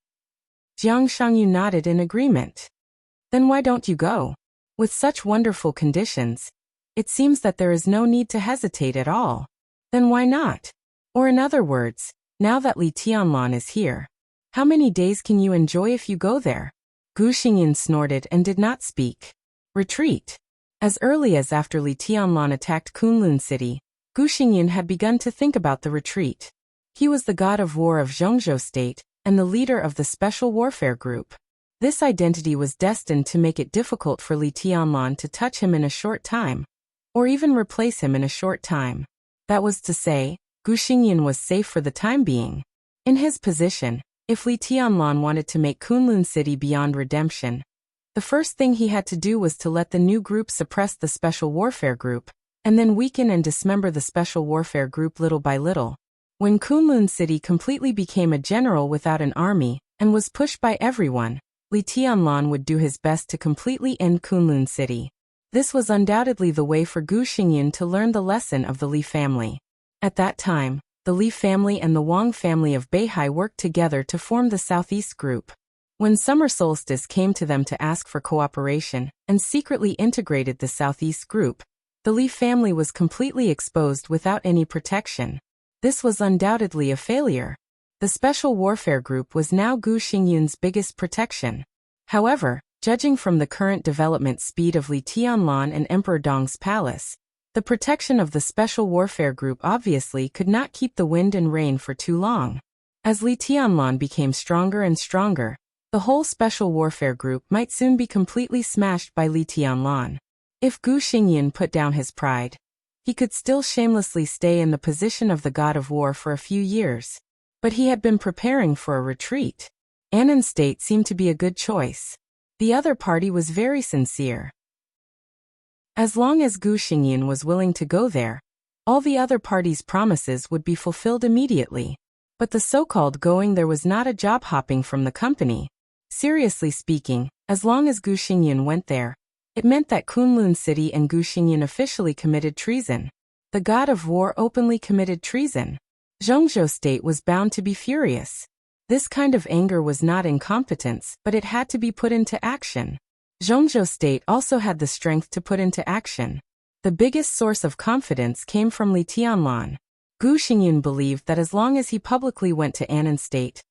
Jiang Shangyu nodded in agreement. Then why don't you go? With such wonderful conditions, it seems that there is no need to hesitate at all. Then why not? Or in other words, now that Li Tianlan is here, how many days can you enjoy if you go there? Gu Xingyin snorted and did not speak. Retreat. As early as after Li Tianlan attacked Kunlun City, Gu Xingyin had begun to think about the retreat. He was the god of war of Zhongzhou State and the leader of the Special Warfare Group. This identity was destined to make it difficult for Li Tianlan to touch him in a short time, or even replace him in a short time. That was to say, Gu Xingyin was safe for the time being. In his position, if Li Tianlan wanted to make Kunlun City beyond redemption, the first thing he had to do was to let the new group suppress the Special Warfare Group, and then weaken and dismember the Special Warfare Group little by little. When Kunlun City completely became a general without an army, and was pushed by everyone, Li Tianlan would do his best to completely end Kunlun City. This was undoubtedly the way for Gu Xingyin to learn the lesson of the Li family. At that time, the Li family and the Wang family of Beihai worked together to form the Southeast Group. When summer solstice came to them to ask for cooperation and secretly integrated the Southeast Group, the Li family was completely exposed without any protection. This was undoubtedly a failure. The Special Warfare Group was now Gu Xingyun's biggest protection. However, judging from the current development speed of Li Tianlan and Emperor Dong's palace, the protection of the Special Warfare Group obviously could not keep the wind and rain for too long. As Li Tianlan became stronger and stronger, the whole Special Warfare Group might soon be completely smashed by Li Tianlan. If Gu Xingyin put down his pride, he could still shamelessly stay in the position of the god of war for a few years. But he had been preparing for a retreat. Anan State seemed to be a good choice. The other party was very sincere. As long as Gu Xingyin was willing to go there, all the other parties' promises would be fulfilled immediately. But the so-called going there was not a job hopping from the company. Seriously speaking, as long as Gu Xingyin went there, it meant that Kunlun City and Gu Xingyin officially committed treason. The god of war openly committed treason. Zhongzhou State was bound to be furious. This kind of anger was not incompetence, but it had to be put into action. Zhongzhou State also had the strength to put into action. The biggest source of confidence came from Li Tianlan. Gu Xingyin believed that as long as he publicly went to Anan State,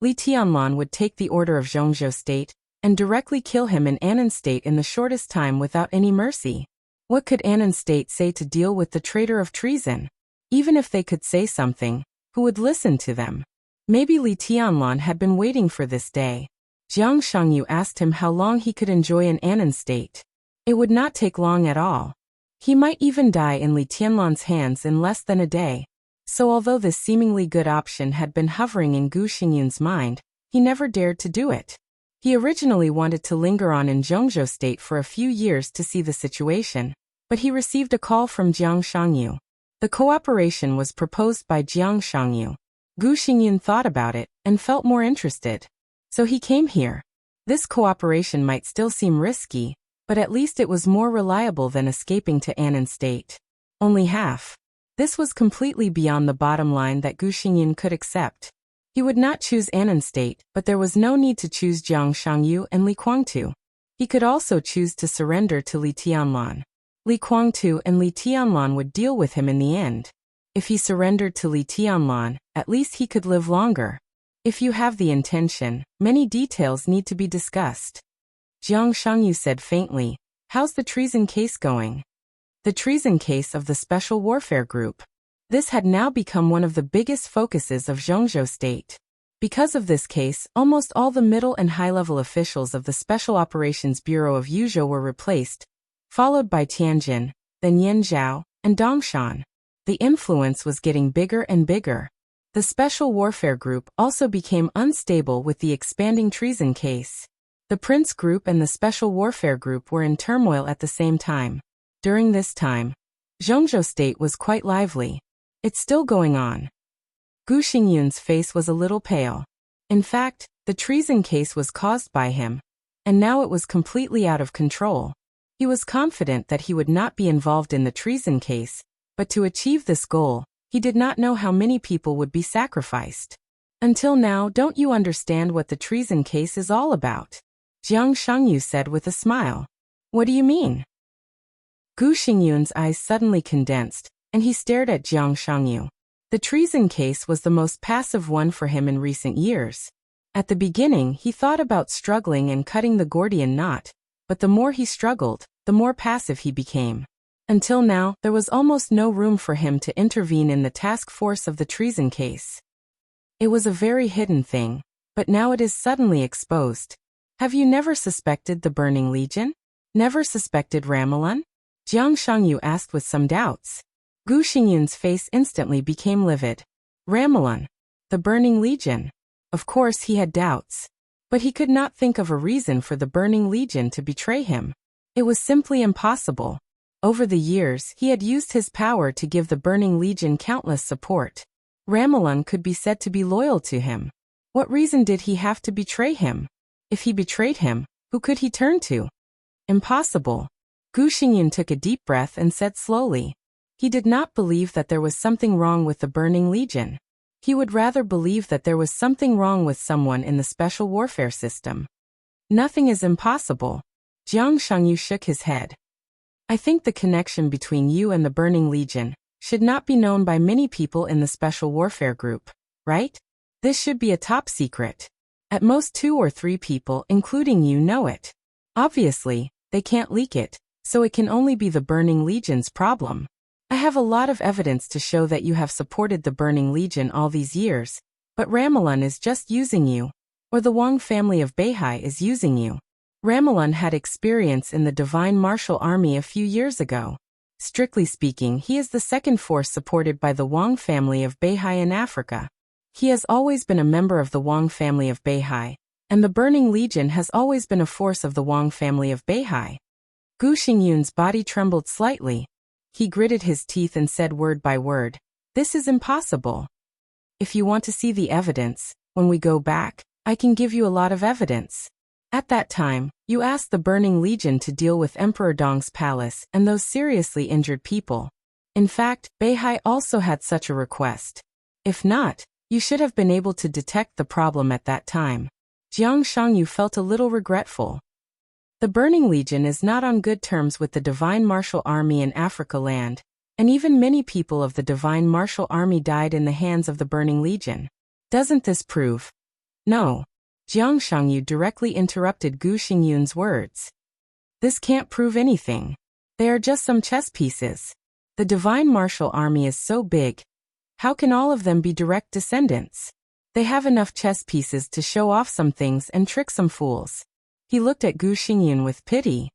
Li Tianlan would take the order of Zhongzhou State and directly kill him in Anan State in the shortest time without any mercy. What could Anan State say to deal with the traitor of treason? Even if they could say something, who would listen to them? Maybe Li Tianlan had been waiting for this day. Jiang Shangyu asked him how long he could enjoy in Anan State. It would not take long at all. He might even die in Li Tianlan's hands in less than a day. So although this seemingly good option had been hovering in Gu Xingyun's mind, he never dared to do it. He originally wanted to linger on in Zhongzhou State for a few years to see the situation, but he received a call from Jiang Shangyu. The cooperation was proposed by Jiang Shangyu. Gu Xingyin thought about it and felt more interested. So he came here. This cooperation might still seem risky, but at least it was more reliable than escaping to Anan State. Only half. This was completely beyond the bottom line that Gu Xingyin could accept. He would not choose Anan State, but there was no need to choose Jiang Shangyu and Li Guangtu. He could also choose to surrender to Li Tianlan. Li Guangtu and Li Tianlan would deal with him in the end. If he surrendered to Li Tianlan, at least he could live longer. If you have the intention, many details need to be discussed. Jiang Shangyu said faintly, "How's the treason case going?" The treason case of the Special Warfare Group. This had now become one of the biggest focuses of Zhongzhou State. Because of this case, almost all the middle and high-level officials of the Special Operations Bureau of Yuzhou were replaced, followed by Tianjin, then Yanzhou, and Dongshan. The influence was getting bigger and bigger. The Special Warfare Group also became unstable with the expanding treason case. The Prince Group and the Special Warfare Group were in turmoil at the same time. During this time, Zhongzhou State was quite lively. It's still going on. Gu Xingyun's face was a little pale. In fact, the treason case was caused by him, and now it was completely out of control. He was confident that he would not be involved in the treason case, but to achieve this goal, he did not know how many people would be sacrificed. Until now, don't you understand what the treason case is all about? Jiang Shangyu said with a smile. What do you mean? Gu Xingyun's eyes suddenly condensed, and he stared at Jiang Shangyu. The treason case was the most passive one for him in recent years. At the beginning, he thought about struggling and cutting the Gordian knot, but the more he struggled, the more passive he became. Until now, there was almost no room for him to intervene in the task force of the treason case. It was a very hidden thing, but now it is suddenly exposed. Have you never suspected the Burning Legion? Never suspected Ramelin? Jiang Shangyu asked with some doubts. Gu Xingyun's face instantly became livid. Ramelin, the Burning Legion. Of course he had doubts. But he could not think of a reason for the Burning Legion to betray him. It was simply impossible. Over the years, he had used his power to give the Burning Legion countless support. Ramelin could be said to be loyal to him. What reason did he have to betray him? If he betrayed him, who could he turn to? Impossible. Gu Xingyun took a deep breath and said slowly. He did not believe that there was something wrong with the Burning Legion. He would rather believe that there was something wrong with someone in the special warfare system. Nothing is impossible. Jiang Shangyu shook his head. I think the connection between you and the Burning Legion should not be known by many people in the Special Warfare Group, right? This should be a top secret. At most 2 or 3 people, including you, know it. Obviously, they can't leak it, so it can only be the Burning Legion's problem. I have a lot of evidence to show that you have supported the Burning Legion all these years, but Ramelin is just using you, or the Wang family of Beihai is using you. Ramelin had experience in the Divine Martial Army a few years ago. Strictly speaking, he is the second force supported by the Wang family of Beihai in Africa. He has always been a member of the Wang family of Beihai, and the Burning Legion has always been a force of the Wang family of Beihai. Gu Xingyun's body trembled slightly. He gritted his teeth and said word by word, "This is impossible. If you want to see the evidence, when we go back, I can give you a lot of evidence. At that time, you asked the Burning Legion to deal with Emperor Dong's palace and those seriously injured people. In fact, Beihai also had such a request. If not, you should have been able to detect the problem at that time." Jiang Shangyu felt a little regretful. The Burning Legion is not on good terms with the Divine Martial Army in Africa land, and even many people of the Divine Martial Army died in the hands of the Burning Legion. Doesn't this prove? No. Jiang Shangyu directly interrupted Gu Xingyun's words. This can't prove anything. They are just some chess pieces. The Divine Martial Army is so big. How can all of them be direct descendants? They have enough chess pieces to show off some things and trick some fools. He looked at Gu Xingyun with pity.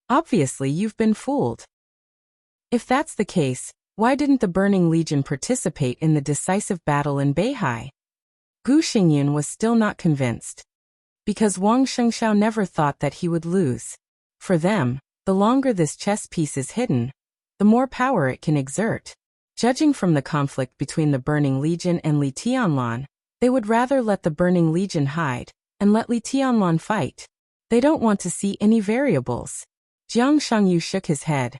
Obviously you've been fooled. If that's the case, why didn't the Burning Legion participate in the decisive battle in Beihai? Gu Xingyun was still not convinced. Because Wang Shengshao never thought that he would lose. For them, the longer this chess piece is hidden, the more power it can exert. Judging from the conflict between the Burning Legion and Li Tianlan, they would rather let the Burning Legion hide and let Li Tianlan fight. They don't want to see any variables. Jiang Shangyu shook his head.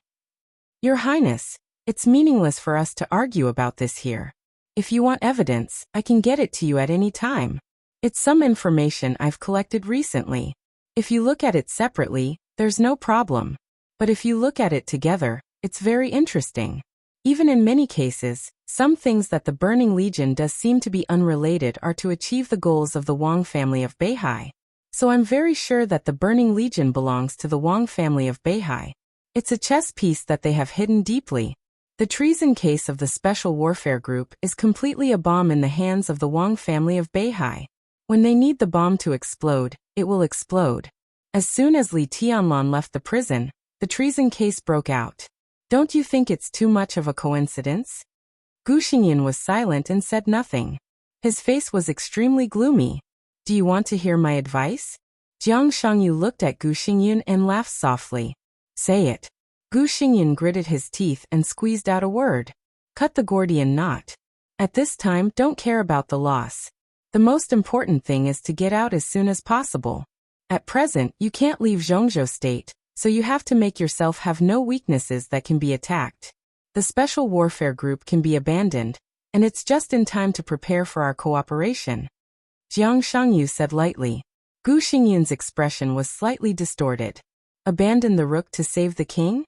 Your Highness, it's meaningless for us to argue about this here. If you want evidence, I can get it to you at any time. It's some information I've collected recently. If you look at it separately, there's no problem. But if you look at it together, it's very interesting. Even in many cases, some things that the Burning Legion does seem to be unrelated are to achieve the goals of the Wang family of Beihai. So I'm very sure that the Burning Legion belongs to the Wang family of Beihai. It's a chess piece that they have hidden deeply. The treason case of the Special Warfare Group is completely a bomb in the hands of the Wang family of Beihai. When they need the bomb to explode, it will explode. As soon as Li Tianlan left the prison, the treason case broke out. Don't you think it's too much of a coincidence? Gu Xingyan was silent and said nothing. His face was extremely gloomy. Do you want to hear my advice? Jiang Shangyu looked at Gu Xingyan and laughed softly. Say it. Gu Xingyan gritted his teeth and squeezed out a word. Cut the Gordian knot. At this time, don't care about the loss. The most important thing is to get out as soon as possible. At present, you can't leave Zhongzhou state, so you have to make yourself have no weaknesses that can be attacked. The Special Warfare Group can be abandoned, and it's just in time to prepare for our cooperation. Jiang Shangyu said lightly. Gu Xingyan's expression was slightly distorted. Abandon the rook to save the king?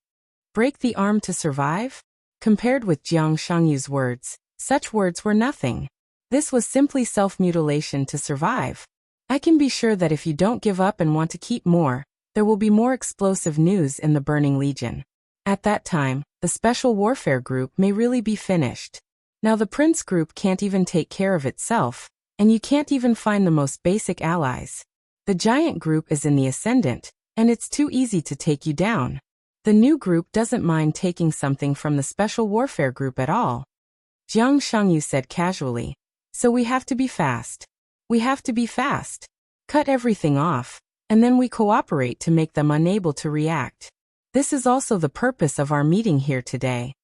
Break the arm to survive? Compared with Jiang Shangyu's words, such words were nothing. This was simply self-mutilation to survive. I can be sure that if you don't give up and want to keep more, there will be more explosive news in the Burning Legion. At that time, the Special Warfare Group may really be finished. Now the Prince Group can't even take care of itself, and you can't even find the most basic allies. The Giant Group is in the ascendant, and it's too easy to take you down. The new group doesn't mind taking something from the Special Warfare Group at all. Jiang Shangyu said casually. So we have to be fast. We have to be fast. Cut everything off, and then we cooperate to make them unable to react. This is also the purpose of our meeting here today.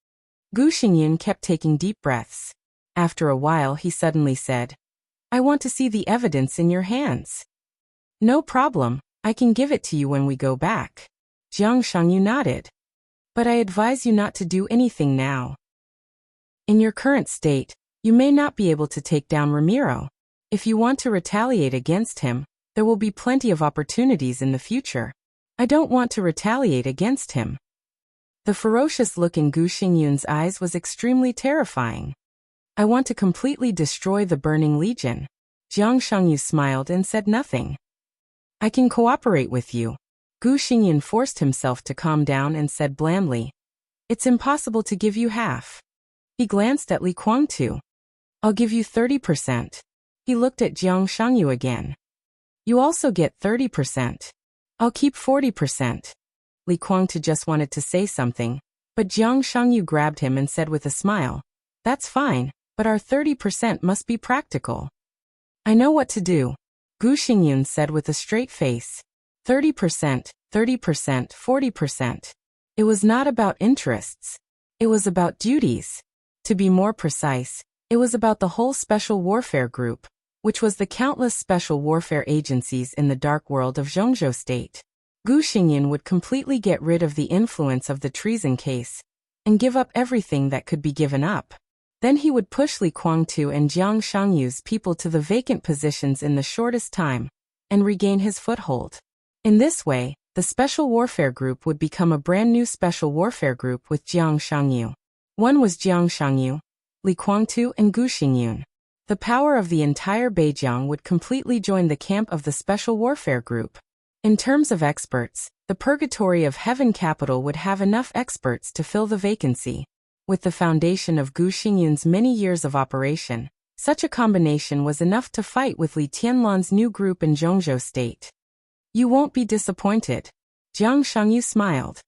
Gu Xingyan kept taking deep breaths. After a while he suddenly said, I want to see the evidence in your hands. No problem, I can give it to you when we go back. Jiang Shangyu nodded. But I advise you not to do anything now. In your current state, you may not be able to take down Ramiro. If you want to retaliate against him, there will be plenty of opportunities in the future. I don't want to retaliate against him. The ferocious look in Gu Xingyan's eyes was extremely terrifying. I want to completely destroy the Burning Legion. Jiang Shangyu smiled and said nothing. I can cooperate with you. Gu Xingyan forced himself to calm down and said blandly. It's impossible to give you half. He glanced at Li Guangtu. I'll give you 30%. He looked at Jiang Shangyu again. You also get 30%. I'll keep 40%. Li Guangtu just wanted to say something, but Jiang Shangyu grabbed him and said with a smile, That's fine, but our 30% must be practical. I know what to do. Gu Xingyan said with a straight face. 30%, 30%, 40%. It was not about interests. It was about duties. To be more precise, it was about the whole Special Warfare Group, which was the countless special warfare agencies in the dark world of Zhongzhou State. Gu Xingyan would completely get rid of the influence of the treason case and give up everything that could be given up. Then he would push Li Guangtu and Jiang Shangyu's people to the vacant positions in the shortest time and regain his foothold. In this way, the Special Warfare Group would become a brand new Special Warfare Group with Jiang Shangyu. One was Jiang Shangyu, Li Guangtu and Gu Xingyan. The power of the entire Beijiang would completely join the camp of the Special Warfare Group. In terms of experts, the Purgatory of Heaven capital would have enough experts to fill the vacancy. With the foundation of Gu Xingyan's many years of operation, such a combination was enough to fight with Li Tianlan's new group in Zhongzhou State. You won't be disappointed. Jiang Shangyu smiled.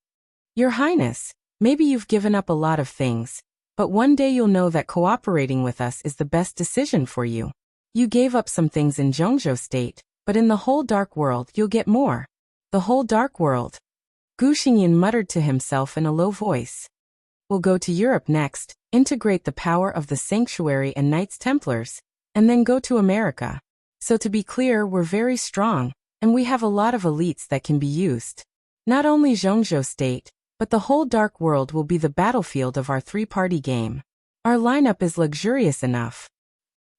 Your Highness, maybe you've given up a lot of things, but one day you'll know that cooperating with us is the best decision for you. You gave up some things in Zhongzhou State, but in the whole dark world you'll get more. The whole dark world. Gu Xingyan muttered to himself in a low voice. We'll go to Europe next, integrate the power of the Sanctuary and Knights Templars, and then go to America. So to be clear, we're very strong, and we have a lot of elites that can be used. Not only Zhongzhou State, but the whole dark world will be the battlefield of our three-party game. Our lineup is luxurious enough.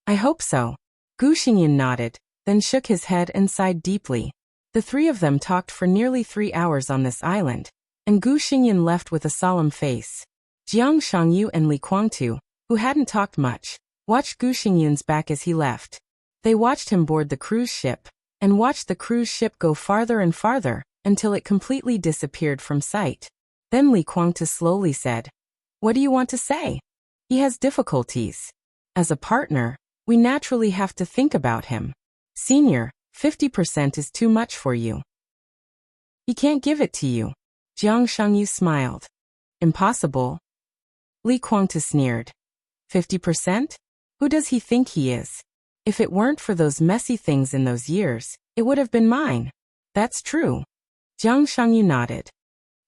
I hope so. Gu Xingyan nodded, then shook his head and sighed deeply. The three of them talked for nearly 3 hours on this island, and Gu Xingyan left with a solemn face. Jiang Shangyu and Li Guangtu, who hadn't talked much, watched Gu Xingyan's back as he left. They watched him board the cruise ship, and watched the cruise ship go farther and farther, until it completely disappeared from sight. Then Li Guangtu slowly said, "What do you want to say?" "He has difficulties. As a partner, we naturally have to think about him. Senior, 50% is too much for you. He can't give it to you." Jiang Shangyu smiled. "Impossible." Li Guangtu sneered. 50%? Who does he think he is? If it weren't for those messy things in those years, it would have been mine. That's true. Jiang Shangyu nodded.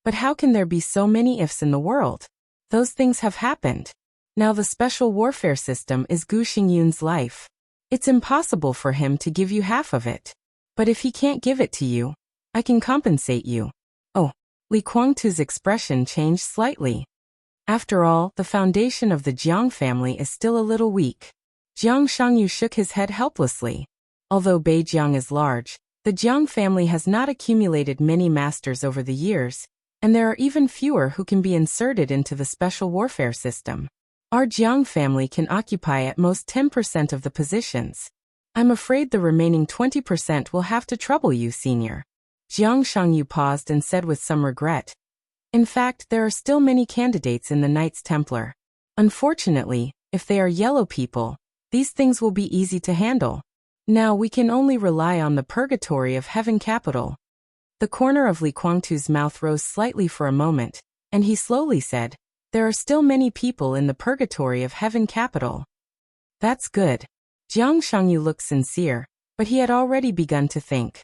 But how can there be so many ifs in the world? Those things have happened. Now the special warfare system is Gu Xingyun's life. It's impossible for him to give you half of it. But if he can't give it to you, I can compensate you. Oh, Li Guangtu's expression changed slightly. After all, the foundation of the Jiang family is still a little weak. Jiang Shangyu shook his head helplessly. Although Beijiang is large, the Jiang family has not accumulated many masters over the years, and there are even fewer who can be inserted into the special warfare system. Our Jiang family can occupy at most 10% of the positions. I'm afraid the remaining 20% will have to trouble you, senior. Jiang Shangyu paused and said with some regret. In fact, there are still many candidates in the Knights Templar. Unfortunately, if they are yellow people, these things will be easy to handle. Now we can only rely on the purgatory of Heaven Capital. The corner of Li Guangtu's mouth rose slightly for a moment, and he slowly said, "There are still many people in the purgatory of Heaven Capital." That's good. Jiang Shangyu looked sincere, but he had already begun to think.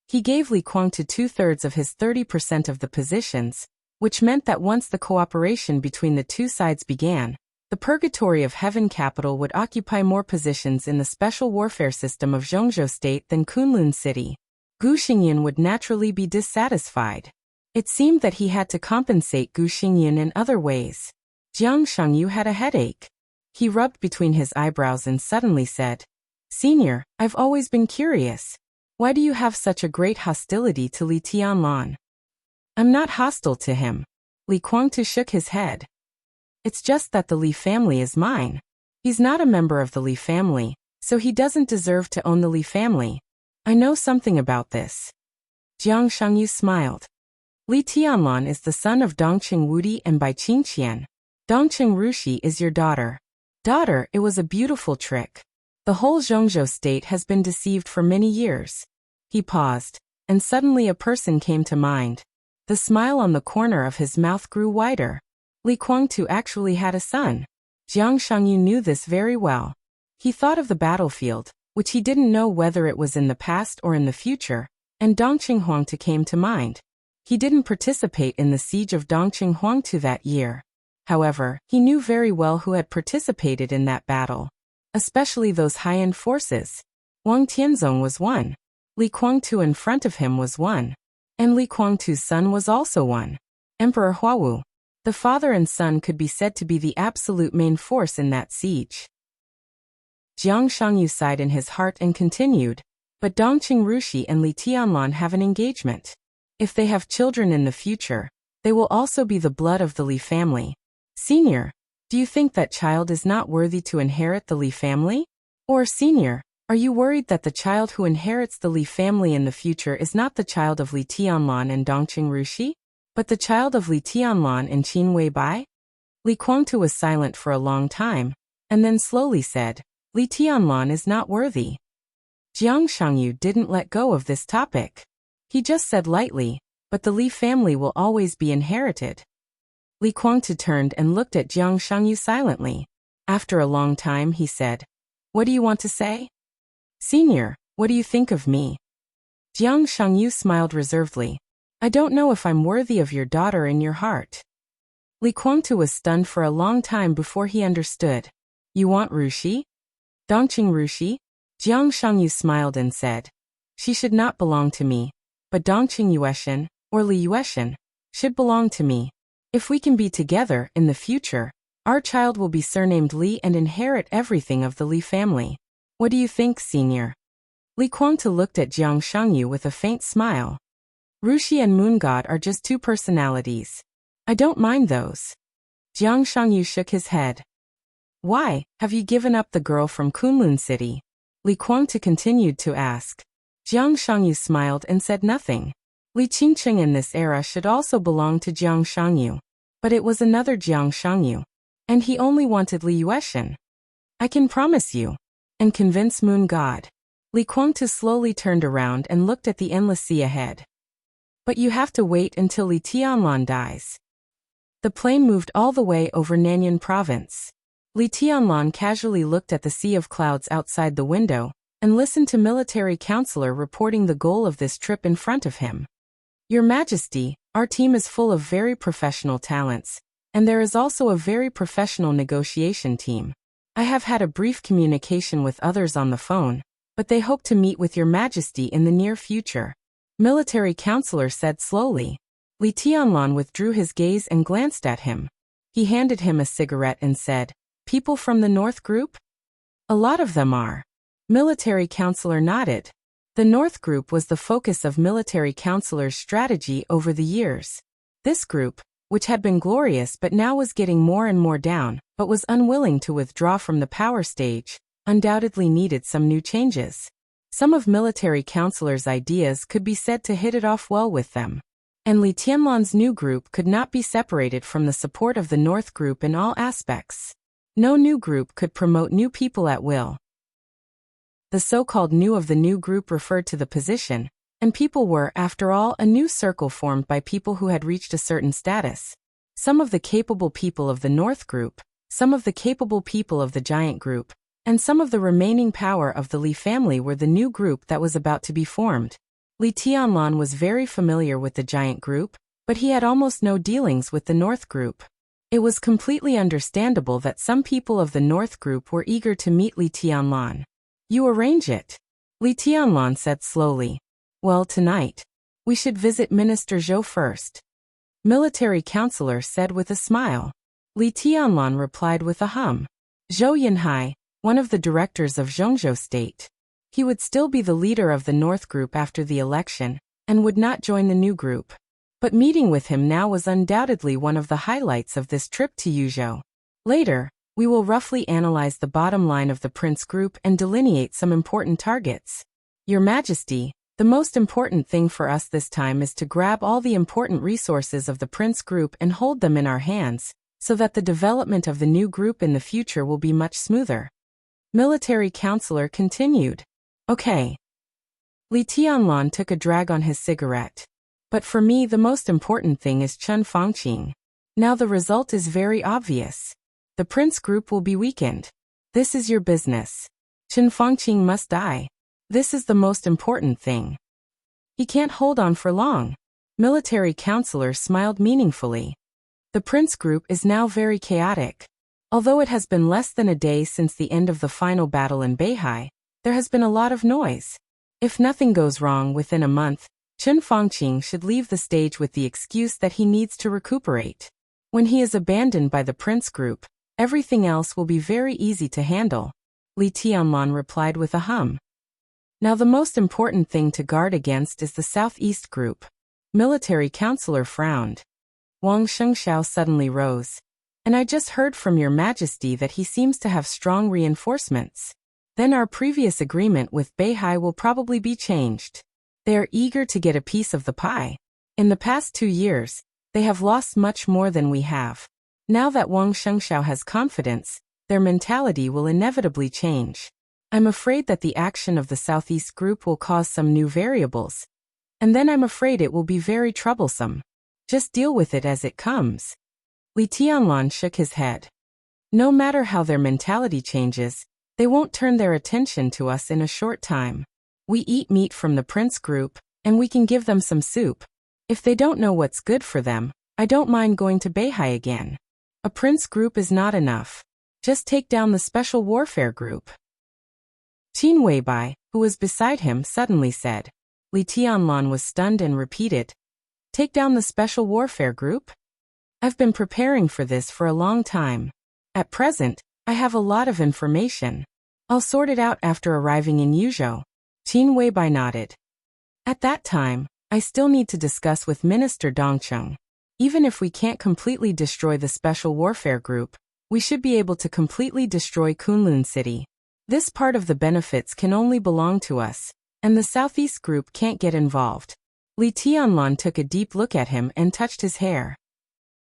He gave Li Guangtu 2/3 of his 30% of the positions, which meant that once the cooperation between the two sides began, the Purgatory of Heaven Capital would occupy more positions in the special warfare system of Zhongzhou State than Kunlun City. Gu Xingyan would naturally be dissatisfied. It seemed that he had to compensate Gu Xingyan in other ways. Jiang Shangyu had a headache. He rubbed between his eyebrows and suddenly said, "Senior, I've always been curious. Why do you have such a great hostility to Li Tianlan?" "I'm not hostile to him." Li Guangtu shook his head. "It's just that the Li family is mine. He's not a member of the Li family, so he doesn't deserve to own the Li family. I know something about this." Jiang Shangyu smiled. "Li Tianlan is the son of Dongqing Wudi and Bai Qingqian. Dongqing Rushi is your daughter." "Daughter, it was a beautiful trick. The whole Zhongzhou state has been deceived for many years." He paused, and suddenly a person came to mind. The smile on the corner of his mouth grew wider. Li Guangtu actually had a son. Jiang Shangyu knew this very well. He thought of the battlefield, which he didn't know whether it was in the past or in the future, and Dongqing Huangtu came to mind. He didn't participate in the siege of Dongqing Huangtu that year. However, he knew very well who had participated in that battle, especially those high-end forces. Wang Tianzong was one. Li Guangtu in front of him was one. And Li Guangtu's son was also one. Emperor Huawu. The father and son could be said to be the absolute main force in that siege. Jiang Shangyu sighed in his heart and continued, "But Dongqing Rushi and Li Tianlan have an engagement. If they have children in the future, they will also be the blood of the Li family. Senior, do you think that child is not worthy to inherit the Li family? Or senior, are you worried that the child who inherits the Li family in the future is not the child of Li Tianlan and Dongqing Rushi, but the child of Li Tianlan and Qin Weibai?" Li Guangtu was silent for a long time, and then slowly said, "Li Tianlan is not worthy." Jiang Shangyu didn't let go of this topic. He just said lightly, "But the Li family will always be inherited." Li Guangtu turned and looked at Jiang Shangyu silently. After a long time he said, "What do you want to say?" "Senior, what do you think of me?" Jiang Shangyu smiled reservedly. "I don't know if I'm worthy of your daughter in your heart." Li Guangtu was stunned for a long time before he understood. "You want Rushi? Dongqing Rushi?" Jiang Shangyu smiled and said, "She should not belong to me, but Dongqing Yueshan, or Li Yueshan, should belong to me. If we can be together in the future, our child will be surnamed Li and inherit everything of the Li family. What do you think, senior?" Li Guangtu looked at Jiang Shangyu with a faint smile. Rushi and Moon God are just two personalities. I don't mind those. Jiang Shangyu shook his head. Why, have you given up the girl from Kunlun City? Li Kuangtu continued to ask. Jiang Shangyu smiled and said nothing. Li Qingqing in this era should also belong to Jiang Shangyu. But it was another Jiang Shangyu. And he only wanted Li Yueshan. I can promise you. And convince Moon God. Li Kuangtu slowly turned around and looked at the endless sea ahead. But you have to wait until Li Tianlan dies. The plane moved all the way over Nanyuan province. Li Tianlan casually looked at the sea of clouds outside the window, and listened to military counselor reporting the goal of this trip in front of him. Your Majesty, our team is full of very professional talents, and there is also a very professional negotiation team. I have had a brief communication with others on the phone, but they hope to meet with Your Majesty in the near future. Military counselor said slowly. Li Tianlan withdrew his gaze and glanced at him. He handed him a cigarette and said, People from the North Group? A lot of them are. Military counselor nodded. The North Group was the focus of military counselor's strategy over the years. This group, which had been glorious but now was getting more and more down, but was unwilling to withdraw from the power stage, undoubtedly needed some new changes. Some of military counselor's ideas could be said to hit it off well with them. And Li Tianlan's new group could not be separated from the support of the North Group in all aspects. No new group could promote new people at will. The so-called new of the new group referred to the position, and people were, after all, a new circle formed by people who had reached a certain status. Some of the capable people of the North Group, some of the capable people of the Giant Group, and some of the remaining power of the Li family were the new group that was about to be formed. Li Tianlan was very familiar with the Giant Group, but he had almost no dealings with the North Group. It was completely understandable that some people of the North Group were eager to meet Li Tianlan. You arrange it. Li Tianlan said slowly. Well, tonight. We should visit Minister Zhou first. Military counselor said with a smile. Li Tianlan replied with a hum. Zhou Yinhai, one of the directors of Zhongzhou State. He would still be the leader of the North Group after the election, and would not join the new group. But meeting with him now was undoubtedly one of the highlights of this trip to Yuzhou. Later, we will roughly analyze the bottom line of the Prince Group and delineate some important targets. Your Majesty, the most important thing for us this time is to grab all the important resources of the Prince Group and hold them in our hands, so that the development of the new group in the future will be much smoother. Military counselor continued. Okay. Li Tianlan took a drag on his cigarette. But for me the most important thing is Chen Fangqing. Now the result is very obvious. The Prince Group will be weakened. This is your business. Chen Fangqing must die. This is the most important thing. He can't hold on for long. Military counselor smiled meaningfully. The Prince Group is now very chaotic. Although it has been less than a day since the end of the final battle in Beihai, there has been a lot of noise. If nothing goes wrong within a month, Chen Fangqing should leave the stage with the excuse that he needs to recuperate. When he is abandoned by the Prince Group, everything else will be very easy to handle. Li Tianlan replied with a hum. Now the most important thing to guard against is the Southeast Group. Military counselor frowned. Wang Shengxiao suddenly rose. And I just heard from Your Majesty that he seems to have strong reinforcements. Then our previous agreement with Beihai will probably be changed. They are eager to get a piece of the pie. In the past 2 years, they have lost much more than we have. Now that Wang Shengxiao has confidence, their mentality will inevitably change. I'm afraid that the action of the Southeast Group will cause some new variables. And then I'm afraid it will be very troublesome. Just deal with it as it comes. Li Tianlan shook his head. No matter how their mentality changes, they won't turn their attention to us in a short time. We eat meat from the Prince Group, and we can give them some soup. If they don't know what's good for them, I don't mind going to Beihai again. A Prince Group is not enough. Just take down the Special Warfare Group. Qin Weibai, who was beside him, suddenly said. Li Tianlan was stunned and repeated. Take down the Special Warfare Group? I've been preparing for this for a long time. At present, I have a lot of information. I'll sort it out after arriving in Yuzhou. Qin Weibai nodded. At that time, I still need to discuss with Minister Dongcheng. Even if we can't completely destroy the Special Warfare Group, we should be able to completely destroy Kunlun City. This part of the benefits can only belong to us, and the Southeast Group can't get involved. Li Tianlan took a deep look at him and touched his hair.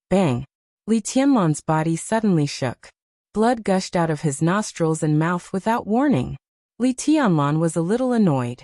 Bang! Li Tianlan's body suddenly shook. Blood gushed out of his nostrils and mouth without warning. Li Tianlan was a little annoyed.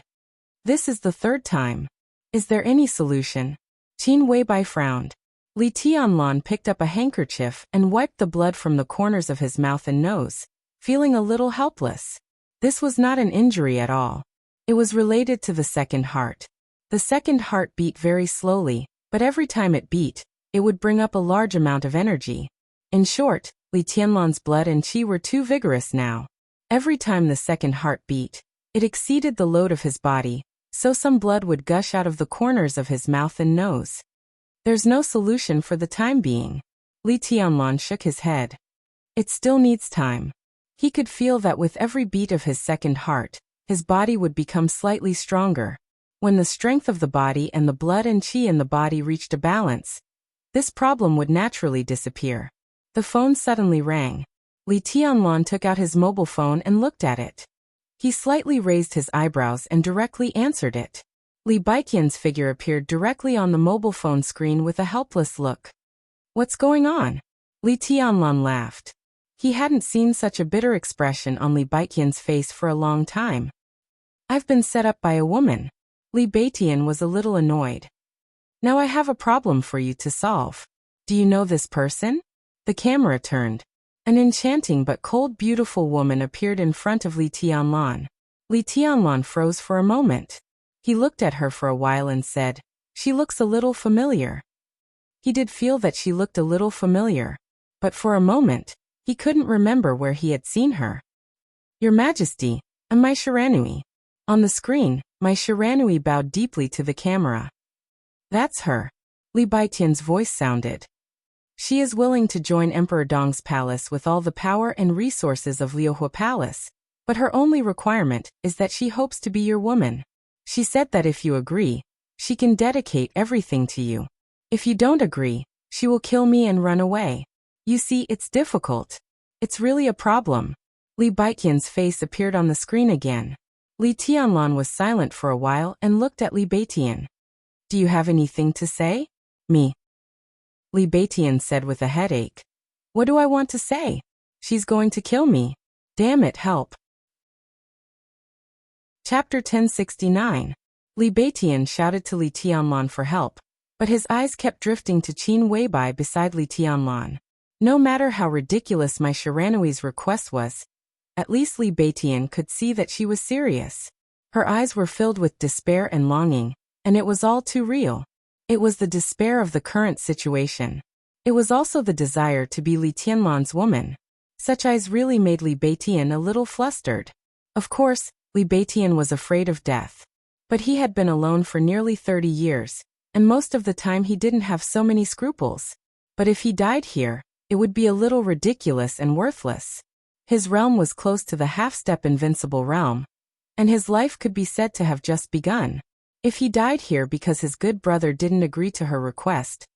This is the third time. Is there any solution? Qin Weibai frowned. Li Tianlan picked up a handkerchief and wiped the blood from the corners of his mouth and nose, feeling a little helpless. This was not an injury at all. It was related to the second heart. The second heart beat very slowly, but every time it beat, it would bring up a large amount of energy. In short, Li Tianlan's blood and qi were too vigorous now. Every time the second heart beat, it exceeded the load of his body, so some blood would gush out of the corners of his mouth and nose. There's no solution for the time being. Li Tianlan shook his head. It still needs time. He could feel that with every beat of his second heart, his body would become slightly stronger. When the strength of the body and the blood and qi in the body reached a balance, this problem would naturally disappear. The phone suddenly rang. Li Tianlan took out his mobile phone and looked at it. He slightly raised his eyebrows and directly answered it. Li Baiqian's figure appeared directly on the mobile phone screen with a helpless look. What's going on? Li Tianlan laughed. He hadn't seen such a bitter expression on Li Baiqian's face for a long time. I've been set up by a woman. Li Baiqian was a little annoyed. Now I have a problem for you to solve. Do you know this person? The camera turned. An enchanting but cold beautiful woman appeared in front of Li Tianlan. Li Tianlan froze for a moment. He looked at her for a while and said, "She looks a little familiar." He did feel that she looked a little familiar, but for a moment, he couldn't remember where he had seen her. "Your Majesty, I'm Mai Shiranui." On the screen, Mai Shiranui bowed deeply to the camera. That's her. Li Baiqian's voice sounded. She is willing to join Emperor Dong's palace with all the power and resources of Liuhua Palace, but her only requirement is that she hopes to be your woman. She said that if you agree, she can dedicate everything to you. If you don't agree, she will kill me and run away. You see, it's difficult. It's really a problem. Li Baiqian's face appeared on the screen again. Li Tianlan was silent for a while and looked at Li Baiqian. Do you have anything to say? Me. Li Baiqian said with a headache. What do I want to say? She's going to kill me. Damn it, help. Chapter 1069. Li Baiqian shouted to Li Tianlan for help, but his eyes kept drifting to Qin Weibai beside Li Tianlan. No matter how ridiculous Mai Shiranui's request was, at least Li Baiqian could see that she was serious. Her eyes were filled with despair and longing, and it was all too real. It was the despair of the current situation. It was also the desire to be Li Tianlan's woman. Such eyes really made Li Baiqian a little flustered. Of course, Li Baiqian was afraid of death. But he had been alone for nearly 30 years, and most of the time he didn't have so many scruples. But if he died here, it would be a little ridiculous and worthless. His realm was close to the half-step invincible realm, and his life could be said to have just begun. If he died here because his good brother didn't agree to her request,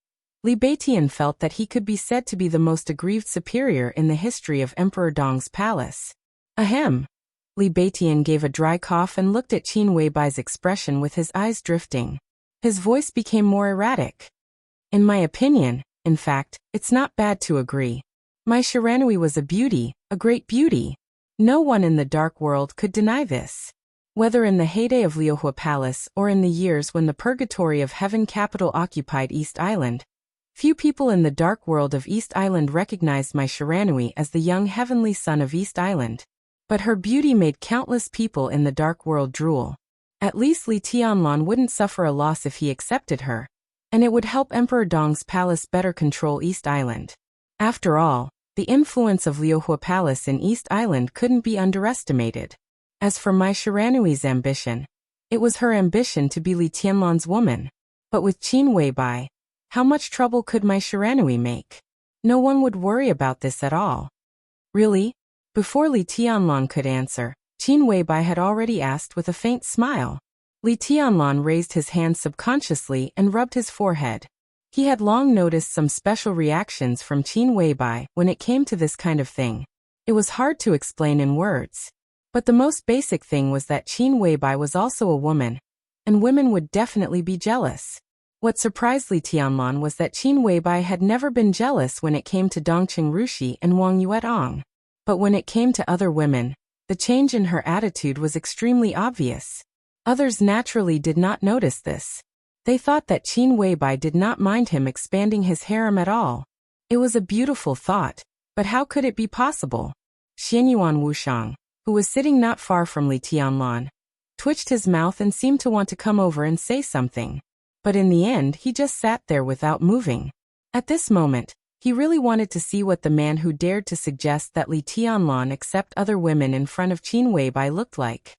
Li Baiqian felt that he could be said to be the most aggrieved superior in the history of Emperor Dong's palace. Ahem. Li Baiqian gave a dry cough and looked at Qin Weibai's expression with his eyes drifting. His voice became more erratic. In my opinion, in fact, it's not bad to agree. Mai Shiranui was a beauty, a great beauty. No one in the dark world could deny this. Whether in the heyday of Liuhua Palace or in the years when the purgatory of Heaven capital occupied East Island, few people in the dark world of East Island recognized Mai Shiranui as the young heavenly son of East Island. But her beauty made countless people in the dark world drool. At least Li Tianlan wouldn't suffer a loss if he accepted her, and it would help Emperor Dong's palace better control East Island. After all, the influence of Liuhua Palace in East Island couldn't be underestimated. As for Mai Shiranui's ambition, it was her ambition to be Li Tianlan's woman. But with Qin Weibai, how much trouble could Mai Shiranui make? No one would worry about this at all. Really? Before Li Tianlan could answer, Qin Weibai had already asked with a faint smile. Li Tianlan raised his hand subconsciously and rubbed his forehead. He had long noticed some special reactions from Qin Weibai when it came to this kind of thing. It was hard to explain in words. But the most basic thing was that Qin Weibai was also a woman, and women would definitely be jealous. What surprised Li Tianlan was that Qin Weibai had never been jealous when it came to Dongqing Rushi and Wang Yuetong. But when it came to other women, the change in her attitude was extremely obvious. Others naturally did not notice this. They thought that Qin Weibai did not mind him expanding his harem at all. It was a beautiful thought, but how could it be possible? Xianyuan Wushang, who was sitting not far from Li Tianlan, twitched his mouth and seemed to want to come over and say something. But in the end he just sat there without moving. At this moment, he really wanted to see what the man who dared to suggest that Li Tianlan accept other women in front of Qin Weibai looked like.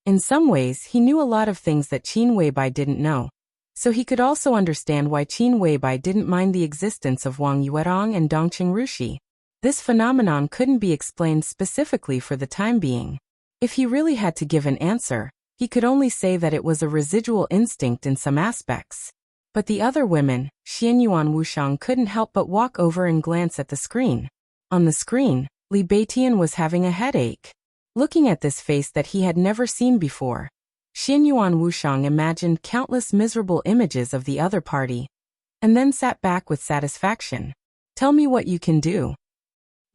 In some ways he knew a lot of things that Qin Weibai didn't know, so he could also understand why Qin Weibai didn't mind the existence of Wang Yuetong and Dongqing Rushi. This phenomenon couldn't be explained specifically for the time being. If he really had to give an answer, he could only say that it was a residual instinct in some aspects. But the other women, Xianyuan Wushang couldn't help but walk over and glance at the screen. On the screen, Li Beitian was having a headache. Looking at this face that he had never seen before, Xianyuan Wushang imagined countless miserable images of the other party, and then sat back with satisfaction. "Tell me what you can do."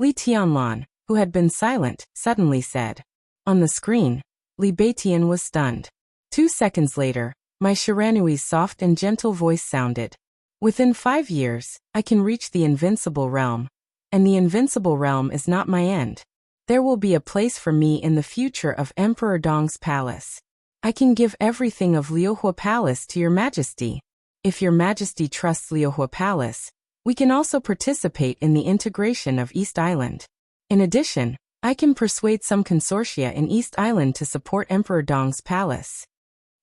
Li Tianlan, who had been silent, suddenly said. On the screen, Li Beitian was stunned. 2 seconds later, my Shiranui's soft and gentle voice sounded. "Within 5 years, I can reach the invincible realm. And the invincible realm is not my end. There will be a place for me in the future of Emperor Dong's palace. I can give everything of Liuhua Palace to your majesty. If your majesty trusts Liuhua Palace, we can also participate in the integration of East Island. In addition, I can persuade some consortia in East Island to support Emperor Dong's palace."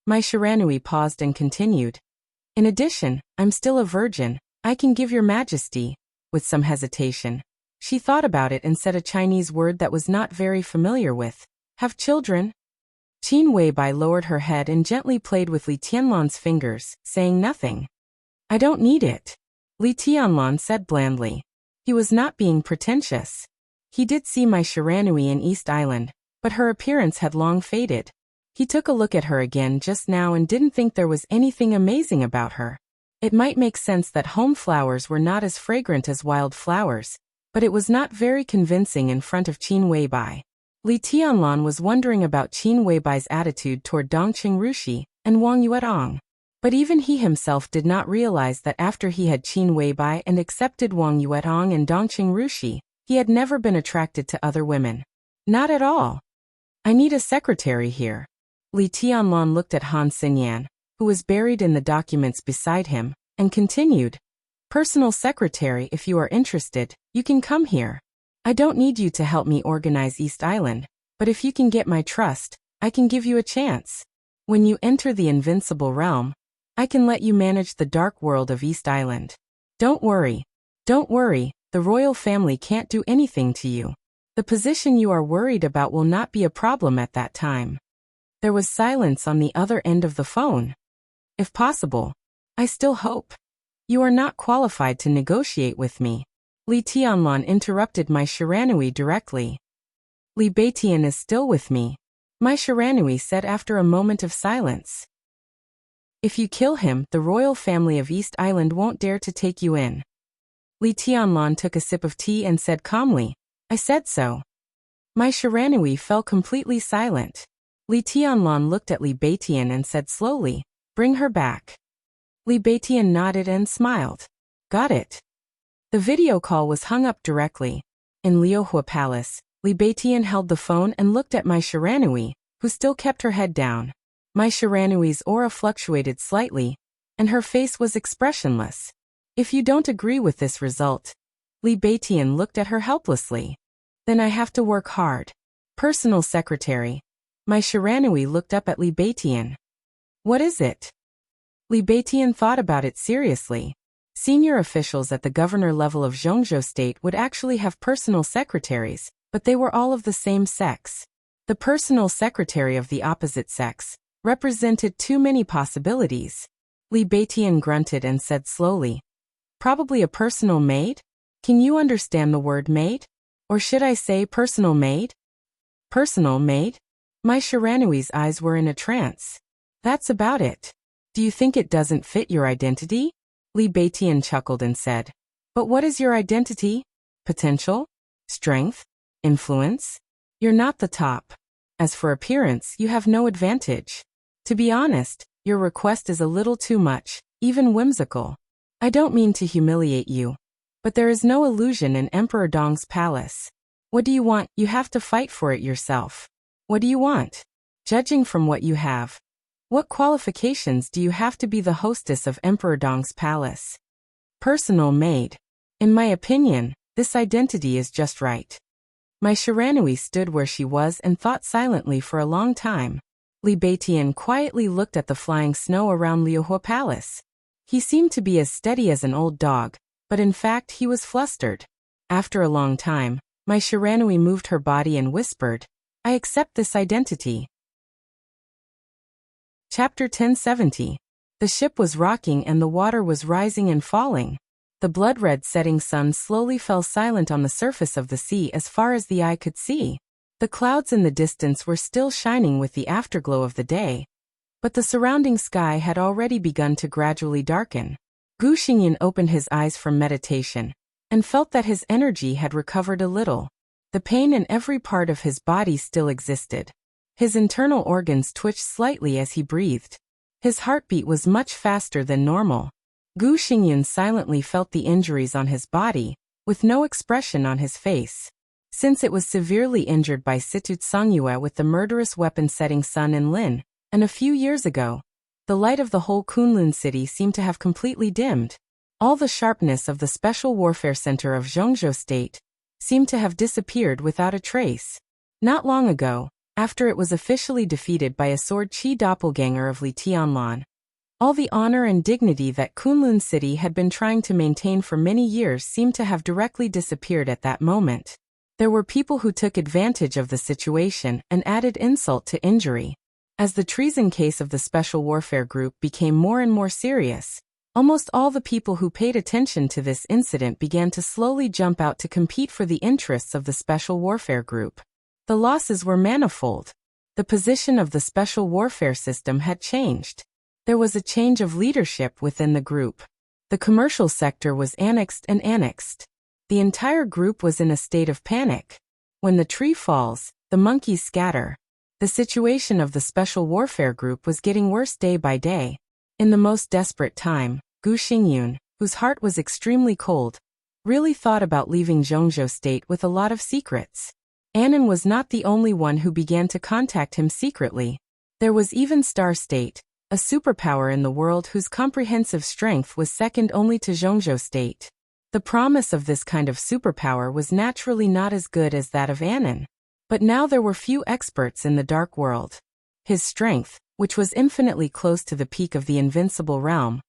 My Shiranui paused and continued. "In addition, I'm still a virgin. I can give your majesty," with some hesitation. She thought about it and said a Chinese word that was not very familiar with. "Have children?" Qin Weibai lowered her head and gently played with Li Tianlan's fingers, saying nothing. "I don't need it," Li Tianlan said blandly. He was not being pretentious. He did see my Shiranui in East Island, but her appearance had long faded. He took a look at her again just now and didn't think there was anything amazing about her. It might make sense that home flowers were not as fragrant as wild flowers, but it was not very convincing in front of Qin Weibai. Li Tianlan was wondering about Qin Weibai's attitude toward Dongqing Rushi and Wang Yuetong. But even he himself did not realize that after he had Qin Weibai and accepted Wang Yuetong and Dongqing Rushi, he had never been attracted to other women. Not at all. "I need a secretary here." Li Tianlan looked at Han Xinyan, who was buried in the documents beside him, and continued. "Personal secretary, if you are interested, you can come here. I don't need you to help me organize East Island, but if you can get my trust, I can give you a chance. When you enter the invincible realm, I can let you manage the dark world of East Island. Don't worry. Don't worry, the royal family can't do anything to you. The position you are worried about will not be a problem at that time." There was silence on the other end of the phone. "If possible, I still hope. You are not qualified to negotiate with me." Li Tianlan interrupted my Shiranui directly. "Li Beitian is still with me," my Shiranui said after a moment of silence. "If you kill him, the royal family of East Island won't dare to take you in." Li Tianlan took a sip of tea and said calmly, "I said so." My Shiranui fell completely silent. Li Tianlan looked at Li Beitian and said slowly, "Bring her back." Li Beitian nodded and smiled. "Got it." The video call was hung up directly. In Liuhua Palace, Li Beitian held the phone and looked at my Shiranui, who still kept her head down. My Shiranui's aura fluctuated slightly, and her face was expressionless. "If you don't agree with this result," Li Beitian looked at her helplessly, "then I have to work hard." Personal secretary. My Shiranui looked up at Li Beitian. "What is it?" Li Beitian thought about it seriously. Senior officials at the governor level of Zhongzhou State would actually have personal secretaries, but they were all of the same sex. The personal secretary of the opposite sex, represented too many possibilities. Li Beitian grunted and said slowly, "Probably a personal maid? Can you understand the word maid? Or should I say personal maid?" "Personal maid?" My Shiranui's eyes were in a trance. "That's about it. Do you think it doesn't fit your identity?" Li Beitian chuckled and said, "But what is your identity? Potential? Strength? Influence? You're not the top. As for appearance, you have no advantage. To be honest, your request is a little too much, even whimsical. I don't mean to humiliate you, but there is no illusion in Emperor Dong's palace. What do you want? You have to fight for it yourself. What do you want? Judging from what you have, what qualifications do you have to be the hostess of Emperor Dong's palace? Personal maid. In my opinion, this identity is just right." My Shiranui stood where she was and thought silently for a long time. Li Beitian quietly looked at the flying snow around Liuhua Palace. He seemed to be as steady as an old dog, but in fact he was flustered. After a long time, my Shiranui moved her body and whispered, "I accept this identity." Chapter 1070. The ship was rocking and the water was rising and falling. The blood-red setting sun slowly fell silent on the surface of the sea as far as the eye could see. The clouds in the distance were still shining with the afterglow of the day, but the surrounding sky had already begun to gradually darken. Gu Xingyan opened his eyes from meditation and felt that his energy had recovered a little. The pain in every part of his body still existed. His internal organs twitched slightly as he breathed. His heartbeat was much faster than normal. Gu Xingyan silently felt the injuries on his body, with no expression on his face. Since it was severely injured by Situ Tsangyue with the murderous weapon setting sun in Lin, and a few years ago, the light of the whole Kunlun city seemed to have completely dimmed. All the sharpness of the Special Warfare Center of Zhongzhou State seemed to have disappeared without a trace. Not long ago, after it was officially defeated by a Sword Qi doppelganger of Li Tianlan, all the honor and dignity that Kunlun City had been trying to maintain for many years seemed to have directly disappeared at that moment. There were people who took advantage of the situation and added insult to injury. As the treason case of the Special Warfare Group became more and more serious, almost all the people who paid attention to this incident began to slowly jump out to compete for the interests of the Special Warfare Group. The losses were manifold. The position of the Special Warfare System had changed. There was a change of leadership within the group. The commercial sector was annexed and annexed. The entire group was in a state of panic. When the tree falls, the monkeys scatter. The situation of the Special Warfare Group was getting worse day by day. In the most desperate time, Gu Xingyun, whose heart was extremely cold, really thought about leaving Zhongzhou State with a lot of secrets. Annan was not the only one who began to contact him secretly. There was even Star State, a superpower in the world whose comprehensive strength was second only to Zhongzhou State. The promise of this kind of superpower was naturally not as good as that of Annan. But now there were few experts in the dark world. His strength, which was infinitely close to the peak of the invincible realm,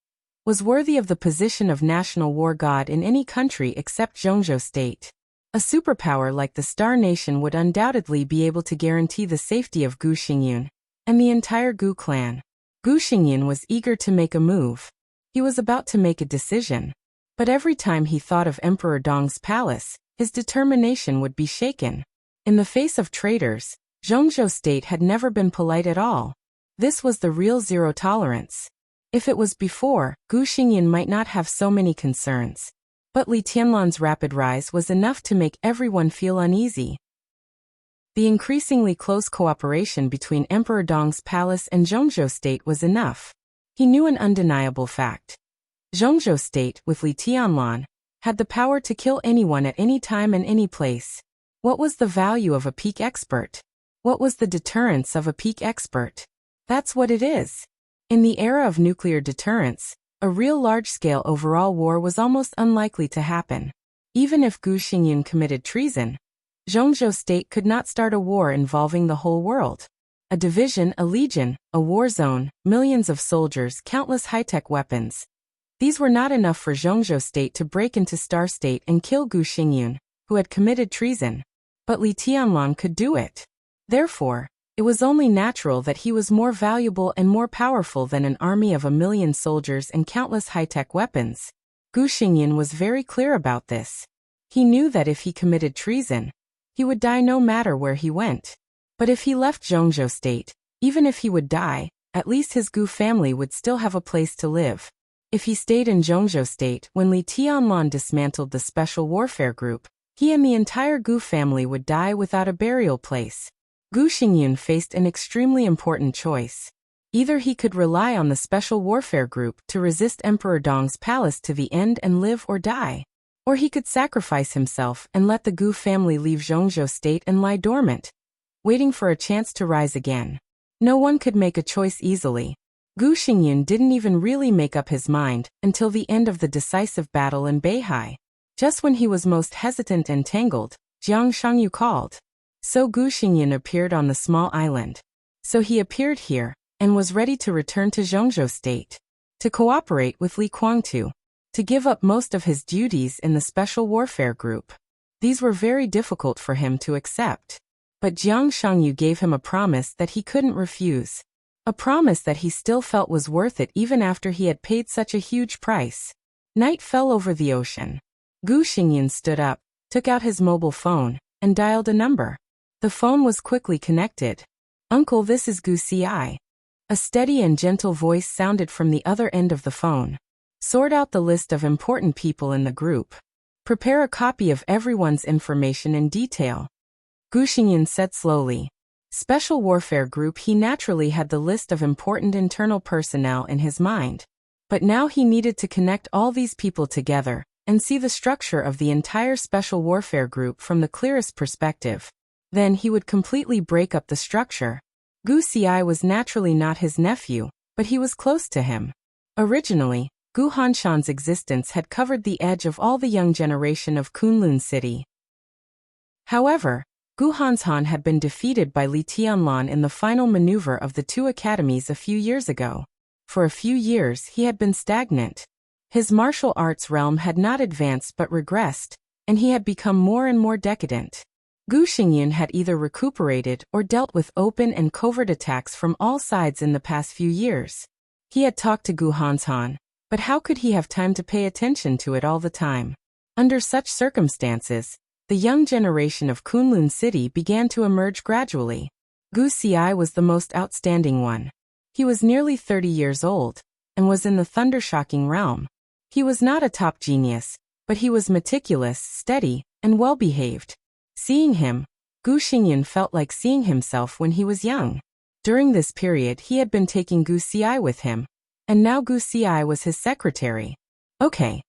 was worthy of the position of national war god in any country except Zhongzhou State. A superpower like the Star Nation would undoubtedly be able to guarantee the safety of Gu Xingyun and the entire Gu clan. Gu Xingyan was eager to make a move. He was about to make a decision. But every time he thought of Emperor Dong's palace, his determination would be shaken. In the face of traitors, Zhongzhou State had never been polite at all. This was the real zero tolerance. If it was before, Gu Xingyan might not have so many concerns. But Li Tianlan's rapid rise was enough to make everyone feel uneasy. The increasingly close cooperation between Emperor Dong's palace and Zhongzhou State was enough. He knew an undeniable fact. Zhongzhou State, with Li Tianlan, had the power to kill anyone at any time and any place. What was the value of a peak expert? What was the deterrence of a peak expert? That's what it is. In the era of nuclear deterrence, a real large-scale overall war was almost unlikely to happen. Even if Gu Xingyan committed treason, Zhongzhou State could not start a war involving the whole world. A division, a legion, a war zone, millions of soldiers, countless high-tech weapons. These were not enough for Zhongzhou State to break into Star State and kill Gu Xingyun, who had committed treason. But Li Tianlan could do it. Therefore, It was only natural that he was more valuable and more powerful than an army of 1,000,000 soldiers and countless high-tech weapons. Gu Xingyan was very clear about this. He knew that if he committed treason, he would die no matter where he went. But if he left Zhongzhou state, even if he would die, at least his Gu family would still have a place to live. If he stayed in Zhongzhou state when Li Tianlan dismantled the special warfare group, he and the entire Gu family would die without a burial place. Gu Xingyan faced an extremely important choice. Either he could rely on the special warfare group to resist Emperor Dong's palace to the end and live or die, or he could sacrifice himself and let the Gu family leave Zhongzhou state and lie dormant, waiting for a chance to rise again. No one could make a choice easily. Gu Xingyan didn't even really make up his mind until the end of the decisive battle in Beihai. Just when he was most hesitant and tangled, Jiang Shangyu called. So Gu Xingyan appeared on the small island. So he appeared here, and was ready to return to Zhongzhou state, to cooperate with Li Guangtu, to give up most of his duties in the special warfare group. These were very difficult for him to accept. But Jiang Shangyu gave him a promise that he couldn't refuse. A promise that he still felt was worth it even after he had paid such a huge price. Night fell over the ocean. Gu Xingyan stood up, took out his mobile phone, and dialed a number. The phone was quickly connected. "Uncle, this is Gu Ci." A steady and gentle voice sounded from the other end of the phone. "Sort out the list of important people in the group. Prepare a copy of everyone's information in detail." Gu Xingyan said slowly. Special Warfare Group. He naturally had the list of important internal personnel in his mind. But now he needed to connect all these people together, and see the structure of the entire Special Warfare Group from the clearest perspective. Then he would completely break up the structure. Gu Ci was naturally not his nephew, but he was close to him. Originally, Gu Hanshan's existence had covered the edge of all the young generation of Kunlun City. However, Gu Hanshan had been defeated by Li Tianlan in the final maneuver of the two academies a few years ago. For a few years he had been stagnant. His martial arts realm had not advanced but regressed, and he had become more and more decadent. Gu Xingyan had either recuperated or dealt with open and covert attacks from all sides in the past few years. He had talked to Gu Hanshan, but how could he have time to pay attention to it all the time? Under such circumstances, the young generation of Kunlun City began to emerge gradually. Gu Ci was the most outstanding one. He was nearly 30 years old, and was in the thundershocking realm. He was not a top genius, but he was meticulous, steady, and well-behaved. Seeing him, Gu Xingyan felt like seeing himself when he was young. During this period he had been taking Gu Ci with him, and now Gu Ci was his secretary. "Okay."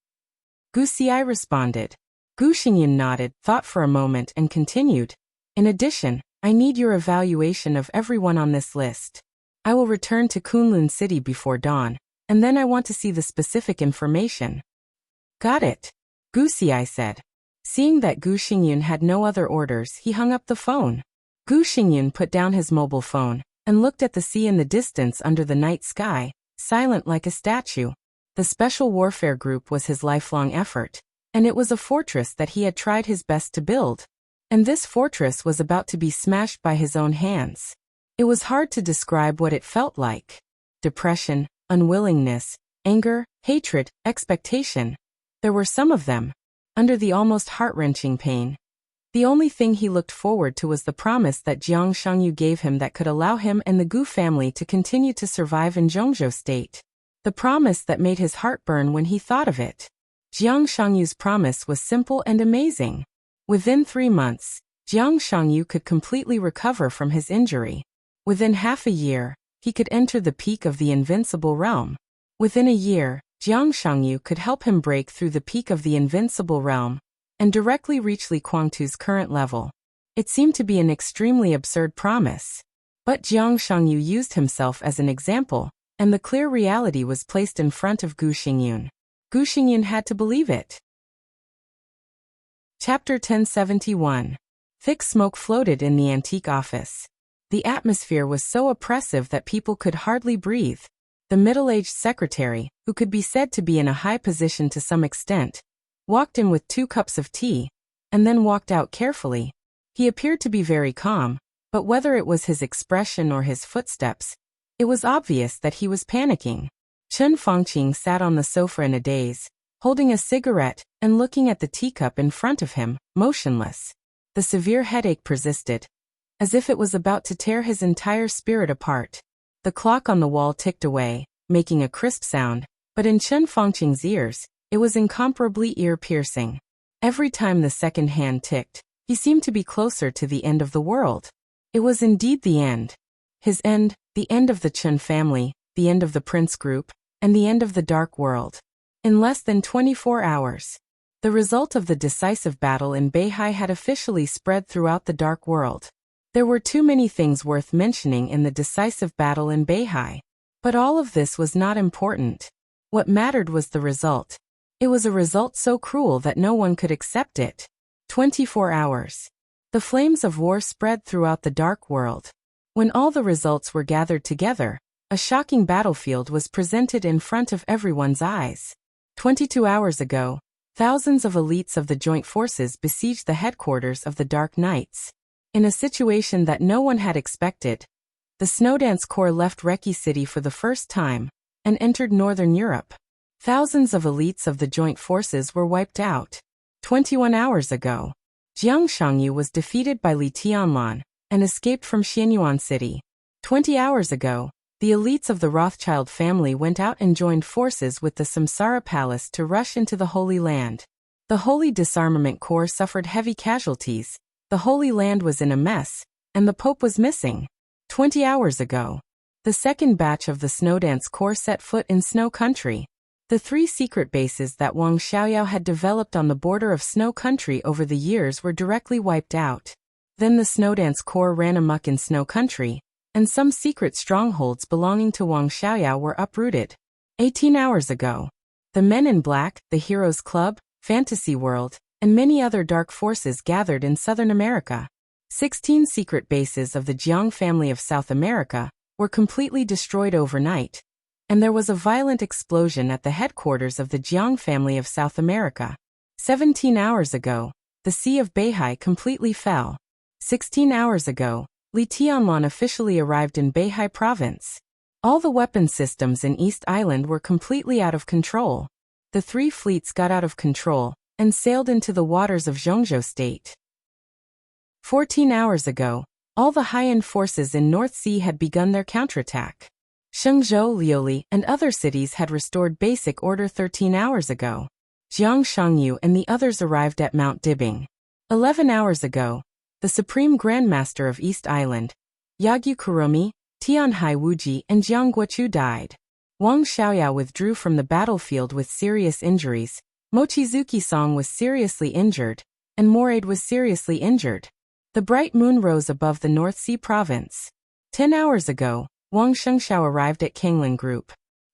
Gu Ci responded. Gu Xingyan nodded, thought for a moment and continued. "In addition, I need your evaluation of everyone on this list. I will return to Kunlun City before dawn, and then I want to see the specific information." "Got it," Gu Ci said. Seeing that Gu Xingyan had no other orders, he hung up the phone. Gu Xingyan put down his mobile phone, and looked at the sea in the distance under the night sky, silent like a statue. The Special Warfare Group was his lifelong effort, and it was a fortress that he had tried his best to build. And this fortress was about to be smashed by his own hands. It was hard to describe what it felt like. Depression, unwillingness, anger, hatred, expectation. There were some of them. Under the almost heart-wrenching pain, the only thing he looked forward to was the promise that Jiang Shangyu gave him that could allow him and the Gu family to continue to survive in Zhongzhou state. The promise that made his heart burn when he thought of it. Jiang Shangyu's promise was simple and amazing. Within 3 months, Jiang Shangyu could completely recover from his injury. Within half a year, he could enter the peak of the invincible realm. Within a year, Jiang Shangyu could help him break through the peak of the invincible realm, and directly reach Li Guangtu's current level. It seemed to be an extremely absurd promise. But Jiang Shangyu used himself as an example, and the clear reality was placed in front of Gu Xingyan. Gu Xingyan had to believe it. Chapter 1071. Thick smoke floated in the antique office. The atmosphere was so oppressive that people could hardly breathe. The middle-aged secretary, who could be said to be in a high position to some extent, walked in with 2 cups of tea, and then walked out carefully. He appeared to be very calm, But whether it was his expression or his footsteps, it was obvious that he was panicking. Chen Fangqing sat on the sofa in a daze, holding a cigarette and looking at the teacup in front of him, motionless. The severe headache persisted, as if it was about to tear his entire spirit apart. The clock on the wall ticked away, making a crisp sound, but in Chen Fangqing's ears, it was incomparably ear-piercing. Every time the second hand ticked, he seemed to be closer to the end of the world. It was indeed the end. His end, the end of the Chen family, the end of the Prince Group, and the end of the Dark World. In less than 24 hours, the result of the decisive battle in Beihai had officially spread throughout the Dark World. There were too many things worth mentioning in the decisive battle in Beihai. But all of this was not important. What mattered was the result. It was a result so cruel that no one could accept it. 24 hours. The flames of war spread throughout the Dark World. When all the results were gathered together, a shocking battlefield was presented in front of everyone's eyes. 22 hours ago, thousands of elites of the joint forces besieged the headquarters of the Dark Knights. In a situation that no one had expected, the Snowdance Corps left Reki City for the first time and entered Northern Europe. Thousands of elites of the joint forces were wiped out. 21 hours ago, Jiang Shangyu was defeated by Li Tianlan and escaped from Xianyuan City. 20 hours ago, the elites of the Rothschild family went out and joined forces with the Samsara Palace to rush into the Holy Land. The Holy Disarmament Corps suffered heavy casualties, the Holy Land was in a mess, and the Pope was missing. 20 hours ago, the second batch of the Snowdance Corps set foot in Snow Country. The 3 secret bases that Wang Xiaoyao had developed on the border of Snow Country over the years were directly wiped out. Then the Snowdance Corps ran amok in Snow Country, and some secret strongholds belonging to Wang Xiaoyao were uprooted. 18 hours ago, the Men in Black, the Heroes Club, Fantasy World, and many other dark forces gathered in Southern America. 16 secret bases of the Jiang family of South America were completely destroyed overnight, and there was a violent explosion at the headquarters of the Jiang family of South America. 17 hours ago, the Sea of Beihai completely fell. 16 hours ago, Li Tianlan officially arrived in Beihai province. All the weapon systems in East Island were completely out of control. The 3 fleets got out of control and sailed into the waters of Zhongzhou State. 14 hours ago, all the high-end forces in North Sea had begun their counterattack. Shenzhou, Liuli, and other cities had restored basic order 13 hours ago. Jiang Shangyu and the others arrived at Mount Dibing. 11 hours ago, the Supreme Grandmaster of East Island, Yagyu Kurumi, Tianhai Wuji, and Jiang Guochu died. Wang Xiaoyao withdrew from the battlefield with serious injuries, Mochizuki Song was seriously injured, and Moraid was seriously injured. The bright moon rose above the North Sea province. 10 hours ago, Wang Shengshao arrived at Kanglin Group.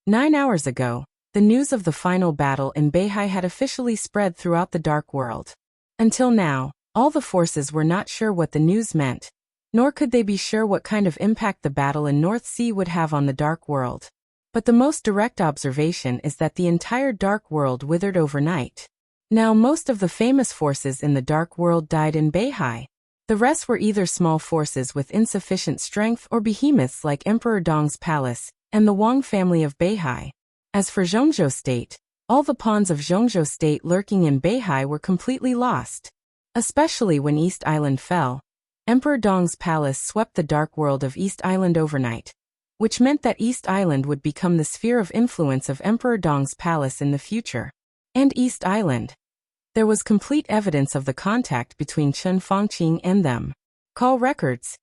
9 hours ago, the news of the final battle in Beihai had officially spread throughout the Dark World. Until now, all the forces were not sure what the news meant, nor could they be sure what kind of impact the battle in North Sea would have on the Dark World. But the most direct observation is that the entire Dark World withered overnight. Now most of the famous forces in the Dark World died in Beihai. The rest were either small forces with insufficient strength or behemoths like Emperor Dong's palace and the Wang family of Beihai. As for Zhongzhou State, all the pawns of Zhongzhou State lurking in Beihai were completely lost. Especially when East Island fell, Emperor Dong's palace swept the Dark World of East Island overnight, which meant that East Island would become the sphere of influence of Emperor Dong's palace in the future. And East Island. There was complete evidence of the contact between Chen Fangqing and them. Call records.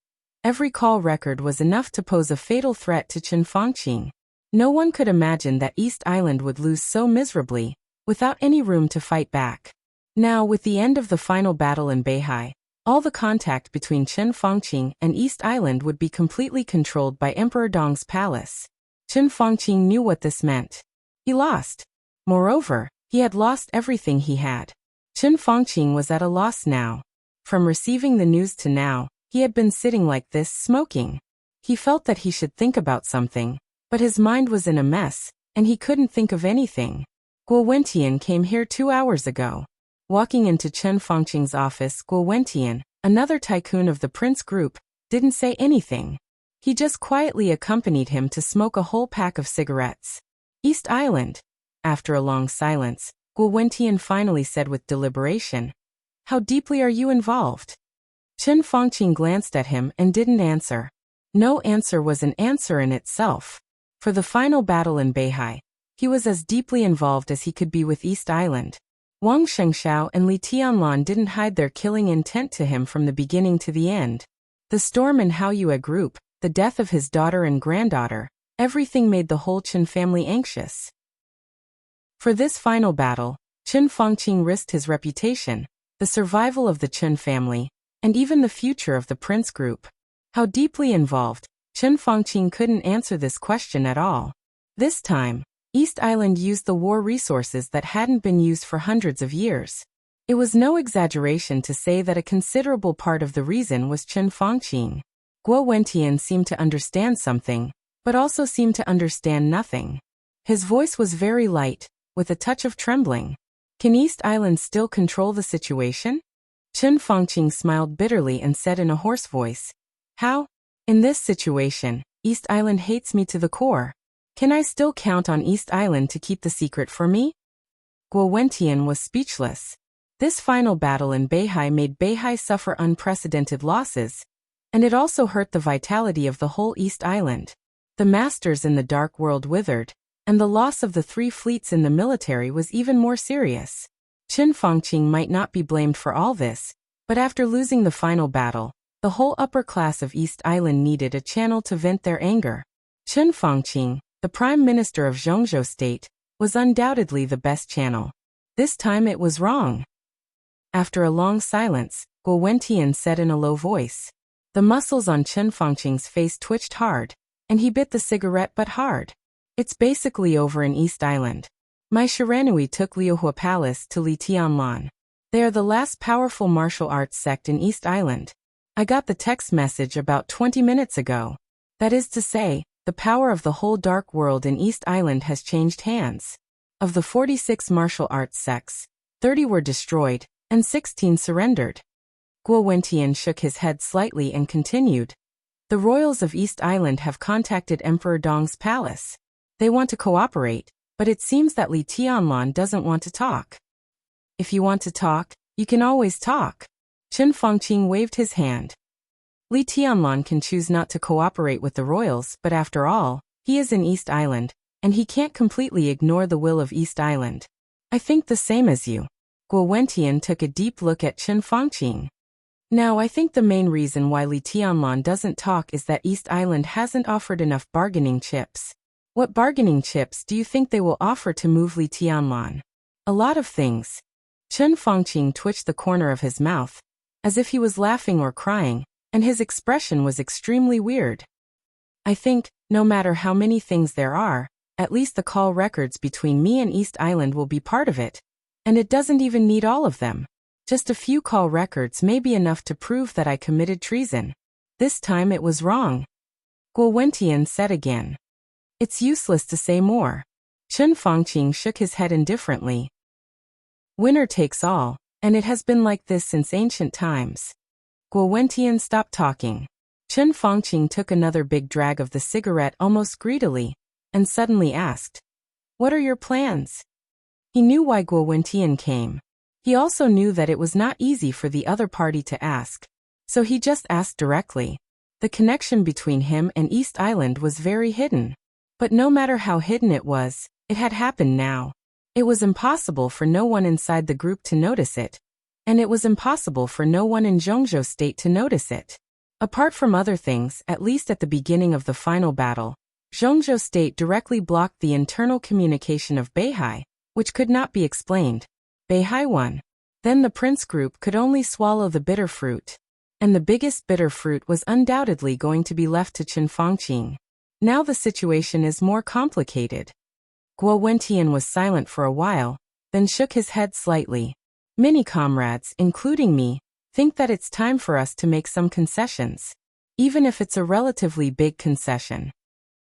Every call record was enough to pose a fatal threat to Chen Fangqing. No one could imagine that East Island would lose so miserably, without any room to fight back. Now, with the end of the final battle in Beihai, all the contact between Chen Fangqing and East Island would be completely controlled by Emperor Dong's palace. Chen Fangqing knew what this meant. He lost. Moreover, he had lost everything he had. Chen Fangqing was at a loss now. From receiving the news to now, he had been sitting like this, smoking. He felt that he should think about something, but his mind was in a mess, and he couldn't think of anything. Guo Wentian came here 2 hours ago. Walking into Chen Fangqing's office, Guo Wentian, another tycoon of the Prince Group, didn't say anything. He just quietly accompanied him to smoke a whole pack of cigarettes. East Island. After a long silence, Guo Wentian finally said with deliberation, "How deeply are you involved?" Chen Fangqing glanced at him and didn't answer. No answer was an answer in itself. For the final battle in Beihai, he was as deeply involved as he could be with East Island. Wang Shengxiao and Li Tianlan didn't hide their killing intent to him from the beginning to the end. The storm in Haoyue group, the death of his daughter and granddaughter, everything made the whole Chen family anxious. For this final battle, Chen Fangqing risked his reputation, the survival of the Chen family, and even the future of the Prince group. How deeply involved? Chen Fangqing couldn't answer this question at all. This time, East Island used the war resources that hadn't been used for hundreds of years. It was no exaggeration to say that a considerable part of the reason was Chen Fangqing. Guo Wentian seemed to understand something, but also seemed to understand nothing. His voice was very light, with a touch of trembling. Can East Island still control the situation? Chen Fangqing smiled bitterly and said in a hoarse voice, "How? In this situation, East Island hates me to the core. Can I still count on East Island to keep the secret for me?" Guo Wentian was speechless. This final battle in Beihai made Beihai suffer unprecedented losses, and it also hurt the vitality of the whole East Island. The masters in the Dark World withered, and the loss of the 3 fleets in the military was even more serious. Chen Fangqing might not be blamed for all this, but after losing the final battle, the whole upper class of East Island needed a channel to vent their anger. Chen Fangqing, the Prime Minister of Zhongzhou State, was undoubtedly the best channel. This time it was wrong. After a long silence, Guo Wentian said in a low voice. The muscles on Chen Fangqing's face twitched hard, and he bit the cigarette but hard. It's basically over in East Island. My Shiranui took Liuhua Palace to Li Tianlan. They are the last powerful martial arts sect in East Island. I got the text message about 20 minutes ago. That is to say, the power of the whole dark world in East Island has changed hands. Of the 46 martial arts sects, 30 were destroyed, and 16 surrendered. Guo Wentian shook his head slightly and continued. The royals of East Island have contacted Emperor Dong's palace. They want to cooperate, but it seems that Li Tianlan doesn't want to talk. If you want to talk, you can always talk. Chen Fangqing waved his hand. Li Tianlan can choose not to cooperate with the royals, but after all, he is in East Island, and he can't completely ignore the will of East Island. I think the same as you. Guo Wentian took a deep look at Chen Fangqing. Now I think the main reason why Li Tianlan doesn't talk is that East Island hasn't offered enough bargaining chips. What bargaining chips do you think they will offer to move Li Tianlan? A lot of things. Chen Fangqing twitched the corner of his mouth, as if he was laughing or crying, and his expression was extremely weird. I think, no matter how many things there are, at least the call records between me and East Island will be part of it. And it doesn't even need all of them. Just a few call records may be enough to prove that I committed treason. This time it was wrong. Guo Wentian said again. It's useless to say more. Chen Fangqing shook his head indifferently. Winner takes all, and it has been like this since ancient times. Guo Wentian stopped talking. Chen Fangqing took another big drag of the cigarette almost greedily, and suddenly asked, "What are your plans?" He knew why Guo Wentian came. He also knew that it was not easy for the other party to ask, so he just asked directly. The connection between him and East Island was very hidden. But no matter how hidden it had happened now. It was impossible for no one inside the group to notice it, and it was impossible for no one in Zhongzhou State to notice it. Apart from other things, at least at the beginning of the final battle, Zhongzhou State directly blocked the internal communication of Beihai, which could not be explained. Beihai won. Then the Prince group could only swallow the bitter fruit. And the biggest bitter fruit was undoubtedly going to be left to Chen Fangqing. Now the situation is more complicated. Guo Wentian was silent for a while, then shook his head slightly. Many comrades, including me, think that it's time for us to make some concessions. Even if it's a relatively big concession.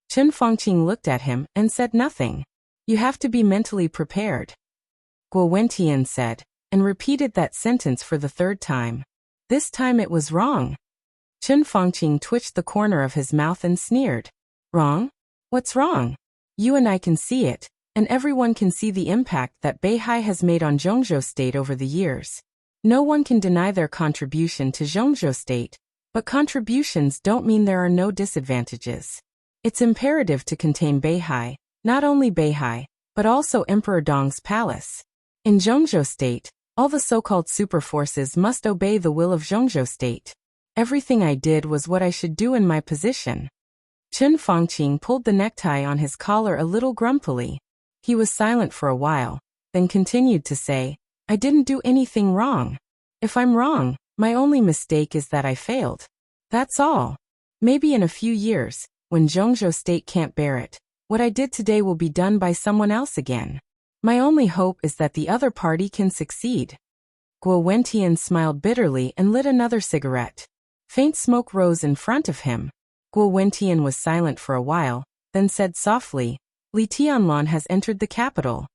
Chen Fangqing looked at him and said nothing. You have to be mentally prepared. Guo Wentian said, and repeated that sentence for the 3rd time. This time it was wrong. Chen Fangqing twitched the corner of his mouth and sneered. Wrong? What's wrong? You and I can see it, and everyone can see the impact that Beihai has made on Zhongzhou State over the years. No one can deny their contribution to Zhongzhou State, but contributions don't mean there are no disadvantages. It's imperative to contain Beihai, not only Beihai, but also Emperor Dong's palace. In Zhongzhou State, all the so-called super forces must obey the will of Zhongzhou State. Everything I did was what I should do in my position. Chen Fangqing pulled the necktie on his collar a little grumpily. He was silent for a while, then continued to say, I didn't do anything wrong. If I'm wrong, my only mistake is that I failed. That's all. Maybe in a few years, when Zhongzhou State can't bear it, what I did today will be done by someone else again. My only hope is that the other party can succeed. Guo Wentian smiled bitterly and lit another cigarette. Faint smoke rose in front of him. Guo Wentian was silent for a while, then said softly, Li Tianlan has entered the capital.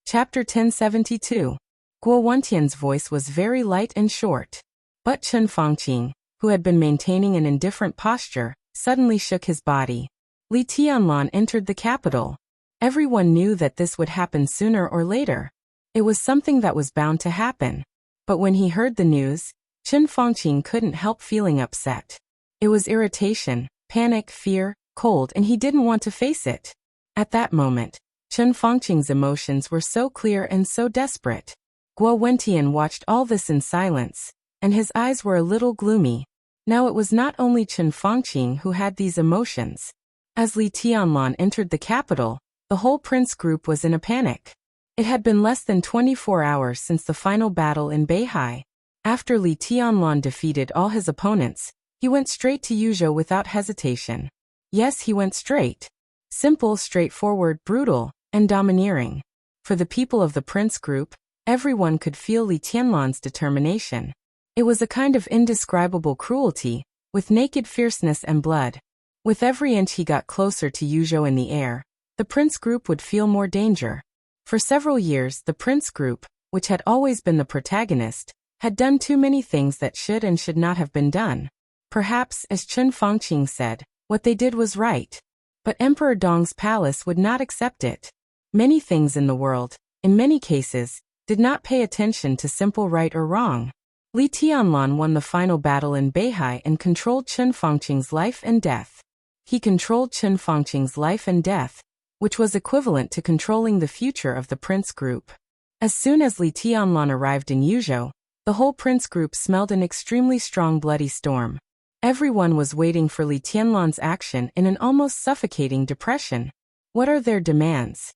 Chapter 1072. Guo Wentian's voice was very light and short. But Chen Fangqing, who had been maintaining an indifferent posture, suddenly shook his body. Li Tianlan entered the capital. Everyone knew that this would happen sooner or later. It was something that was bound to happen. But when he heard the news, Chen Fangqing couldn't help feeling upset. It was irritation, panic, fear, cold, and he didn't want to face it. At that moment, Chen Fangqing's emotions were so clear and so desperate. Guo Wentian watched all this in silence, and his eyes were a little gloomy. Now it was not only Chen Fangqing who had these emotions. As Li Tianlan entered the capital, the whole prince group was in a panic. It had been less than 24 hours since the final battle in Beihai. After Li Tianlan defeated all his opponents, he went straight to Yuzhou without hesitation. Yes, he went straight. Simple, straightforward, brutal, and domineering. For the people of the prince group, everyone could feel Li Tianlan's determination. It was a kind of indescribable cruelty, with naked fierceness and blood. With every inch he got closer to Yuzhou in the air, the prince group would feel more danger. For several years, the prince group, which had always been the protagonist, had done too many things that should and should not have been done. Perhaps, as Chen Fangqing said, what they did was right. But Emperor Dong's palace would not accept it. Many things in the world, in many cases, did not pay attention to simple right or wrong. Li Tianlan won the final battle in Beihai and controlled Chen Fangqing's life and death. He controlled Chen Fangqing's life and death, which was equivalent to controlling the future of the prince group. As soon as Li Tianlan arrived in Yuzhou, the whole prince group smelled an extremely strong bloody storm. Everyone was waiting for Li Tianlan's action in an almost suffocating depression. What are their demands?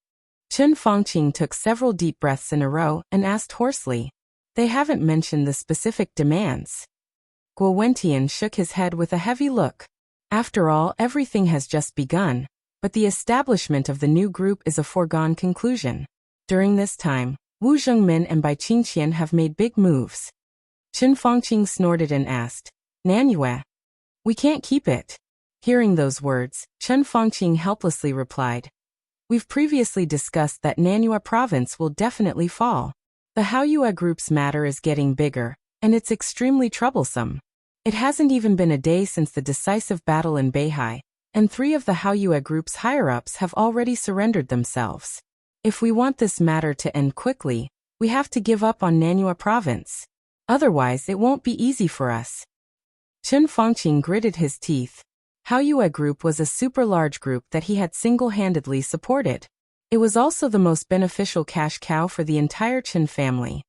Chen Fangqing took several deep breaths in a row and asked hoarsely. They haven't mentioned the specific demands. Guo Wentian shook his head with a heavy look. After all, everything has just begun, but the establishment of the new group is a foregone conclusion. During this time, Wu Zhengmin and Bai Qingqian have made big moves. Chen Fangqing snorted and asked, Nanyue? We can't keep it. Hearing those words, Chen Fangqing helplessly replied. We've previously discussed that Nanyue province will definitely fall. The Haoyue group's matter is getting bigger, and it's extremely troublesome. It hasn't even been a day since the decisive battle in Beihai, and 3 of the Haoyue group's higher-ups have already surrendered themselves. If we want this matter to end quickly, we have to give up on Nanyue province. Otherwise, it won't be easy for us. Chen Fangqing gritted his teeth. Haoyue group was a super large group that he had single-handedly supported. It was also the most beneficial cash cow for the entire Chen family.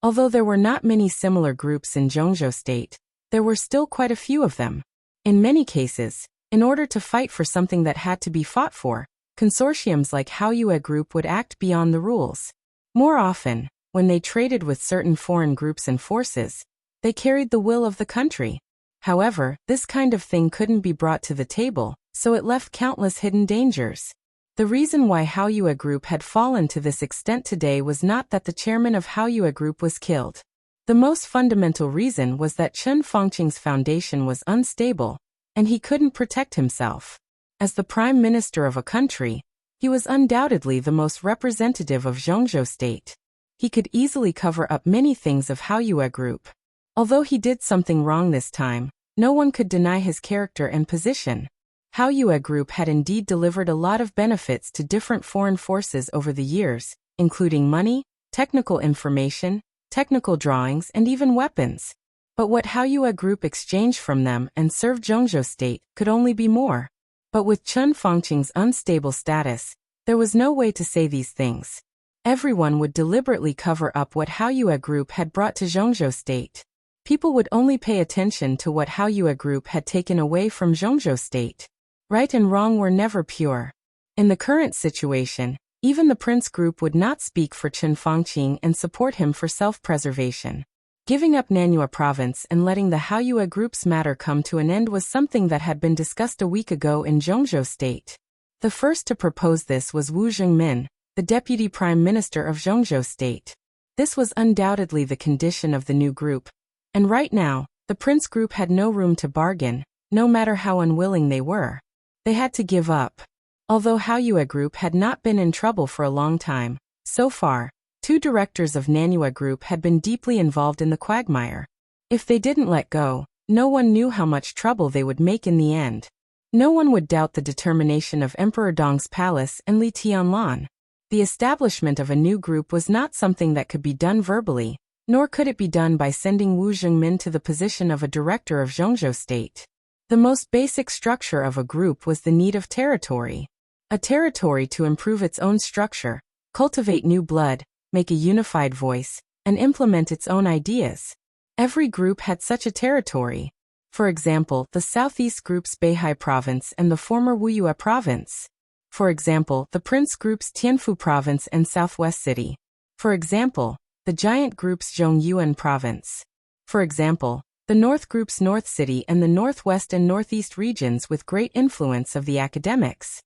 Although there were not many similar groups in Zhongzhou State, there were still quite a few of them. In many cases, in order to fight for something that had to be fought for, consortiums like Haoyue Group would act beyond the rules. More often, when they traded with certain foreign groups and forces, they carried the will of the country. However, this kind of thing couldn't be brought to the table, so it left countless hidden dangers. The reason why Haoyue Group had fallen to this extent today was not that the chairman of Haoyue Group was killed. The most fundamental reason was that Chen Fangqing's foundation was unstable, and he couldn't protect himself. As the prime minister of a country, he was undoubtedly the most representative of Zhongzhou State. He could easily cover up many things of Haoyue Group. Although he did something wrong this time, no one could deny his character and position. Haoyue Group had indeed delivered a lot of benefits to different foreign forces over the years, including money, technical information, technical drawings, and even weapons. But what Haoyue Group exchanged from them and served Zhongzhou state could only be more. But with Chen Fangqing's unstable status, there was no way to say these things. Everyone would deliberately cover up what Haoyue Group had brought to Zhongzhou state. People would only pay attention to what Haoyue Group had taken away from Zhongzhou state. Right and wrong were never pure. In the current situation, even the Prince Group would not speak for Chen Fangqing and support him for self-preservation. Giving up Nanyue province and letting the Haoyue Group's matter come to an end was something that had been discussed a week ago in Zhongzhou state. The first to propose this was Wu Zhengmin, the deputy prime minister of Zhongzhou state. This was undoubtedly the condition of the new group. And right now, the Prince Group had no room to bargain, no matter how unwilling they were. They had to give up. Although Haoyue Group had not been in trouble for a long time, so far, 2 directors of Nanyue Group had been deeply involved in the quagmire. If they didn't let go, no one knew how much trouble they would make in the end. No one would doubt the determination of Emperor Dong's palace and Li Tianlan. The establishment of a new group was not something that could be done verbally, nor could it be done by sending Wu Zhengmin to the position of a director of Zhongzhou state. The most basic structure of a group was the need of territory. A territory to improve its own structure, cultivate new blood, make a unified voice, and implement its own ideas. Every group had such a territory. For example, the Southeast Group's Beihai Province and the former Wuxia Province. For example, the Prince Group's Tianfu Province and Southwest City. For example, the Giant Group's Zhongyuan Province. For example, the North Group's North City and the Northwest and Northeast regions with great influence of the academics.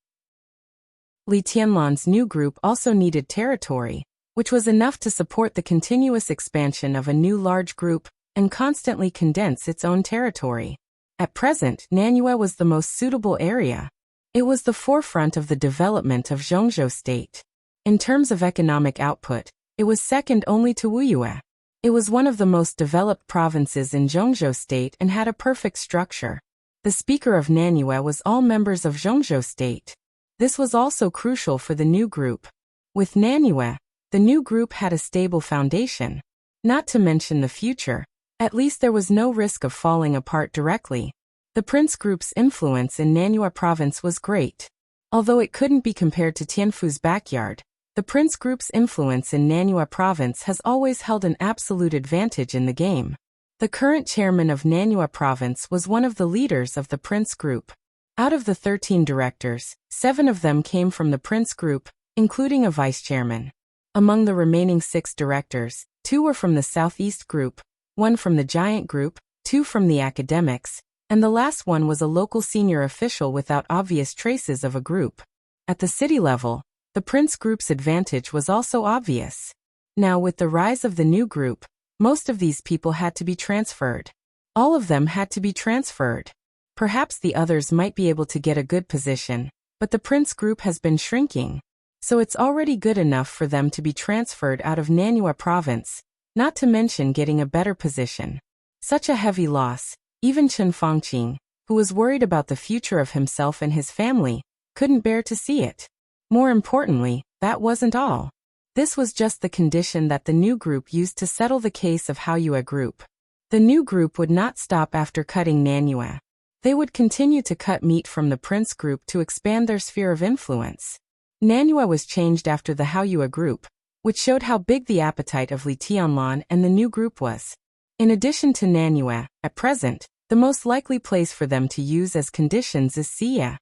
Li Tianlan's new group also needed territory, which was enough to support the continuous expansion of a new large group and constantly condense its own territory. At present, Nanyue was the most suitable area. It was the forefront of the development of Zhongzhou state. In terms of economic output, it was second only to Wuxia. It was one of the most developed provinces in Zhongzhou state and had a perfect structure. The speaker of Nanyue was all members of Zhongzhou state. This was also crucial for the new group. With Nanyue, the new group had a stable foundation. Not to mention the future, at least there was no risk of falling apart directly. The Prince Group's influence in Nanyue province was great. Although it couldn't be compared to Tianfu's backyard, the Prince Group's influence in Nanyue province has always held an absolute advantage in the game. The current chairman of Nanyue province was one of the leaders of the Prince Group. Out of the 13 directors, 7 of them came from the Prince Group, including a vice-chairman. Among the remaining 6 directors, 2 were from the Southeast Group, 1 from the Giant Group, 2 from the academics, and the last one was a local senior official without obvious traces of a group. At the city level, the Prince Group's advantage was also obvious. Now with the rise of the new group, most of these people had to be transferred. All of them had to be transferred. Perhaps the others might be able to get a good position, but the Prince Group has been shrinking. So it's already good enough for them to be transferred out of Nanyue province, not to mention getting a better position. Such a heavy loss, even Chen Fangqing, who was worried about the future of himself and his family, couldn't bear to see it. More importantly, that wasn't all. This was just the condition that the new group used to settle the case of Haoyue Group. The new group would not stop after cutting Nanyue. They would continue to cut meat from the Prince Group to expand their sphere of influence. Nanyue was changed after the Haoyue Group, which showed how big the appetite of Li Tianlan and the new group was. In addition to Nanyue, at present, the most likely place for them to use as conditions is Xie.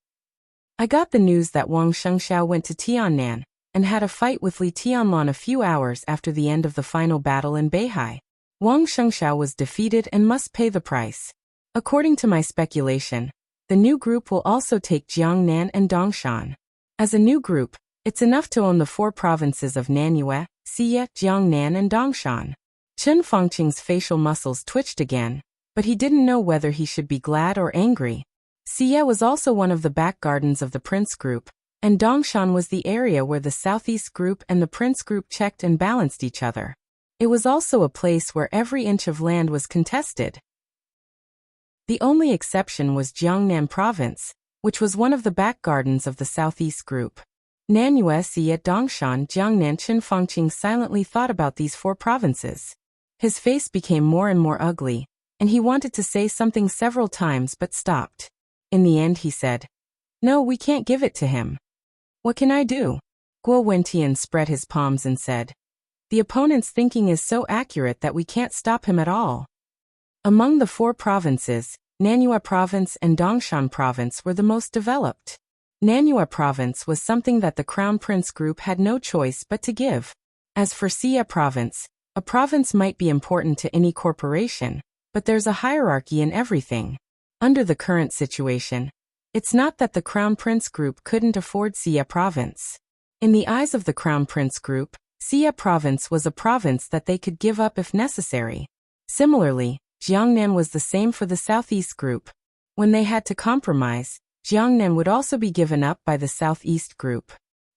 I got the news that Wang Shengxiao went to Tiannan and had a fight with Li Tianlan a few hours after the end of the final battle in Beihai. Wang Shengxiao was defeated and must pay the price. According to my speculation, the new group will also take Jiangnan and Dongshan. As a new group, it's enough to own the 4 provinces of Nanyue, Xie, Jiangnan and Dongshan. Chen Fangqing's facial muscles twitched again, but he didn't know whether he should be glad or angry. Xie was also one of the back gardens of the Prince Group, and Dongshan was the area where the Southeast Group and the Prince Group checked and balanced each other. It was also a place where every inch of land was contested. The only exception was Jiangnan Province, which was one of the back gardens of the Southeast Group. Nanyue Siya Dongshan Jiangnan Qin Fangqing silently thought about these 4 provinces. His face became more and more ugly, and he wanted to say something several times but stopped. In the end he said, "No, we can't give it to him." "What can I do?" Guo Wentian spread his palms and said, "The opponent's thinking is so accurate that we can't stop him at all." Among the 4 provinces, Nanyue Province and Dongshan Province were the most developed. Nanyue Province was something that the Crown Prince Group had no choice but to give. As for Siya Province, a province might be important to any corporation, but there's a hierarchy in everything. Under the current situation, it's not that the Crown Prince Group couldn't afford Siya Province. In the eyes of the Crown Prince Group, Siya Province was a province that they could give up if necessary. Similarly, Jiangnan was the same for the Southeast Group. When they had to compromise, Jiangnan would also be given up by the Southeast Group.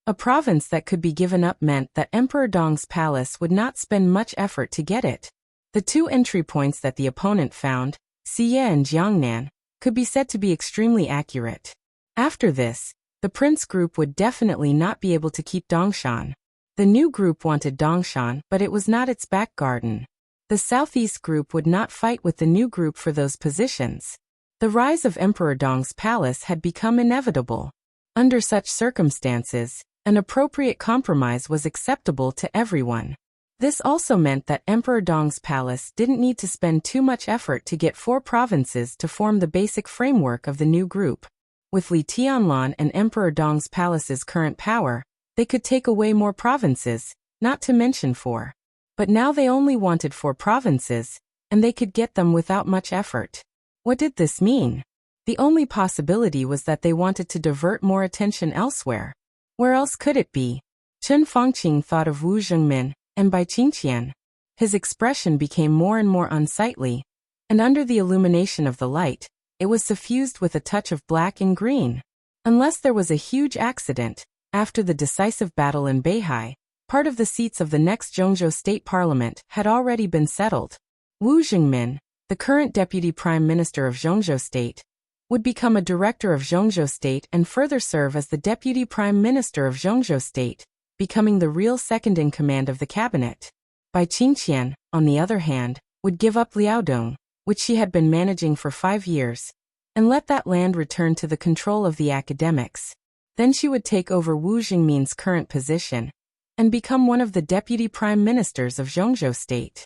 A province that could be given up meant that Emperor Dong's palace would not spend much effort to get it. The 2 entry points that the opponent found, Siya and Jiangnan, could be said to be extremely accurate. After this, the Prince Group would definitely not be able to keep Dongshan. The new group wanted Dongshan, but it was not its back garden. The Southeast Group would not fight with the new group for those positions. The rise of Emperor Dong's palace had become inevitable. Under such circumstances, an appropriate compromise was acceptable to everyone. This also meant that Emperor Dong's palace didn't need to spend too much effort to get 4 provinces to form the basic framework of the new group. With Li Tianlan and Emperor Dong's palace's current power, they could take away more provinces, not to mention 4. But now they only wanted 4 provinces, and they could get them without much effort. What did this mean? The only possibility was that they wanted to divert more attention elsewhere. Where else could it be? Chen Fangqing thought of Wu Zhengmin, and by Qingqian. His expression became more and more unsightly, and under the illumination of the light, it was suffused with a touch of black and green. Unless there was a huge accident, after the decisive battle in Beihai, part of the seats of the next Zhongzhou State Parliament had already been settled. Wu Zhengmin, the current Deputy Prime Minister of Zhongzhou State, would become a director of Zhongzhou State and further serve as the Deputy Prime Minister of Zhongzhou State, becoming the real second-in-command of the cabinet. Bai Qingqian, on the other hand, would give up Liaodong, which she had been managing for 5 years, and let that land return to the control of the academics. Then she would take over Wu Zhengmin's current position, and become one of the deputy prime ministers of Zhongzhou State.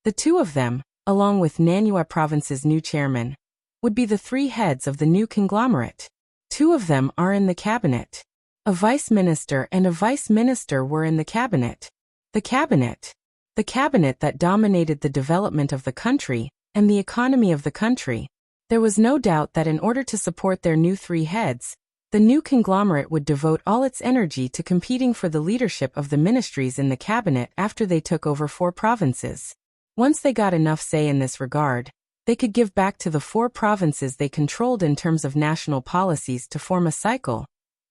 The 2 of them, along with Nanyue Province's new chairman, would be the 3 heads of the new conglomerate. 2 of them are in the cabinet. A vice minister and a vice minister were in the cabinet. The cabinet that dominated the development of the country and the economy of the country. There was no doubt that in order to support their new 3 heads, the new conglomerate would devote all its energy to competing for the leadership of the ministries in the cabinet after they took over 4 provinces. Once they got enough say in this regard, they could give back to the 4 provinces they controlled in terms of national policies to form a cycle,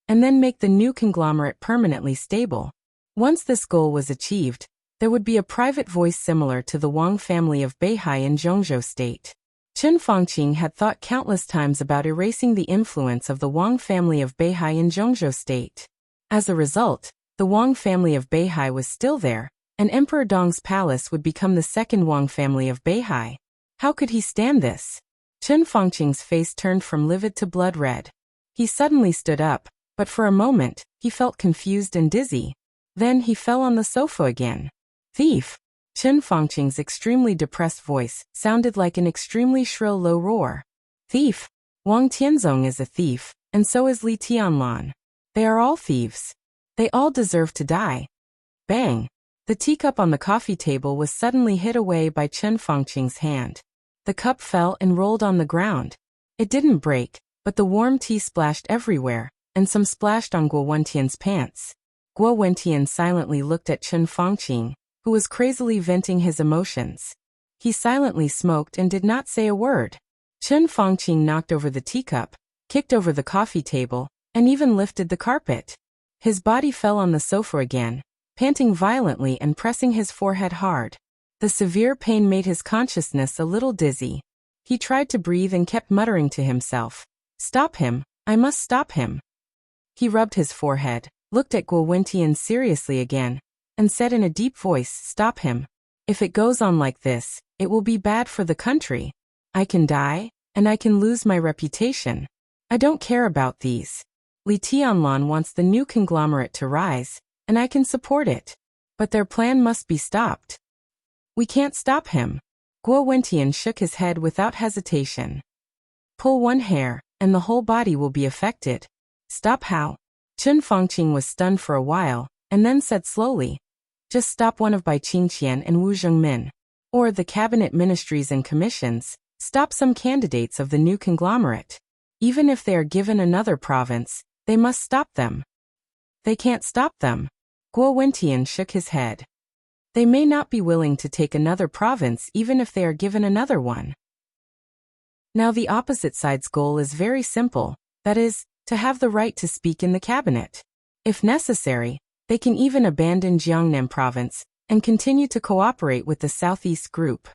and then make the new conglomerate permanently stable. Once this goal was achieved, there would be a private voice similar to the Wang family of Beihai in Zhongzhou State. Chen Fangqing had thought countless times about erasing the influence of the Wang family of Beihai in Zhongzhou State. As a result, the Wang family of Beihai was still there, and Emperor Dong's palace would become the second Wang family of Beihai. How could he stand this? Chen Fangqing's face turned from livid to blood red. He suddenly stood up, but for a moment, he felt confused and dizzy. Then he fell on the sofa again. "Thief!" Chen Fangqing's extremely depressed voice sounded like an extremely shrill low roar. "Thief! Wang Tianzong is a thief, and so is Li Tianlan. They are all thieves. They all deserve to die." Bang! The teacup on the coffee table was suddenly hit away by Chen Fangqing's hand. The cup fell and rolled on the ground. It didn't break, but the warm tea splashed everywhere, and some splashed on Guo Wentian's pants. Guo Wentian silently looked at Chen Fangqing, who was crazily venting his emotions. He silently smoked and did not say a word. Chen Fangqing knocked over the teacup, kicked over the coffee table, and even lifted the carpet. His body fell on the sofa again, panting violently and pressing his forehead hard. The severe pain made his consciousness a little dizzy. He tried to breathe and kept muttering to himself, "Stop him, I must stop him." He rubbed his forehead, looked at Guowentian seriously again, and said in a deep voice, "Stop him. If it goes on like this, it will be bad for the country. I can die, and I can lose my reputation. I don't care about these. Li Tianlan wants the new conglomerate to rise, and I can support it. But their plan must be stopped. We can't stop him." Guowentian shook his head without hesitation. "Pull one hair, and the whole body will be affected." "Stop how?" Chen Fangqing was stunned for a while, and then said slowly, "Just stop one of Bai Qingqian and Wu Zhengmin. Or the cabinet ministries and commissions, stop some candidates of the new conglomerate. Even if they are given another province, they must stop them." "They can't stop them." Guowentian shook his head. "They may not be willing to take another province even if they are given another one." Now the opposite side's goal is very simple, that is, to have the right to speak in the cabinet. If necessary, they can even abandon Jiangnan province and continue to cooperate with the Southeast Group.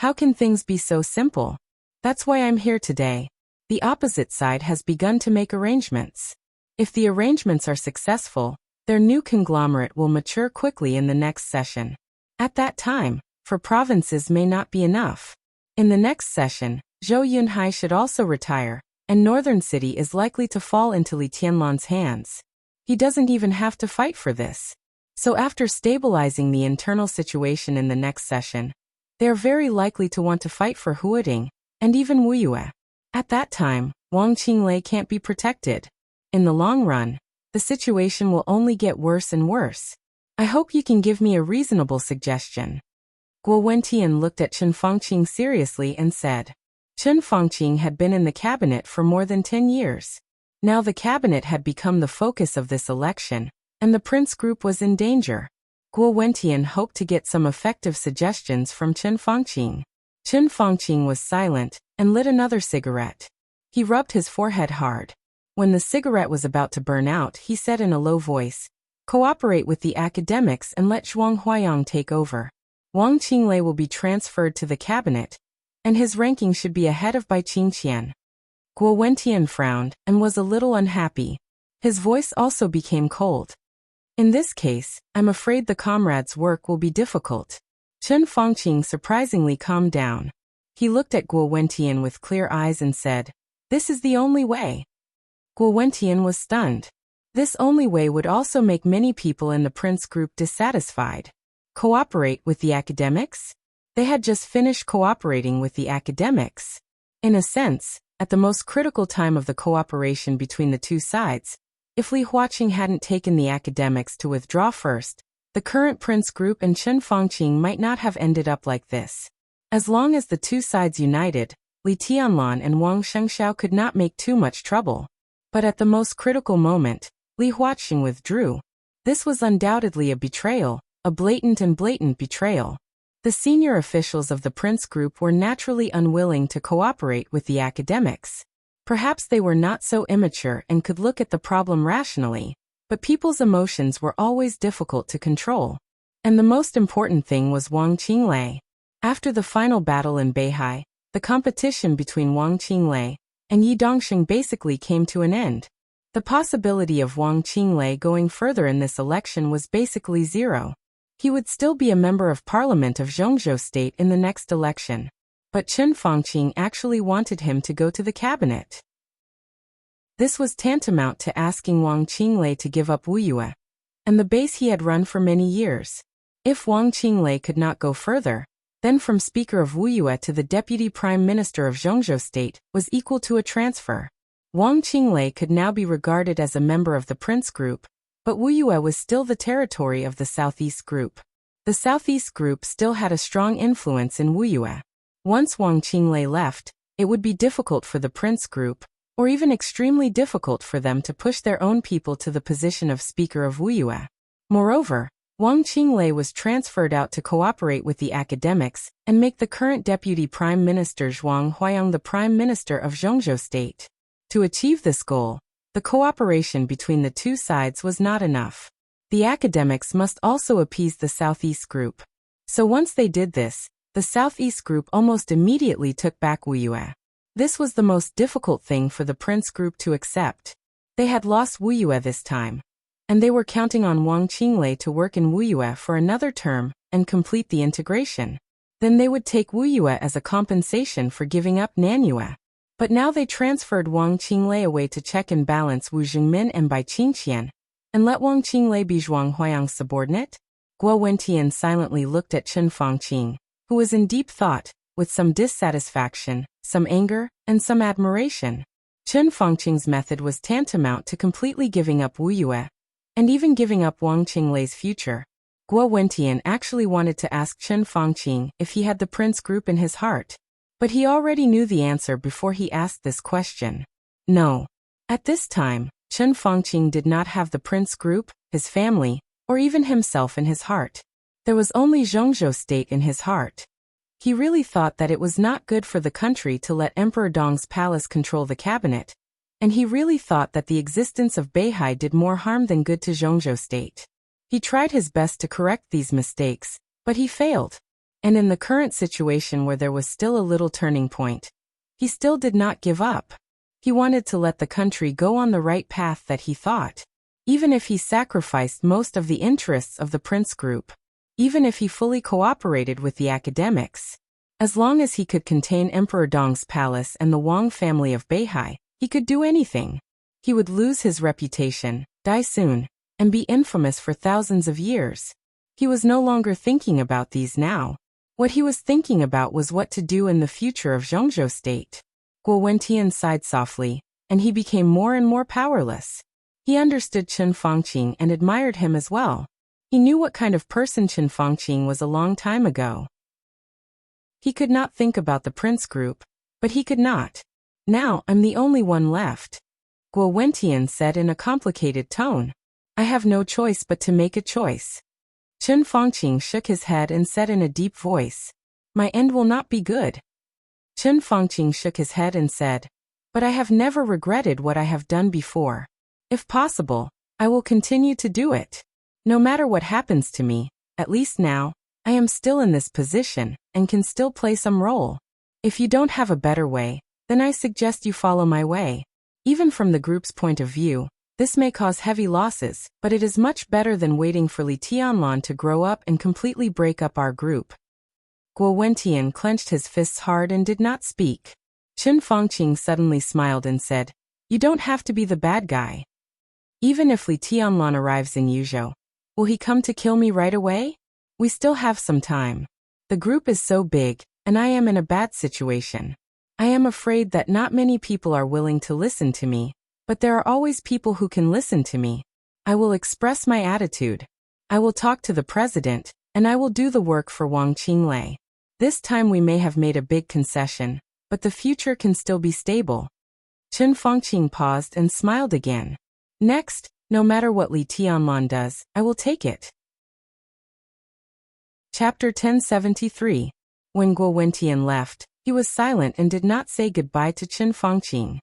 How can things be so simple? That's why I'm here today. The opposite side has begun to make arrangements. If the arrangements are successful, their new conglomerate will mature quickly in the next session. At that time, for provinces may not be enough. In the next session, Zhou Yunhai should also retire, and Northern City is likely to fall into Li Tianlan's hands. He doesn't even have to fight for this. So after stabilizing the internal situation in the next session, they are very likely to want to fight for Huading, and even Wuyue. At that time, Wang Qinglei can't be protected. In the long run, the situation will only get worse and worse. I hope you can give me a reasonable suggestion. Guowentian looked at Chen Fangqing seriously and said. Chen Fangqing had been in the cabinet for more than 10 years. Now the cabinet had become the focus of this election, and the Prince Group was in danger. Guowentian hoped to get some effective suggestions from Chen Fangqing. Chen Fangqing was silent, and lit another cigarette. He rubbed his forehead hard. When the cigarette was about to burn out, he said in a low voice, "Cooperate with the academics and let Zhuang Huayang take over. Wang Qinglei will be transferred to the cabinet, and his ranking should be ahead of Bai Qingqian." Guowentian frowned and was a little unhappy. His voice also became cold. "In this case, I'm afraid the comrades' work will be difficult." Chen Fangqing surprisingly calmed down. He looked at Guowentian with clear eyes and said, "This is the only way." Guowentian was stunned. This only way would also make many people in the Prince Group dissatisfied. Cooperate with the academics? They had just finished cooperating with the academics. In a sense, at the most critical time of the cooperation between the two sides, if Li Huaqing hadn't taken the academics to withdraw first, the current Prince Group and Chen Fangqing might not have ended up like this. As long as the two sides united, Li Tianlan and Wang Shengxiao could not make too much trouble. But at the most critical moment, Li Huaqing withdrew. This was undoubtedly a betrayal, a blatant betrayal. The senior officials of the Prince Group were naturally unwilling to cooperate with the academics. Perhaps they were not so immature and could look at the problem rationally, but people's emotions were always difficult to control. And the most important thing was Wang Qinglei. After the final battle in Beihai, the competition between Wang Qinglei and Yi Dongsheng basically came to an end. The possibility of Wang Qinglei going further in this election was basically zero. He would still be a member of parliament of Zhongzhou State in the next election. But Chen Fangqing actually wanted him to go to the cabinet. This was tantamount to asking Wang Qinglei to give up Wuyue, and the base he had run for many years. If Wang Qinglei could not go further, then from Speaker of Wuyue to the Deputy Prime Minister of Zhongzhou State was equal to a transfer. Wang Qinglei could now be regarded as a member of the Prince Group, but Wuyue was still the territory of the Southeast Group. The Southeast Group still had a strong influence in Wuyue. Once Wang Qinglei left, it would be difficult for the Prince Group, or even extremely difficult for them to push their own people to the position of Speaker of Wuyue. Moreover, Wang Qinglei was transferred out to cooperate with the academics and make the current Deputy Prime Minister Zhuang Huayang the Prime Minister of Zhongzhou State. To achieve this goal, the cooperation between the two sides was not enough. The academics must also appease the Southeast group. So once they did this, the Southeast group almost immediately took back Wuxia. This was the most difficult thing for the Prince group to accept. They had lost Wuxia this time, and they were counting on Wang Qinglei to work in Wuxia for another term and complete the integration. Then they would take Wuxia as a compensation for giving up Nanyue. But now they transferred Wang Qinglei away to check and balance Wu Jingmin and Bai Qingqian, and let Wang Qinglei be Zhuang Huayang's subordinate? Guo Wentian silently looked at Chen Fangqing, who was in deep thought, with some dissatisfaction, some anger, and some admiration. Chen Fangqing's method was tantamount to completely giving up Wuxia, and even giving up Wang Qinglei's future. Guo Wentian actually wanted to ask Chen Fangqing if he had the Prince group in his heart. But he already knew the answer before he asked this question. No. At this time, Chen Fangqing did not have the Prince group, his family, or even himself in his heart. There was only Zhongzhou state in his heart. He really thought that it was not good for the country to let Emperor Dong's palace control the cabinet, and he really thought that the existence of Beihai did more harm than good to Zhongzhou state. He tried his best to correct these mistakes, but he failed. And in the current situation where there was still a little turning point, he still did not give up. He wanted to let the country go on the right path that he thought. Even if he sacrificed most of the interests of the Prince group, even if he fully cooperated with the academics, as long as he could contain Emperor Dong's palace and the Wang family of Beihai, he could do anything. He would lose his reputation, die soon, and be infamous for thousands of years. He was no longer thinking about these now. What he was thinking about was what to do in the future of Zhongzhou state. Guo Wentian sighed softly, and he became more and more powerless. He understood Chen Fangqing and admired him as well. He knew what kind of person Chen Fangqing was a long time ago. He could not think about the Prince group, but he could not. Now I'm the only one left, Guo Wentian said in a complicated tone. I have no choice but to make a choice. Chen Fangqing shook his head and said in a deep voice, my end will not be good. Chen Fangqing shook his head and said, but I have never regretted what I have done before. If possible, I will continue to do it. No matter what happens to me, at least now, I am still in this position and can still play some role. If you don't have a better way, then I suggest you follow my way. Even from the group's point of view, this may cause heavy losses, but it is much better than waiting for Li Tianlan to grow up and completely break up our group. Guo Wentian clenched his fists hard and did not speak. Chen Fangqing suddenly smiled and said, you don't have to be the bad guy. Even if Li Tianlan arrives in Yuzhou, will he come to kill me right away? We still have some time. The group is so big, and I am in a bad situation. I am afraid that not many people are willing to listen to me. But there are always people who can listen to me. I will express my attitude. I will talk to the president, and I will do the work for Wang Qinglei. This time we may have made a big concession, but the future can still be stable. Chen Fangqing paused and smiled again. Next, no matter what Li Tianlan does, I will take it. Chapter 1073. When Guo Wentian left, he was silent and did not say goodbye to Chen Fangqing.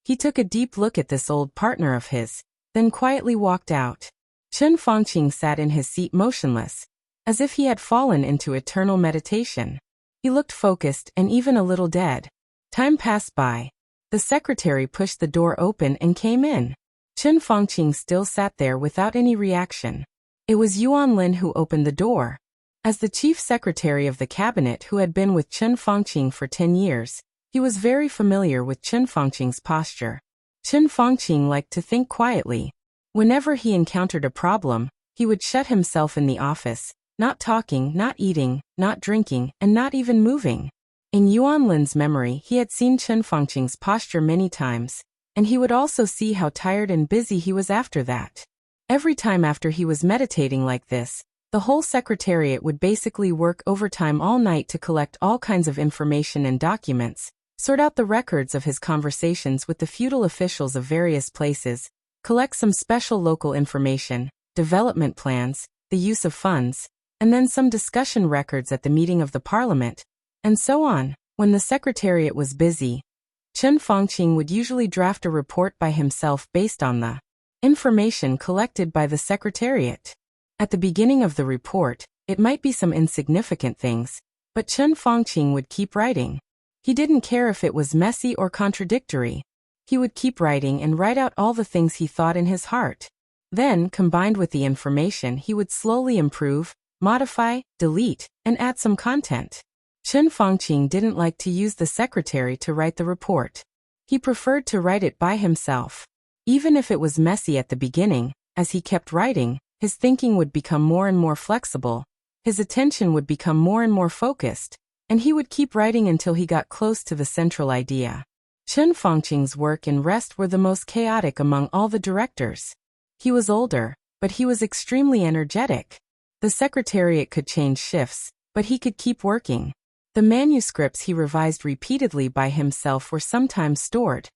He took a deep look at this old partner of his, then quietly walked out. Chen Fangqing sat in his seat motionless, as if he had fallen into eternal meditation. He looked focused and even a little dead. Time passed by. The secretary pushed the door open and came in. Chen Fangqing still sat there without any reaction. It was Yuan Lin who opened the door. As the chief secretary of the cabinet who had been with Chen Fangqing for 10 years, he was very familiar with Chen Fangqing's posture. Chen Fangqing liked to think quietly. Whenever he encountered a problem, he would shut himself in the office, not talking, not eating, not drinking, and not even moving. In Yuan Lin's memory, he had seen Chen Fangqing's posture many times, and he would also see how tired and busy he was after that. Every time after he was meditating like this, the whole secretariat would basically work overtime all night to collect all kinds of information and documents, sort out the records of his conversations with the feudal officials of various places, collect some special local information, development plans, the use of funds, and then some discussion records at the meeting of the parliament, and so on. When the secretariat was busy, Chen Fangqing would usually draft a report by himself based on the Information collected by the Secretariat. At the beginning of the report, it might be some insignificant things, but Chen Fangqing would keep writing. He didn't care if it was messy or contradictory. He would keep writing and write out all the things he thought in his heart. Then, combined with the information, he would slowly improve, modify, delete, and add some content. Chen Fangqing didn't like to use the secretary to write the report. He preferred to write it by himself. Even if it was messy at the beginning, as he kept writing, his thinking would become more and more flexible, his attention would become more and more focused, and he would keep writing until he got close to the central idea. Chen Fangqing's work and rest were the most chaotic among all the directors. He was older, but he was extremely energetic. The secretariat could change shifts, but he could keep working. The manuscripts he revised repeatedly by himself were sometimes stored,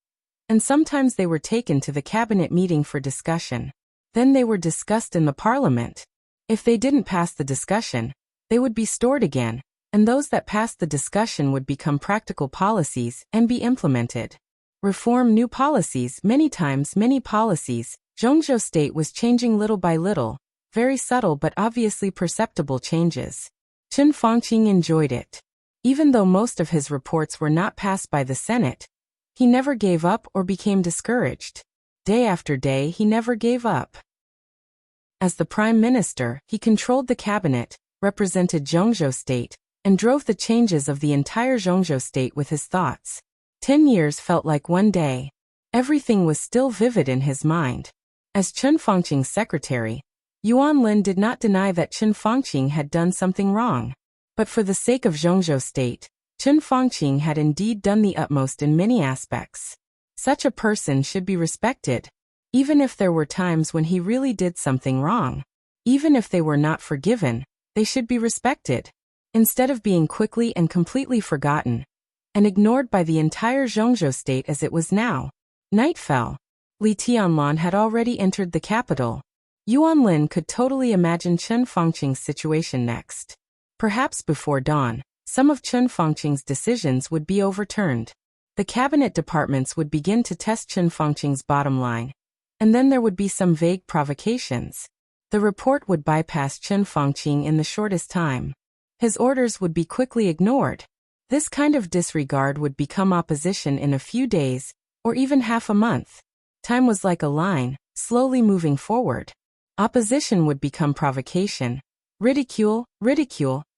and sometimes they were taken to the cabinet meeting for discussion. Then they were discussed in the parliament. If they didn't pass the discussion, they would be stored again, and those that passed the discussion would become practical policies and be implemented. Reform new policies. Many times many policies. Zhongzhou state was changing little by little, very subtle but obviously perceptible changes. Chen Fangqing enjoyed it. Even though most of his reports were not passed by the Senate, he never gave up or became discouraged. Day after day he never gave up. As the Prime Minister, he controlled the cabinet, represented Zhongzhou state, and drove the changes of the entire Zhongzhou state with his thoughts. 10 years felt like one day. Everything was still vivid in his mind. As Chen Fangqing's secretary, Yuan Lin did not deny that Chen Fangqing had done something wrong. But for the sake of Zhongzhou state, Chen Fangqing had indeed done the utmost in many aspects. Such a person should be respected. Even if there were times when he really did something wrong. Even if they were not forgiven, they should be respected. Instead of being quickly and completely forgotten, and ignored by the entire Zhongzhou state as it was now. Night fell. Li Tianlan had already entered the capital. Yuan Lin could totally imagine Chen Fangqing's situation next. Perhaps before dawn, some of Chen Fangqing's decisions would be overturned. The cabinet departments would begin to test Chen Fangqing's bottom line. And then there would be some vague provocations. The report would bypass Chen Fangqing in the shortest time. His orders would be quickly ignored. This kind of disregard would become opposition in a few days, or even half a month. Time was like a line, slowly moving forward. Opposition would become provocation. Ridicule,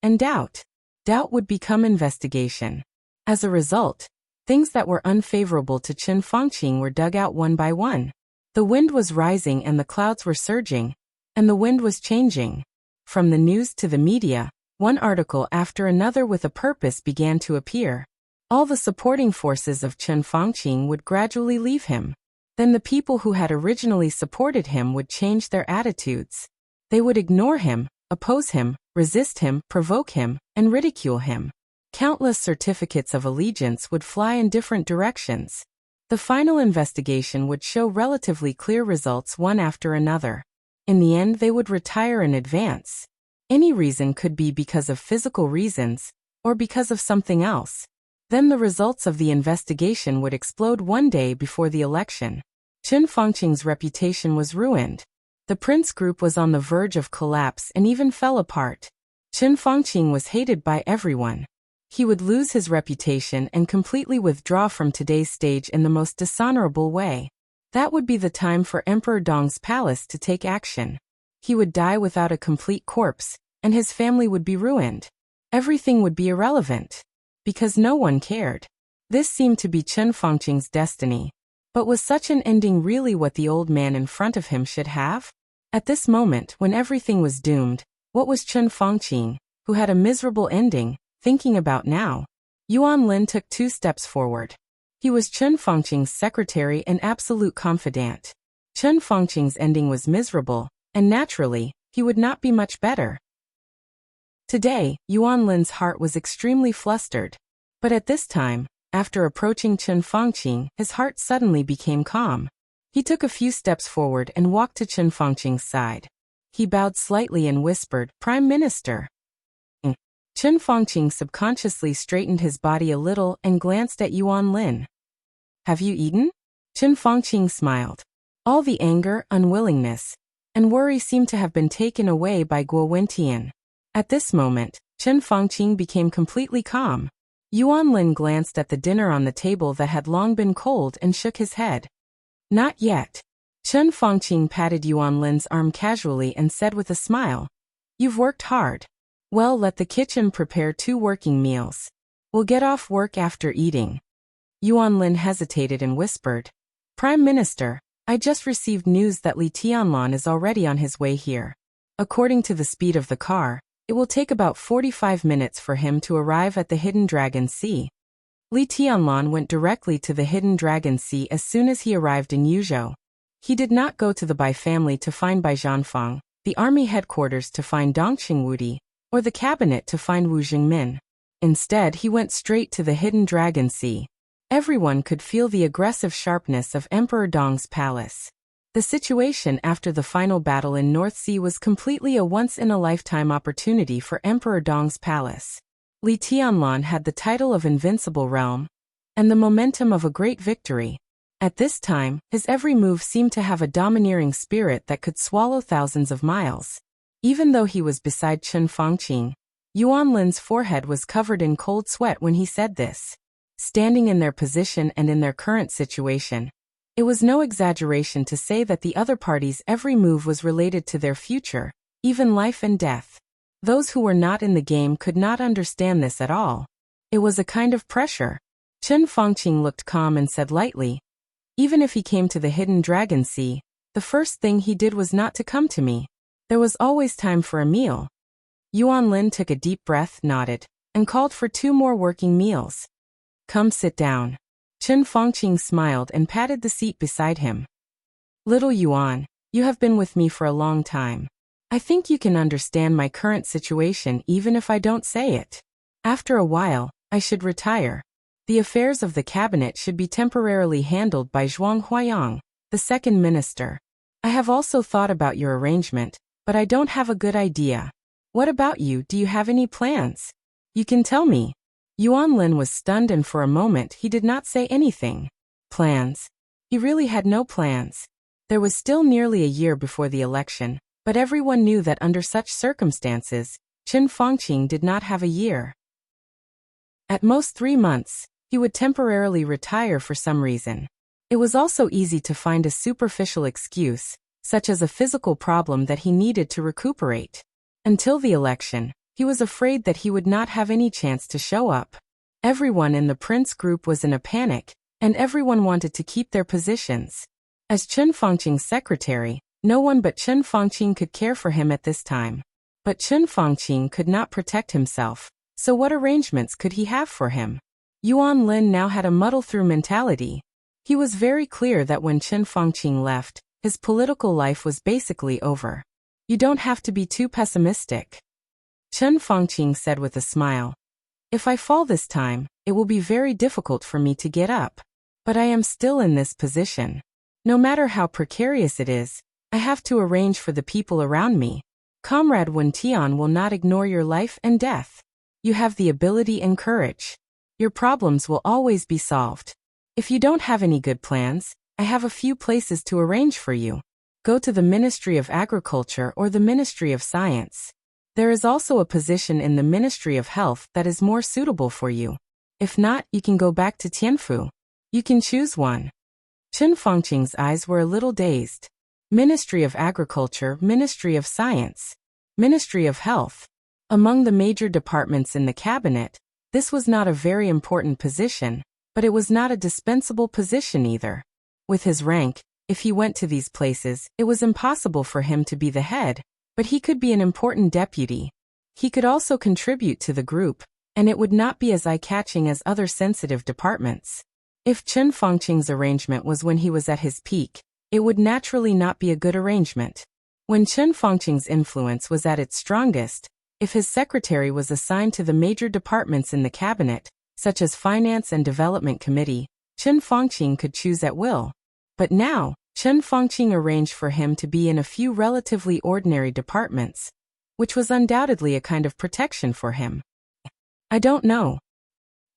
and doubt. Doubt would become investigation. As a result, things that were unfavorable to Chen Fangqing were dug out one by one. The wind was rising and the clouds were surging, and the wind was changing. From the news to the media, one article after another with a purpose began to appear. All the supporting forces of Chen Fangqing would gradually leave him. Then the people who had originally supported him would change their attitudes. They would ignore him, oppose him, resist him, provoke him, and ridicule him. Countless certificates of allegiance would fly in different directions. The final investigation would show relatively clear results one after another. In the end, they would retire in advance. Any reason could be because of physical reasons, or because of something else. Then the results of the investigation would explode one day before the election. Chen Fangqing's reputation was ruined. The Prince Group was on the verge of collapse and even fell apart. Chen Fangqing was hated by everyone. He would lose his reputation and completely withdraw from today's stage in the most dishonorable way. That would be the time for Emperor Dong's palace to take action. He would die without a complete corpse, and his family would be ruined. Everything would be irrelevant. Because no one cared. This seemed to be Chen Fangqing's destiny. But was such an ending really what the old man in front of him should have? At this moment, when everything was doomed, what was Chen Fangqing, who had a miserable ending, thinking about now? Yuan Lin took 2 steps forward. He was Chen Fangqing's secretary and absolute confidant. Chen Fangqing's ending was miserable, and naturally, he would not be much better. Today, Yuan Lin's heart was extremely flustered. But at this time, after approaching Chen Fangqing, his heart suddenly became calm. He took a few steps forward and walked to Chen Fangqing's side. He bowed slightly and whispered, "Prime Minister." Chen Fangqing subconsciously straightened his body a little and glanced at Yuan Lin. "Have you eaten?" Chen Fangqing smiled. All the anger, unwillingness, and worry seemed to have been taken away by Guo Wentian. At this moment, Chen Fangqing became completely calm. Yuan Lin glanced at the dinner on the table that had long been cold and shook his head. Not yet. Chen Fangqing patted Yuan Lin's arm casually and said with a smile, "You've worked hard. Well, let the kitchen prepare 2 working meals. We'll get off work after eating." Yuan Lin hesitated and whispered, "Prime Minister, I just received news that Li Tianlan is already on his way here. According to the speed of the car, it will take about 45 minutes for him to arrive at the Hidden Dragon Sea." Li Tianlan went directly to the Hidden Dragon Sea as soon as he arrived in Yuzhou. He did not go to the Bai family to find Bai Zhanfang, the army headquarters to find Dongqing Wudi, or the cabinet to find Wu Jingmin. Instead, he went straight to the Hidden Dragon Sea. Everyone could feel the aggressive sharpness of Emperor Dong's palace. The situation after the final battle in North Sea was completely a once-in-a-lifetime opportunity for Emperor Dong's palace. Li Tianlan had the title of Invincible Realm, and the momentum of a great victory. At this time, his every move seemed to have a domineering spirit that could swallow thousands of miles. Even though he was beside Chen Fangqing, Yuan Lin's forehead was covered in cold sweat when he said this. Standing in their position and in their current situation, it was no exaggeration to say that the other party's every move was related to their future, even life and death. Those who were not in the game could not understand this at all. It was a kind of pressure. Chen Fangqing looked calm and said lightly, "Even if he came to the Hidden Dragon Sea, the first thing he did was not to come to me. There was always time for a meal." Yuan Lin took a deep breath, nodded, and called for 2 more working meals. "Come sit down." Chen Fangqing smiled and patted the seat beside him. "Little Yuan, you have been with me for a long time. I think you can understand my current situation even if I don't say it. After a while, I should retire. The affairs of the cabinet should be temporarily handled by Zhuang Huayang, the second minister. I have also thought about your arrangement, but I don't have a good idea. What about you? Do you have any plans? You can tell me." Yuan Lin was stunned and for a moment he did not say anything. Plans? He really had no plans. There was still nearly a year before the election, but everyone knew that under such circumstances, Chen Fangqing did not have a year. At most 3 months, he would temporarily retire for some reason. It was also easy to find a superficial excuse, such as a physical problem that he needed to recuperate. Until the election, he was afraid that he would not have any chance to show up. Everyone in the Prince group was in a panic, and everyone wanted to keep their positions. As Chen Fangqing's secretary, no one but Chen Fangqing could care for him at this time. But Chen Fangqing could not protect himself, so what arrangements could he have for him? Yuan Lin now had a muddle-through mentality. He was very clear that when Chen Fangqing left, his political life was basically over. You don't have to be too pessimistic. Chen Fangqing said with a smile. If I fall this time, it will be very difficult for me to get up. But I am still in this position. No matter how precarious it is, I have to arrange for the people around me. Comrade Wen Tian will not ignore your life and death. You have the ability and courage. Your problems will always be solved. If you don't have any good plans, I have a few places to arrange for you. Go to the Ministry of Agriculture or the Ministry of Science. There is also a position in the Ministry of Health that is more suitable for you. If not, you can go back to Tianfu. You can choose one. Chen Fangqing's eyes were a little dazed. Ministry of Agriculture, Ministry of Science, Ministry of Health. Among the major departments in the cabinet, this was not a very important position, but it was not a dispensable position either. With his rank, if he went to these places, it was impossible for him to be the head, but he could be an important deputy. He could also contribute to the group, and it would not be as eye-catching as other sensitive departments. If Chen Fangqing's arrangement was when he was at his peak, it would naturally not be a good arrangement. When Chen Fangqing's influence was at its strongest, if his secretary was assigned to the major departments in the cabinet, such as Finance and Development Committee, Chen Fangqing could choose at will. But now, Chen Fangqing arranged for him to be in a few relatively ordinary departments, which was undoubtedly a kind of protection for him. I don't know.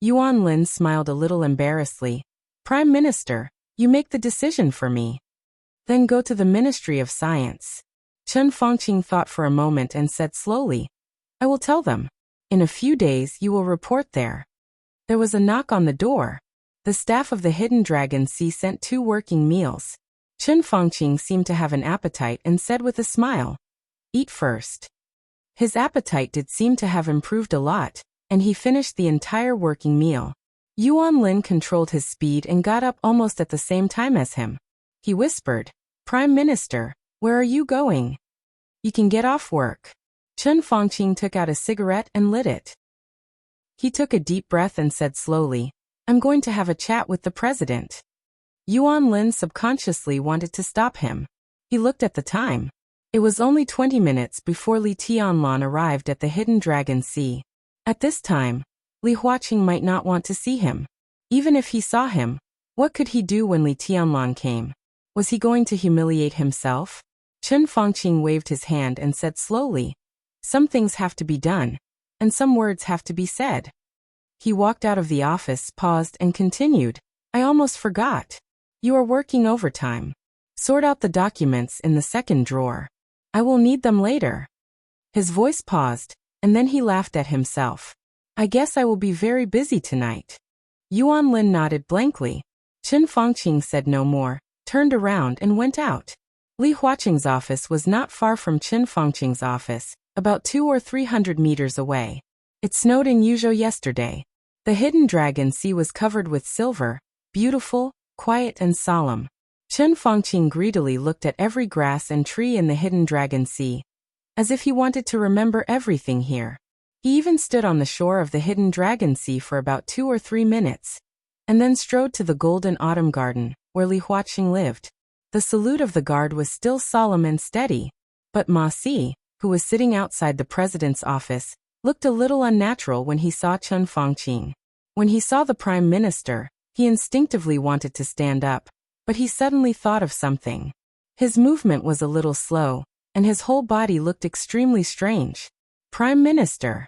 Yuan Lin smiled a little embarrassedly. Prime Minister, you make the decision for me. Then go to the Ministry of Science. Chen Fongqing thought for a moment and said slowly, I will tell them. In a few days you will report there. There was a knock on the door. The staff of the Hidden Dragon Sea sent 2 working meals. Chen Fongqing seemed to have an appetite and said with a smile, Eat first. His appetite did seem to have improved a lot, and he finished the entire working meal. Yuan Lin controlled his speed and got up almost at the same time as him. He whispered, Prime Minister, where are you going? You can get off work. Chen Fongqing took out a cigarette and lit it. He took a deep breath and said slowly, I'm going to have a chat with the president. Yuan Lin subconsciously wanted to stop him. He looked at the time. It was only 20 minutes before Li Tianlan arrived at the Hidden Dragon Sea. At this time, Li Huaqing might not want to see him. Even if he saw him, what could he do when Li Tianlan came? Was he going to humiliate himself? Chen Fongqing waved his hand and said slowly, Some things have to be done, and some words have to be said. He walked out of the office, paused, and continued, I almost forgot. You are working overtime. Sort out the documents in the second drawer. I will need them later. His voice paused, and then he laughed at himself. I guess I will be very busy tonight. Yuan Lin nodded blankly. Chen Fongqing said no more, turned around and went out. Li Huaqing's office was not far from Chen Fongqing's office, about 200 or 300 meters away. It snowed in Yuzhou yesterday. The Hidden Dragon Sea was covered with silver, beautiful, quiet and solemn. Chen Fongqing greedily looked at every grass and tree in the Hidden Dragon Sea, as if he wanted to remember everything here. He even stood on the shore of the Hidden Dragon Sea for about 2 or 3 minutes, and then strode to the Golden Autumn Garden, where Li Huaqing lived. The salute of the guard was still solemn and steady, but Ma Si, who was sitting outside the president's office, looked a little unnatural when he saw Chen Fongqing. When he saw the prime minister, he instinctively wanted to stand up, but he suddenly thought of something. His movement was a little slow, and his whole body looked extremely strange. Prime Minister.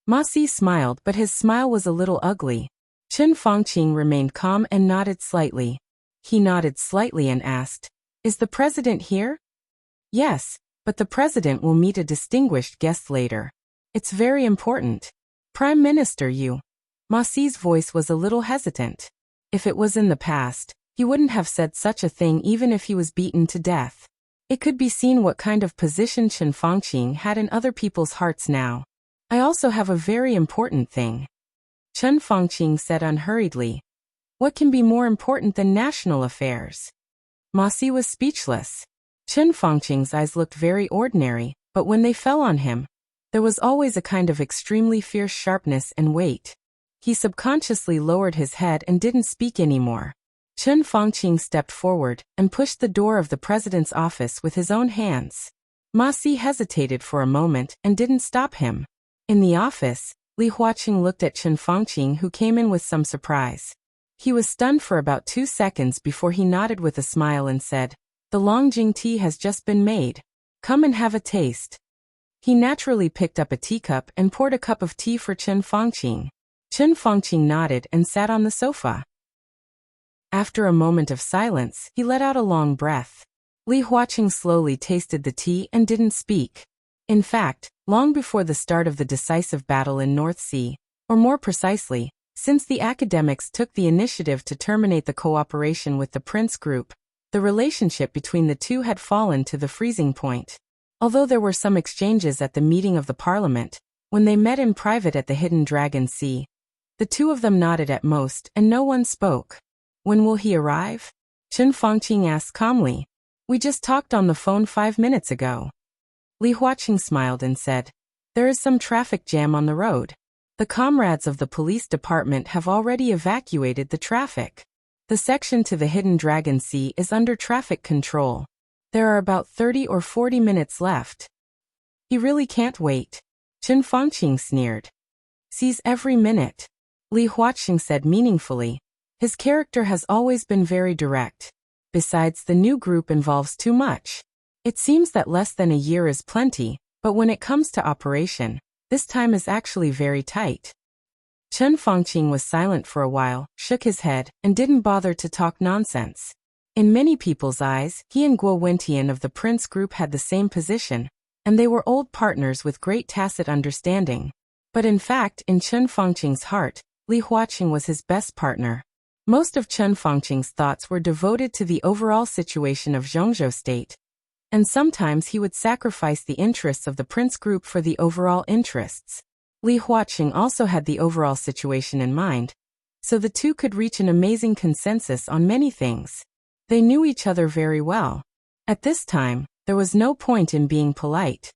Ma Si smiled, but his smile was a little ugly. Chen Fongqing remained calm and nodded slightly. He nodded slightly and asked, Is the president here? Yes, but the president will meet a distinguished guest later. It's very important. Prime Minister, you. Ma Si's voice was a little hesitant. If it was in the past, he wouldn't have said such a thing even if he was beaten to death. It could be seen what kind of position Chen Fongqing had in other people's hearts now. I also have a very important thing. Chen Fongqing said unhurriedly. What can be more important than national affairs? Ma Si was speechless. Chen Fongqing's eyes looked very ordinary, but when they fell on him, there was always a kind of extremely fierce sharpness and weight. He subconsciously lowered his head and didn't speak anymore. Chen Fongqing stepped forward and pushed the door of the president's office with his own hands. Ma Si hesitated for a moment and didn't stop him. In the office, Li Huaqing looked at Chen Fongqing, who came in with some surprise. He was stunned for about 2 seconds before he nodded with a smile and said, The Longjing tea has just been made. Come and have a taste. He naturally picked up a teacup and poured a cup of tea for Chen Fongqing. Chen Fongqing nodded and sat on the sofa. After a moment of silence, he let out a long breath. Li Huaqing slowly tasted the tea and didn't speak. In fact, long before the start of the decisive battle in North Sea, or more precisely, since the academics took the initiative to terminate the cooperation with the Prince Group, the relationship between the two had fallen to the freezing point. Although there were some exchanges at the meeting of the parliament, when they met in private at the Hidden Dragon Sea, the two of them nodded at most and no one spoke. When will he arrive? Chen Fongqing asked calmly. We just talked on the phone 5 minutes ago. Li Huaqing smiled and said, There is some traffic jam on the road. The comrades of the police department have already evacuated the traffic. The section to the Hidden Dragon Sea is under traffic control. There are about 30 or 40 minutes left. He really can't wait. Chen Fongqing sneered. Seize every minute. Li Huaqing said meaningfully. His character has always been very direct. Besides, the new group involves too much. It seems that less than a year is plenty, but when it comes to operation, this time is actually very tight. Chen Fongqing was silent for a while, shook his head, and didn't bother to talk nonsense. In many people's eyes, he and Guo Wentian of the Prince Group had the same position, and they were old partners with great tacit understanding. But in fact, in Chen Fangqing's heart, Li Huaqing was his best partner. Most of Chen Fangqing's thoughts were devoted to the overall situation of Zhongzhou state, and sometimes he would sacrifice the interests of the Prince Group for the overall interests. Li Huaqing also had the overall situation in mind, so the two could reach an amazing consensus on many things. They knew each other very well. At this time, there was no point in being polite.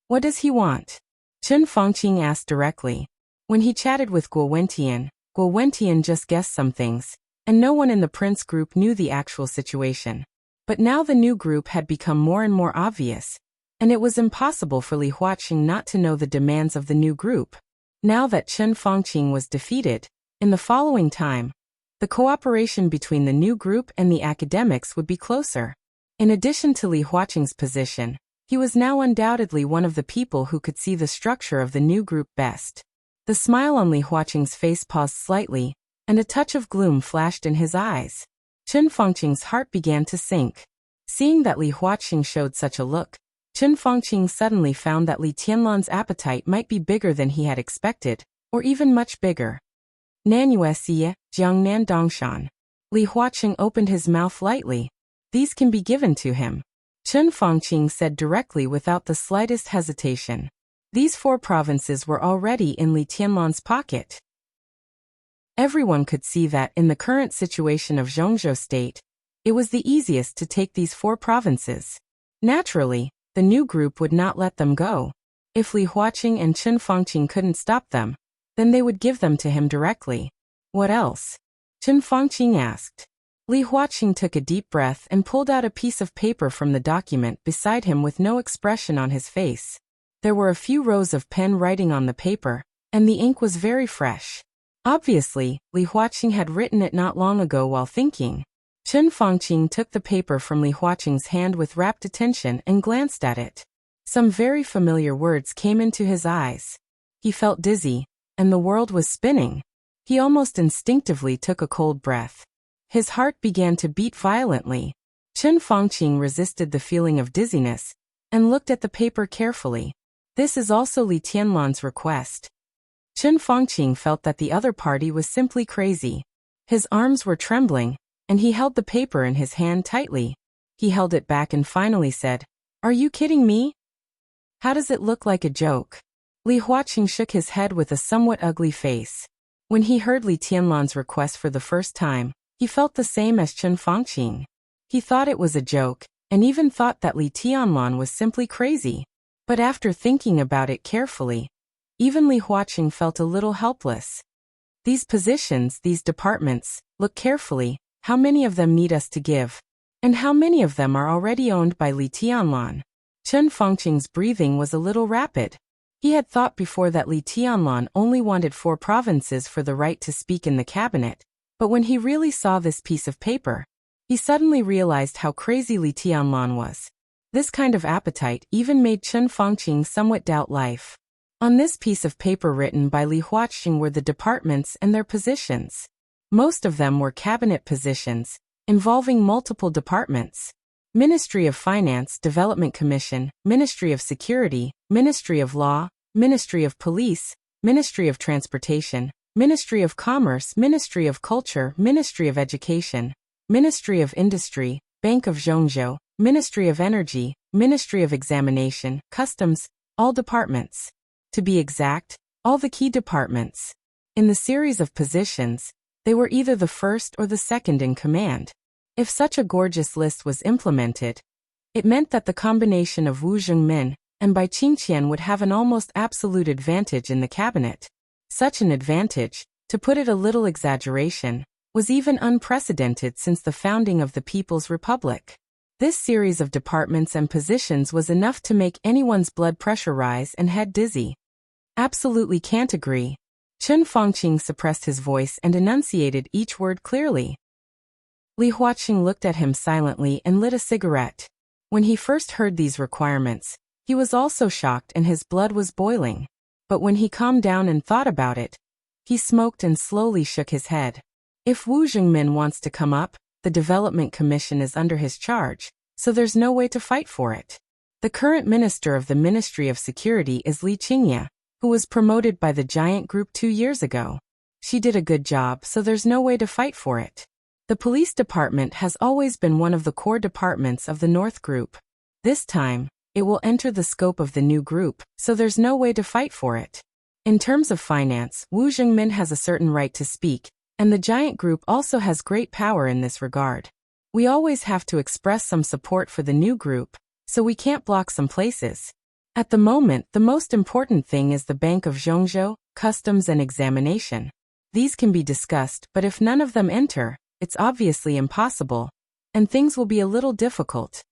What does he want? Chen Fangqing asked directly. When he chatted with Guo Wentian just guessed some things, and no one in the Prince Group knew the actual situation. But now the new group had become more and more obvious, and it was impossible for Li Huaqing not to know the demands of the new group. Now that Chen Fangqing was defeated, in the following time, the cooperation between the new group and the academics would be closer. In addition to Li Huaqing's position, he was now undoubtedly one of the people who could see the structure of the new group best. The smile on Li Huaqing's face paused slightly, and a touch of gloom flashed in his eyes. Chen Fangqing's heart began to sink. Seeing that Li Huaqing showed such a look, Chen Fangqing suddenly found that Li Tianlan's appetite might be bigger than he had expected, or even much bigger. Nanyue Xie, Jiangnan Dongshan. Li Huaqing opened his mouth lightly. These can be given to him. Chen Fangqing said directly without the slightest hesitation. These 4 provinces were already in Li Tianlan's pocket. Everyone could see that in the current situation of Zhongzhou state, it was the easiest to take these 4 provinces. Naturally, the new group would not let them go. If Li Huaqing and Chen Fangqing couldn't stop them, then they would give them to him directly. What else? Chen Fangqing asked. Li Huaqing took a deep breath and pulled out a piece of paper from the document beside him with no expression on his face. There were a few rows of pen writing on the paper, and the ink was very fresh. Obviously, Li Huaqing had written it not long ago while thinking. Chen Fangqing took the paper from Li Huaqing's hand with rapt attention and glanced at it. Some very familiar words came into his eyes. He felt dizzy, and the world was spinning. He almost instinctively took a cold breath. His heart began to beat violently. Chen Fangqing resisted the feeling of dizziness, and looked at the paper carefully. This is also Li Tianlan's request. Chen Fangqing felt that the other party was simply crazy. His arms were trembling, and he held the paper in his hand tightly. He held it back and finally said, "Are you kidding me? How does it look like a joke?" Li Huaqing shook his head with a somewhat ugly face. When he heard Li Tianlan's request for the first time, he felt the same as Chen Fangqing. He thought it was a joke, and even thought that Li Tianlan was simply crazy. But after thinking about it carefully, even Li Huaqing felt a little helpless. These positions, these departments, look carefully, how many of them need us to give? And how many of them are already owned by Li Tianlan? Chen Fangqing's breathing was a little rapid. He had thought before that Li Tianlan only wanted 4 provinces for the right to speak in the cabinet, but when he really saw this piece of paper, he suddenly realized how crazy Li Tianlan was. This kind of appetite even made Chen Fangqing somewhat doubt life. On this piece of paper written by Li Huaqing were the departments and their positions. Most of them were cabinet positions, involving multiple departments. Ministry of Finance, Development Commission, Ministry of Security, Ministry of Law, Ministry of Police, Ministry of Transportation, Ministry of Commerce, Ministry of Culture, Ministry of Education, Ministry of Industry, Bank of Zhongzhou, Ministry of Energy, Ministry of Examination, Customs, all departments. To be exact, all the key departments. In the series of positions, they were either the first or the second in command. If such a gorgeous list was implemented, it meant that the combination of Wu Zhengmin and Bai Qingqian would have an almost absolute advantage in the cabinet. Such an advantage, to put it a little exaggeration, was even unprecedented since the founding of the People's Republic. This series of departments and positions was enough to make anyone's blood pressure rise and head dizzy. Absolutely can't agree. Chen Fangqing suppressed his voice and enunciated each word clearly. Li Huaqing looked at him silently and lit a cigarette. When he first heard these requirements, he was also shocked and his blood was boiling. But when he calmed down and thought about it, he smoked and slowly shook his head. If Wu Zhengmin wants to come up, the Development Commission is under his charge, so there's no way to fight for it. The current minister of the Ministry of Security is Li Qingye, who was promoted by the giant group 2 years ago. She did a good job, so there's no way to fight for it. The police department has always been one of the core departments of the North Group. This time, it will enter the scope of the new group, so there's no way to fight for it. In terms of finance, Wu Zhengmin has a certain right to speak, and the giant group also has great power in this regard. We always have to express some support for the new group, so we can't block some places. At the moment, the most important thing is the Bank of Zhongzhou, Customs and Examination. These can be discussed, but if none of them enter, it's obviously impossible, and things will be a little difficult.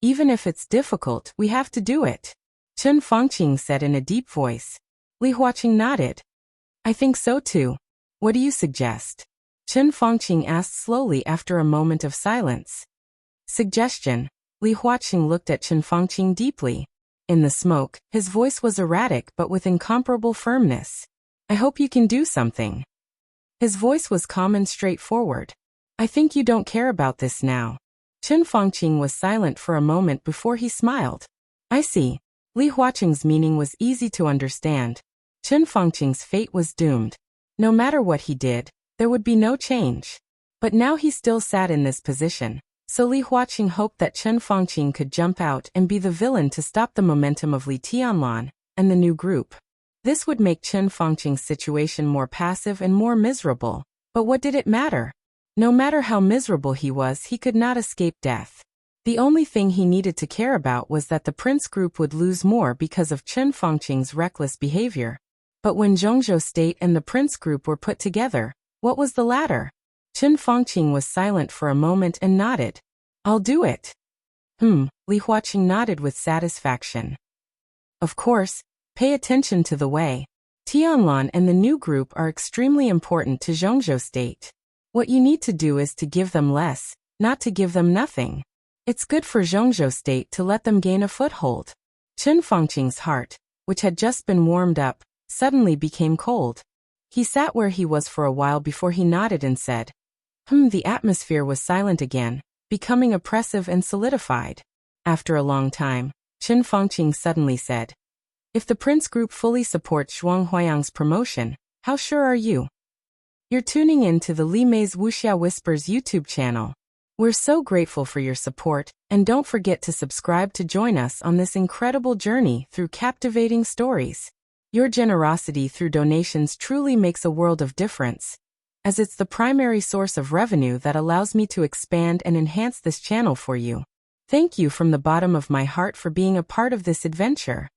Even if it's difficult, we have to do it, Chen Fangqing said in a deep voice. Li Huaqing nodded. I think so too. What do you suggest? Chen Fangqing asked slowly after a moment of silence. Suggestion. Li Huaqing looked at Chen Fangqing deeply. In the smoke, his voice was erratic but with incomparable firmness. I hope you can do something. His voice was calm and straightforward. I think you don't care about this now. Chen Fangqing was silent for a moment before he smiled. I see. Li Huaqing's meaning was easy to understand. Chen Fangqing's fate was doomed. No matter what he did, there would be no change. But now he still sat in this position, so Li Huaqing hoped that Chen Fangqing could jump out and be the villain to stop the momentum of Li Tianlan and the new group. This would make Chen Fangqing's situation more passive and more miserable. But what did it matter? No matter how miserable he was, he could not escape death. The only thing he needed to care about was that the Prince Group would lose more because of Chen Fangqing's reckless behavior. But when Zhongzhou State and the Prince Group were put together, what was the latter? Chen Fangqing was silent for a moment and nodded. I'll do it. Li Huaqing nodded with satisfaction. Of course, pay attention to the way. Tianlan and the new group are extremely important to Zhongzhou State. What you need to do is to give them less, not to give them nothing. It's good for Zhongzhou State to let them gain a foothold. Chen Fangqing's heart, which had just been warmed up, suddenly became cold. He sat where he was for a while before he nodded and said, The atmosphere was silent again, becoming oppressive and solidified. After a long time, Chen Fangqing suddenly said, If the Prince Group fully supports Zhuang Huayang's promotion, how sure are you? You're tuning in to the Li Mei's Wuxia Whispers YouTube channel. We're so grateful for your support, and don't forget to subscribe to join us on this incredible journey through captivating stories. Your generosity through donations truly makes a world of difference, as it's the primary source of revenue that allows me to expand and enhance this channel for you. Thank you from the bottom of my heart for being a part of this adventure.